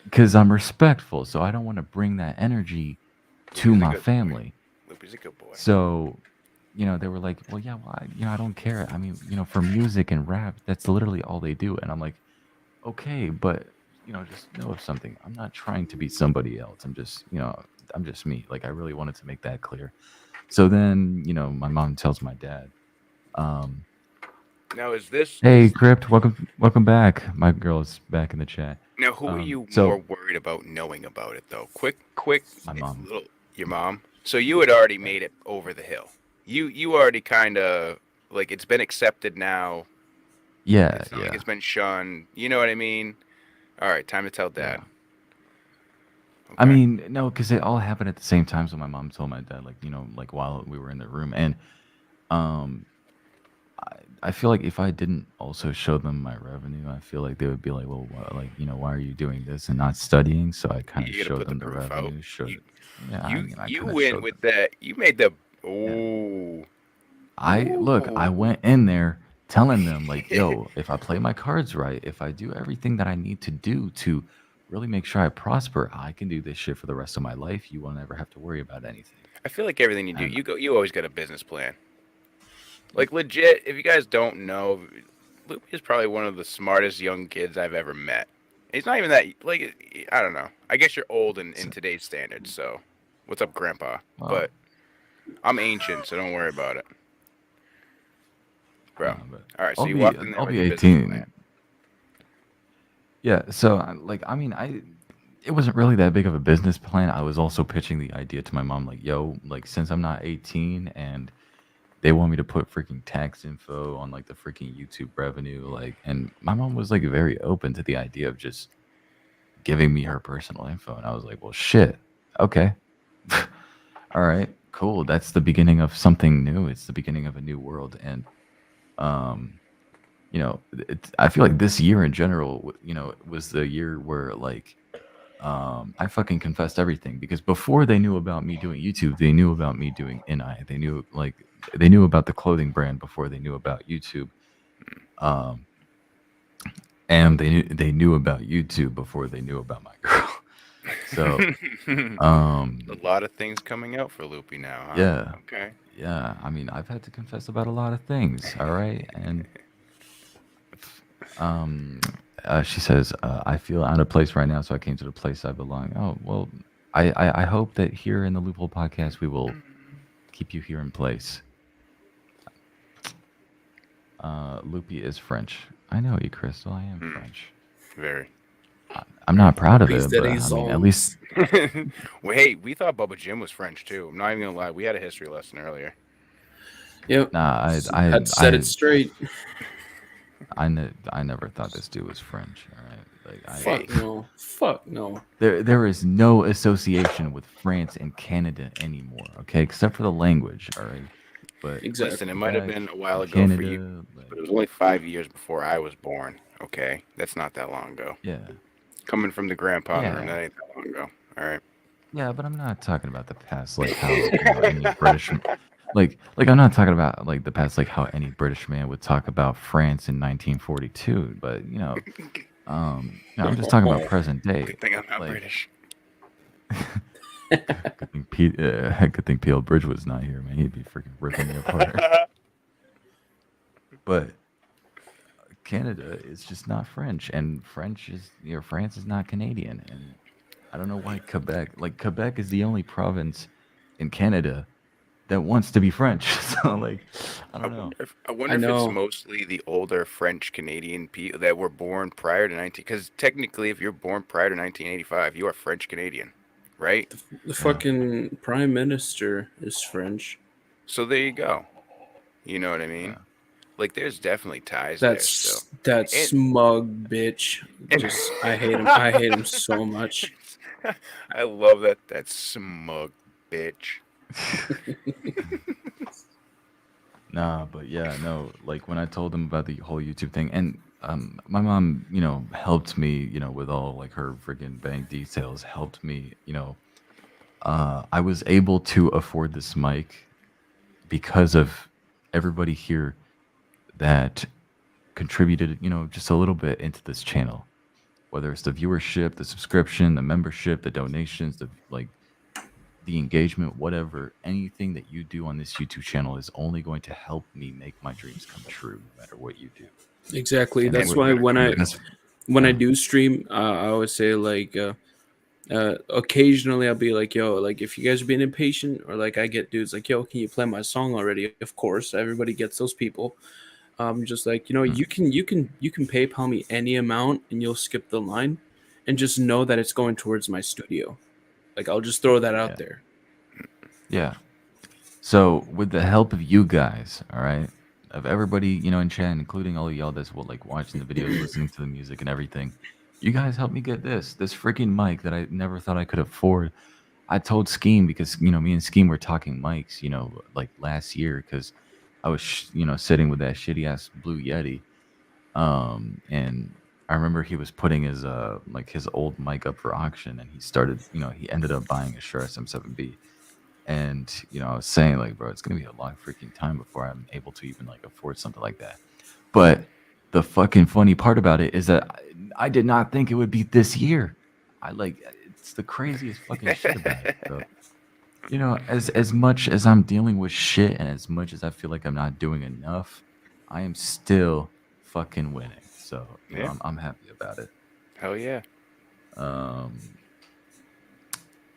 Because I'm respectful, so I don't want to bring that energy to He's a my good boy. family. Loopy's a good boy. So, they were like, well, yeah, well, I don't care. I mean, for music and rap, that's literally all they do. And I'm like, okay, but, just know of something. I'm not trying to be somebody else. I'm just, I'm just me. Like, I really wanted to make that clear. So then, my mom tells my dad, Now, is this... hey, Crypt, welcome back. My girl is back in the chat. Now, who are you so- more worried about knowing about it, though? Quick. My mom. Your mom? So you had already made it over the hill. You already kind of... Like, it's been accepted now. Yeah, It's not yeah. like it's been shunned. You know what I mean? All right, time to tell Dad. Yeah. I Okay. mean, no, because it all happened at the same time. So my mom told my dad, like, like while we were in the room. And I feel like if I didn't also show them my revenue, I feel like they would be like, well, why are you doing this and not studying? So I kind of You gotta showed put the them the proof out. revenue. Showed You- it. Yeah, I mean, I You kinda went showed with them. that. You made the... Oh. I went in there telling them like, yo, if I play my cards right, if I do everything that I need to do to really make sure I prosper, I can do this shit for the rest of my life. You will never have to worry about anything. I feel like everything you do, And you always got a business plan. Like legit, if you guys don't know, Loopy is probably one of the smartest young kids I've ever met. He's not even that like I don't know. I guess you're old in today's standards, so what's up, Grandpa? well, But I'm ancient, so don't worry about it, bro. but All right, so I'll you be walked in there I'll with be your business 18. plan. Yeah, so it wasn't really that big of a business plan. I was also pitching the idea to my mom, like, yo, like since I'm not 18 and they want me to put freaking tax info on like the freaking YouTube revenue, like, and my mom was like very open to the idea of just giving me her personal info, and I was like, well, shit, okay, all right, cool. That's the beginning of something new. It's the beginning of a new world, and um, I feel like this year in general, was the year where like I fucking confessed everything because before they knew about me doing YouTube, they knew about me doing NI. They knew about the clothing brand before they knew about YouTube. Um, and they knew about YouTube before they knew about my girl. So, A lot of things coming out for Loopy now, huh? yeah, Okay. yeah. I mean, I've had to confess about a lot of things. All right, and um, she says, I feel out of place right now, so I came to the place I belong. Oh well, I hope that here in the Loophole Podcast we will keep you here in place. Loopy is French. I know you, Crystal. I am French. Very. I'm not proud of These it, but I days mean, at songs. least Well, hey, we thought Bubba Jim was French too. I'm not even gonna lie. We had a history lesson earlier. Yep. nah. Had to set it straight. I never thought this dude was French. All right, like Fuck no. Fuck no. there is no association with France and Canada anymore. Okay, except for the language. All right, but Exactly. Listen, it might have Quebec, been a while ago Canada, for you, like, but it was only 5 years before I was born. Okay, that's not that long ago. yeah, Coming from the grandpa Yeah. room, that ain't that long ago. All right. yeah. But I'm not talking about the past, like how any British, like I'm not talking about like the past, like how any British man would talk about France in 1942. But I'm just talking about present day. Good thing I'm not Like, British. Good thing P.L. Bridge was not here, man. He'd be freaking ripping me apart. But Canada is just not French, and France is not Canadian, and I don't know why Quebec is the only province in Canada that wants to be French. So like, I don't know. I wonder I if know. it's mostly the older French Canadian people that were born prior to 19. Because technically, if you're born prior to 1985, you are French Canadian, right? The fucking prime minister is French. So there you go. You know what I mean? Yeah. Like, there's definitely ties there still. That And- smug bitch. Just I hate him. I hate him so much. I love that smug bitch. Nah, but yeah, no. Like when I told them about the whole YouTube thing, and my mom, helped me, with all like her freaking bank details, helped me, I was able to afford this mic because of everybody here that contributed, just a little bit into this channel. Whether it's the viewership, the subscription, the membership, the donations, the engagement, whatever, anything that you do on this YouTube channel is only going to help me make my dreams come true, no matter what you do. Exactly. And That's we're- why when that's- I do stream, I always say like occasionally I'll be like, yo, like if you guys are being impatient, or like I get dudes like, yo, can you play my song already? Of course, everybody gets those people. Just like, you can PayPal me any amount and you'll skip the line, and just know that it's going towards my studio. Like I'll just throw that out there. Yeah. So with the help of you guys, all right, of everybody, in chat, including all of y'all that's like watching the videos, listening to the music and everything, you guys helped me get this freaking mic that I never thought I could afford. I told Scheme because, me and Scheme were talking mics, like last year, because I was, sitting with that shitty ass Blue Yeti. And I remember he was putting his his old mic up for auction, and he started, he ended up buying a Shure SM7B. And, I was saying like, bro, it's going to be a long freaking time before I'm able to even like afford something like that. But the fucking funny part about it is that I did not think it would be this year. it's the craziest fucking shit about it. So, as much as I'm dealing with shit and as much as I feel like I'm not doing enough, I am still fucking winning. So, Yeah. I'm happy about it. Hell yeah. Um,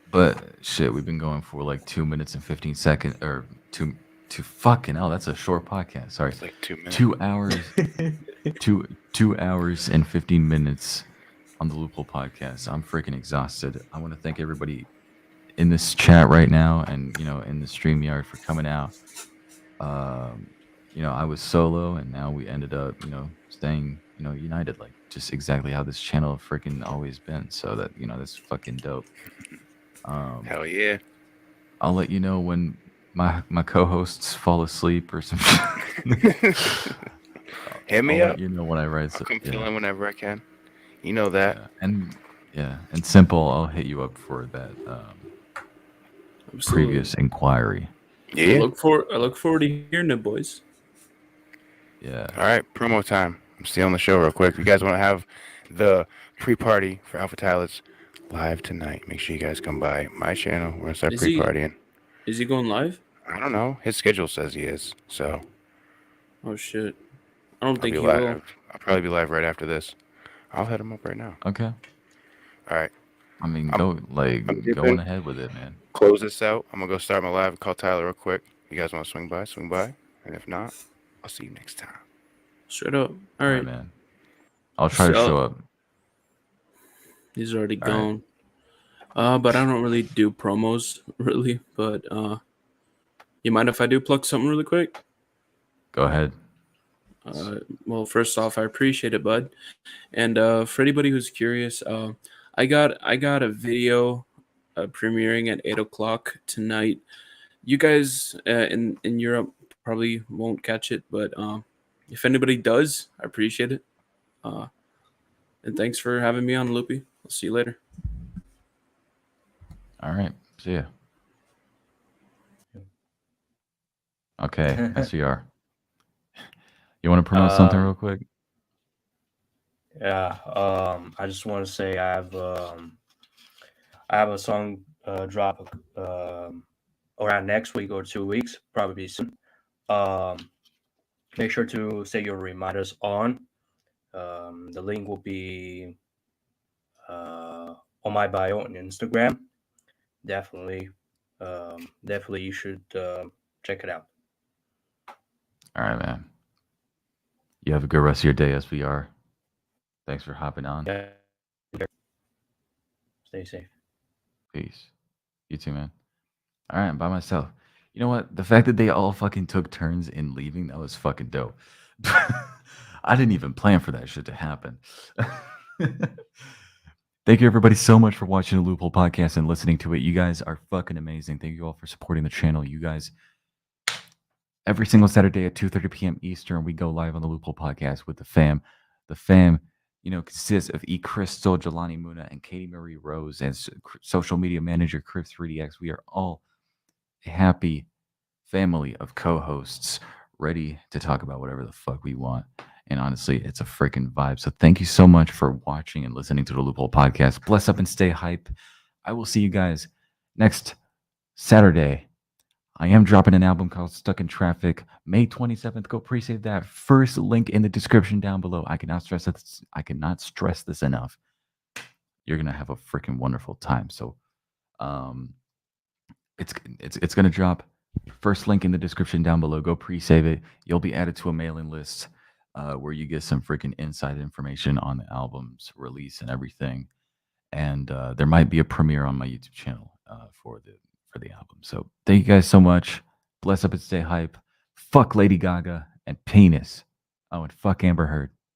but shit, we've been going for like 2 minutes and 15 seconds, or two fucking hell. That's a short podcast. Sorry, It's like 2 minutes. 2 hours, 2 hours and 15 minutes on the Loophole Podcast. I'm freaking exhausted. I want to thank everybody in this chat right now, and in the StreamYard for coming out. I was solo, and now we ended up, staying, united, like just exactly how this channel freaking always been. So that that's fucking dope. Hell yeah. I'll let you know when my co-hosts fall asleep or some. Hit me I'll up. let you know when I write. I'll come fill in whenever I can. You know that. And simple. I'll hit you up for that previous inquiry. Yeah. I look forward to hearing it, boys. Yeah. All right, promo time. I'm stealing the show real quick. If you guys want to have the pre-party for Alpha Talents live tonight, make sure you guys come by my channel. We're going to start pre-partying. Is he going live? I don't know. His schedule says he is, so. Oh, shit. I don't think he live. will. I'll probably be live right after this. I'll hit him up right now. Okay. All right. I mean, going ahead with it, man. Close this out. I'm going to go start my live and call Tyler real quick. You guys want to swing by? Swing by. And if not, I'll see you next time. Straight up. All right, man. I'll try to show up. He's already gone. But I don't really do promos, really. But you mind if I do plug something really quick? Go ahead. Well, first off, I appreciate it, bud. And for anybody who's curious, I got a video premiering at 8:00 tonight. You guys in Europe probably won't catch it, but if anybody does, I appreciate it. And thanks for having me on, Loopie. I'll see you later. All right. See ya. Okay, SVR. You want to promote something real quick? Yeah. I just want to say I have a song drop around next week or 2 weeks, probably soon. Make sure to set your reminders on. The link will be on my bio on Instagram. Definitely you should check it out. All right, man. You have a good rest of your day, SVR. Thanks for hopping on. Yeah. Stay safe. Peace. You too, man. All right, I'm by myself. You know what? The fact that they all fucking took turns in leaving, that was fucking dope. I didn't even plan for that shit to happen. Thank you, everybody, so much for watching the Loophole Podcast and listening to it. You guys are fucking amazing. Thank you all for supporting the channel. You guys, every single Saturday at 2:30 p.m. Eastern, we go live on the Loophole Podcast with the fam. The fam, consists of E. Crystal, Jelani Muna, and Katie Marie Rose, and social media manager Chris 3DX. We are all a happy family of co-hosts ready to talk about whatever the fuck we want. And honestly, it's a freaking vibe. So thank you so much for watching and listening to the Loophole Podcast. Bless up and stay hype. I will see you guys next Saturday. I am dropping an album called Stuck in Traffic, May 27th. Go pre-save that. First link in the description down below. I cannot stress this enough. You're gonna have a freaking wonderful time. So, it's gonna drop. First link in the description down below. Go pre-save it. You'll be added to a mailing list where you get some freaking inside information on the album's release and everything. And there might be a premiere on my YouTube channel for the album. So thank you guys so much. Bless up and stay hype. Fuck Lady Gaga and penis. Oh, and fuck Amber Heard.